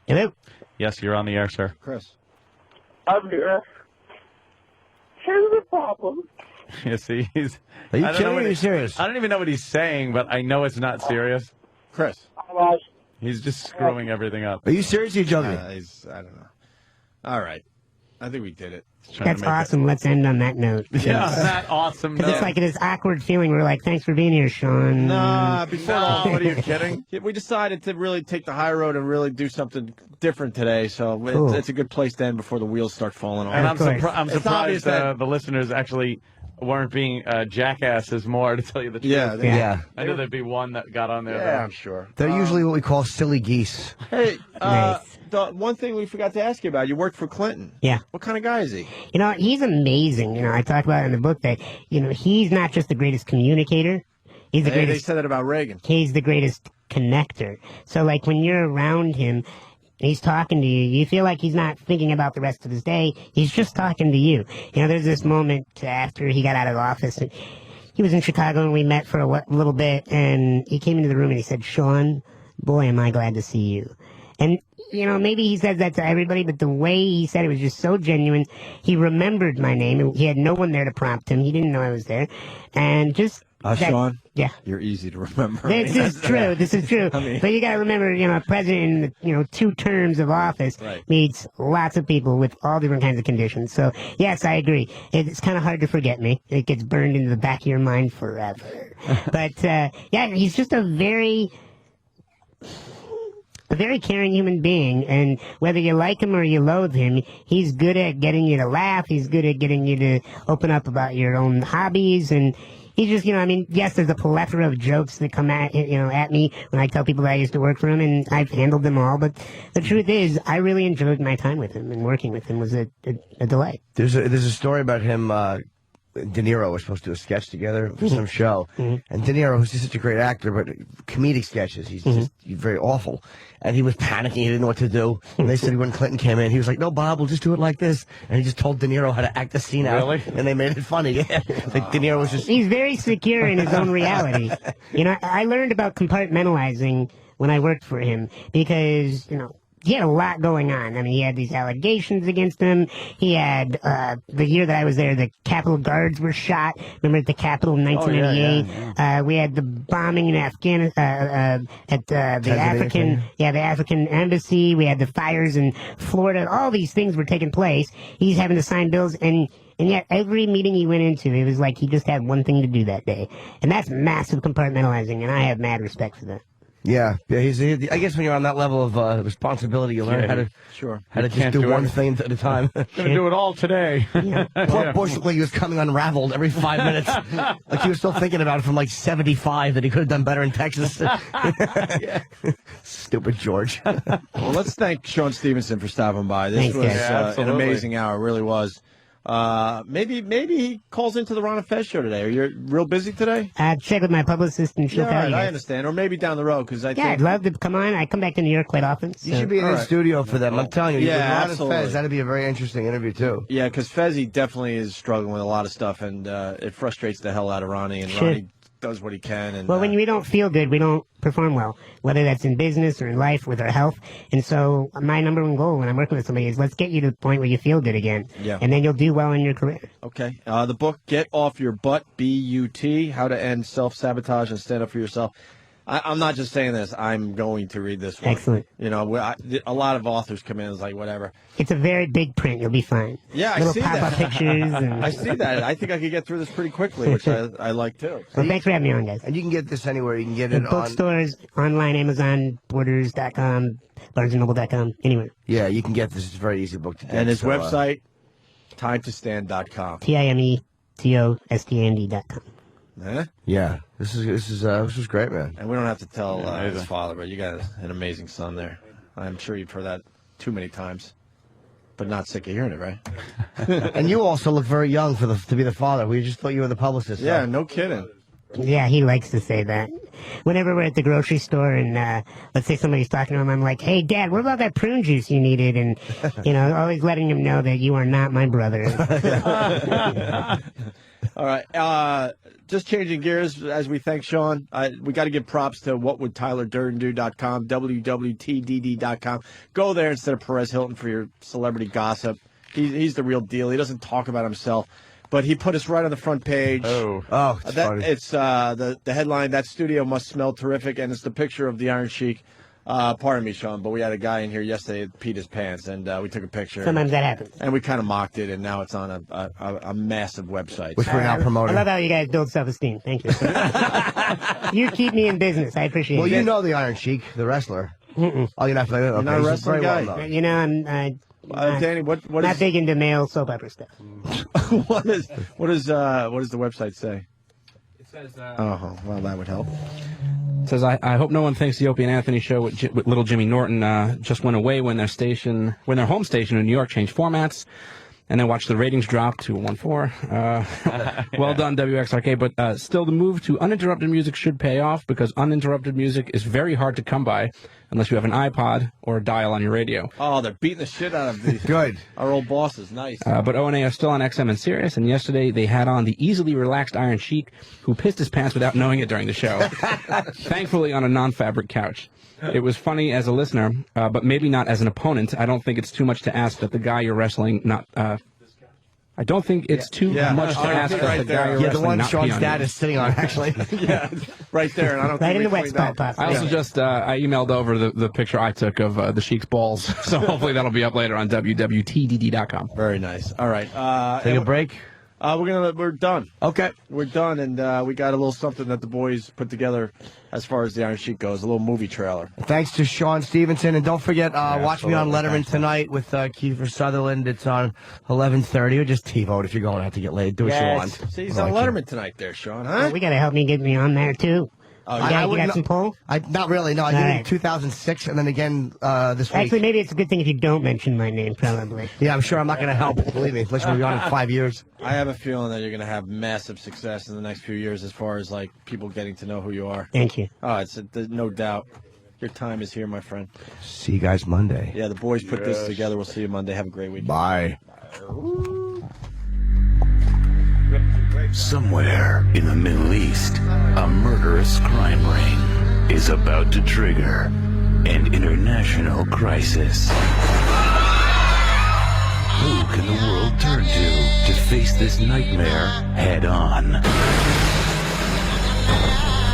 Hello? Yes, you're on the air, sir. Chris. I'm here. Here's the problem. You see, he's. Are you I don't know kidding what or are you he- serious? I don't even know what he's saying, but I know it's not serious. Chris. He's just screwing everything up. Are you serious or are you joking? I don't know. All right. I think we did it. That's awesome. Let's end on that note. Yeah, not awesome. Because it's like this awkward feeling. We're like, thanks for being here, Sean. Nah, before all, what are you kidding? We decided to really take the high road and really do something different today, so Cool. it's a good place to end before the wheels start falling off. And I'm course. I'm It's obvious surprised that- the listeners actually weren't being jackasses more, to tell you the truth. Yeah, Yeah. I knew there'd be one that got on there. Yeah, I'm sure. They're usually what we call silly geese. Hey, Nice. the one thing we forgot to ask you about, you worked for Clinton. Yeah. What kind of guy is he? You know, he's amazing. You know, I talk about it in the book that, you know, he's not just the greatest communicator. He's the They greatest. said that about Reagan. He's the greatest connector. So, like, when you're around him, he's talking to you, you feel like he's not thinking about the rest of his day. He's just talking to you. You know, there's this moment after he got out of office, and he was in Chicago, and we met for a little bit, and he came into the room and he said, Sean, boy, am I glad to see you. And, you know, maybe he says that to everybody, but the way he said it was just so genuine. He remembered my name, and he had no one there to prompt him. He didn't know I was there. And just... that- Sean? Yeah. You're easy to remember. This is true. This is true. I mean- But you got to remember, you know, a president in, you know, 2 terms of office Right. meets lots of people with all different kinds of conditions. So, yes, I agree. It's kind of hard to forget me. It gets burned into the back of your mind forever. But, yeah, he's just a very caring human being, and whether you like him or you loathe him, he's good at getting you to laugh. He's good at getting you to open up about your own hobbies, and he's just, you know, I mean, yes, there's a plethora of jokes that come at, you know, at me when I tell people that I used to work for him, and I've handled them all, but the truth is, I really enjoyed my time with him, and working with him was a delight. There's a story about him. De Niro was supposed to do a sketch together for some show, and De Niro, who's just such a great actor, but comedic sketches, he's very awful, and he was panicking, he didn't know what to do, and they said when Clinton came in, he was like, no, Bob, we'll just do it like this, and he just told De Niro how to act the scene out, Really? and they made it funny, yeah. Like De Niro was just... He's very secure in his own reality. You know, I learned about compartmentalizing when I worked for him because, you know, he had a lot going on. I mean, he had these allegations against him. He had, the year that I was there, the Capitol Guards were shot. Remember at the Capitol in 1998? We had the bombing in Afghanistan, at the African embassy. We had the fires in Florida. All these things were taking place. He's having to sign bills, and yet every meeting he went into, it was like he just had one thing to do that day. And that's massive compartmentalizing, and I have mad respect for that. Yeah. I guess when you're on that level of responsibility, you learn how to just do one thing at a time. Gonna do it all today. Poor Bush looked like he was coming unraveled every 5 minutes. Like he was still thinking about it from like 75 that he could have done better in Texas. Stupid George. Well, let's thank Sean Stevenson for stopping by. This was an amazing hour. It really was. Maybe he calls into the Ron and Fez show today. Are you real busy today? Check with my publicist and she'll tell you guys. I understand. Or maybe down the road, because I think... I'd love to come on. I come back to New York quite often. You should be in the studio for them. I'm telling you. Yeah, Ron absolutely. and Fez, that'd be a very interesting interview, too. Yeah, because Fezzy definitely is struggling with a lot of stuff, and it frustrates the hell out of Ronnie, and Sure. Ronnie does what he can. And Well, when we don't feel good, we don't perform well, whether that's in business or in life with our health. And so my number one goal when I'm working with somebody is let's get you to the point where you feel good again. Yeah. And then you'll do well in your career. Okay. The book, Get Off Your Butt, B-U-T, How to End Self-Sabotage and Stand Up for Yourself. I'm not just saying this. I'm going to read this one. Excellent. You know, a lot of authors come in, it's like, whatever. It's a very big print. You'll be fine. Yeah, I Little see pop-up that. pictures. And... I see that. I think I could get through this pretty quickly, which I like, too. Well, thanks for having me on, guys. And you can get this anywhere. You can get In it on... bookstores, online, Amazon, Borders.com, BarnesandNoble.com, anywhere. Yeah, you can get this. It's a very easy book to get. And his website, timetostand.com. TIMETOSTAND.com. Huh? Yeah, this was great, man. And we don't have to tell his father, but you got an amazing son there. I'm sure you've heard that too many times, but not sick of hearing it, right? And you also look very young to be the father. We just thought you were the publicist. Yeah, no kidding. Yeah, he likes to say that. Whenever we're at the grocery store and let's say somebody's talking to him, I'm like, hey, Dad, what about that prune juice you needed? And, you know, always letting him know that you are not my brother. All right. Just changing gears as we thank Sean. We got to give props to whatwoulddtylerdurdendo.com, wwtdd.com. Go there instead of Perez Hilton for your celebrity gossip. He's the real deal. He doesn't talk about himself, but he put us right on the front page. It's funny. It's the headline, That Studio Must Smell Terrific, and it's the picture of the Iron Sheik. Pardon me, Sean, but we had a guy in here yesterday that peed his pants, and we took a picture. Sometimes that happens. And we kind of mocked it, and now it's on a massive website. Which we're now promoting. I love how you guys build self-esteem. Thank you. You keep me in business. I appreciate it. Well, you know the Iron Sheik, the wrestler. Mm-mm. Oh, you're not familiar? You're not a wrestling guy? You know, I'm Danny, what not is big into male soap opera stuff. what does the website say? It says. Oh, well, that would help. It says, I hope no one thinks the Opie and Anthony show with little Jimmy Norton just went away when their home station in New York changed formats, and then watched the ratings drop to 1.4. Well done, WXRK, but still the move to uninterrupted music should pay off, because uninterrupted music is very hard to come by unless you have an iPod or a dial on your radio. Oh, they're beating the shit out of these. Good. Our old bosses. Nice. But O&A are still on XM and Sirius, and yesterday they had on the easily relaxed Iron Sheik, who pissed his pants without knowing it during the show. Thankfully on a non-fabric couch. It was funny as a listener, but maybe not as an opponent. I don't think it's too much to ask that the guy you're wrestling not... I don't think it's too much to ask that the guy you're the wrestling one not Sean's pee on dad you. is sitting on, actually. Yeah, right there. And I don't Right think in the we wet cleaned spot, up. possibly. I also just I emailed over the picture I took of the Sheik's balls, so hopefully that'll be up later on wwtdd.com. Very nice. All right. Take a break. We're done. Okay. We're done, and we got a little something that the boys put together as far as the Iron Sheik goes, a little movie trailer. Thanks to Sean Stevenson, and don't forget, watch me on absolutely. Letterman tonight with Kiefer Sutherland. It's on 11:30, or just TiVo if you're going out to get laid. Do what you want. See, he's I on like you. Letterman tonight there, Sean, huh? Well, we got to help me get me on there, too. Oh, You yeah. got- I you wouldn't got some pull? Not really. No, I did All it in right. 2006, and then again this week. Actually, maybe it's a good thing if you don't mention my name, probably. Yeah, I'm sure I'm not going to help. Believe me, unless we'll be on in 5 years. I have a feeling that you're going to have massive success in the next few years as far as, like, people getting to know who you are. Thank you. Oh, there's no doubt. Your time is here, my friend. See you guys Monday. Yeah, the boys put this together. We'll see you Monday. Have a great week. Bye. Somewhere in the Middle East, a murderous crime ring is about to trigger an international crisis. Who can the world turn to face this nightmare head on?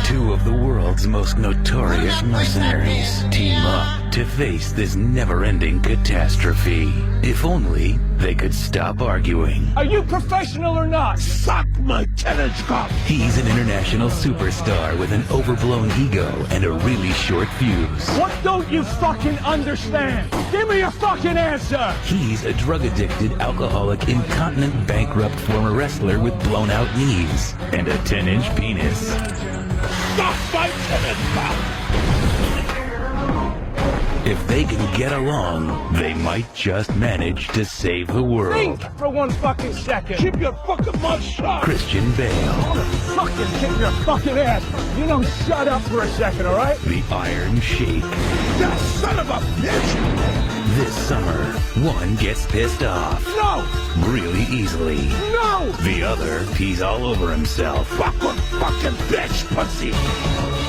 Two of the world's most notorious mercenaries team up to face this never-ending catastrophe. If only they could stop arguing. Are you professional or not? Suck my telescope! He's an international superstar with an overblown ego and a really short fuse. What don't you fucking understand? Give me a fucking answer! He's a drug-addicted, alcoholic, incontinent, bankrupt former wrestler with blown-out knees and a 10-inch penis. Stop my telescope! If they can get along, they might just manage to save the world. Think for 1 fucking second. Keep your fucking mouth shut! Christian Bale. Fucking kick your fucking ass. You know, shut up for a second, all right? The Iron Sheik. That son of a bitch! This summer, one gets pissed off. No! Really easily. No! The other pees all over himself. Fucking bitch, pussy!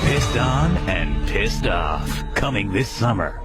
Pissed on and pissed off. Coming this summer.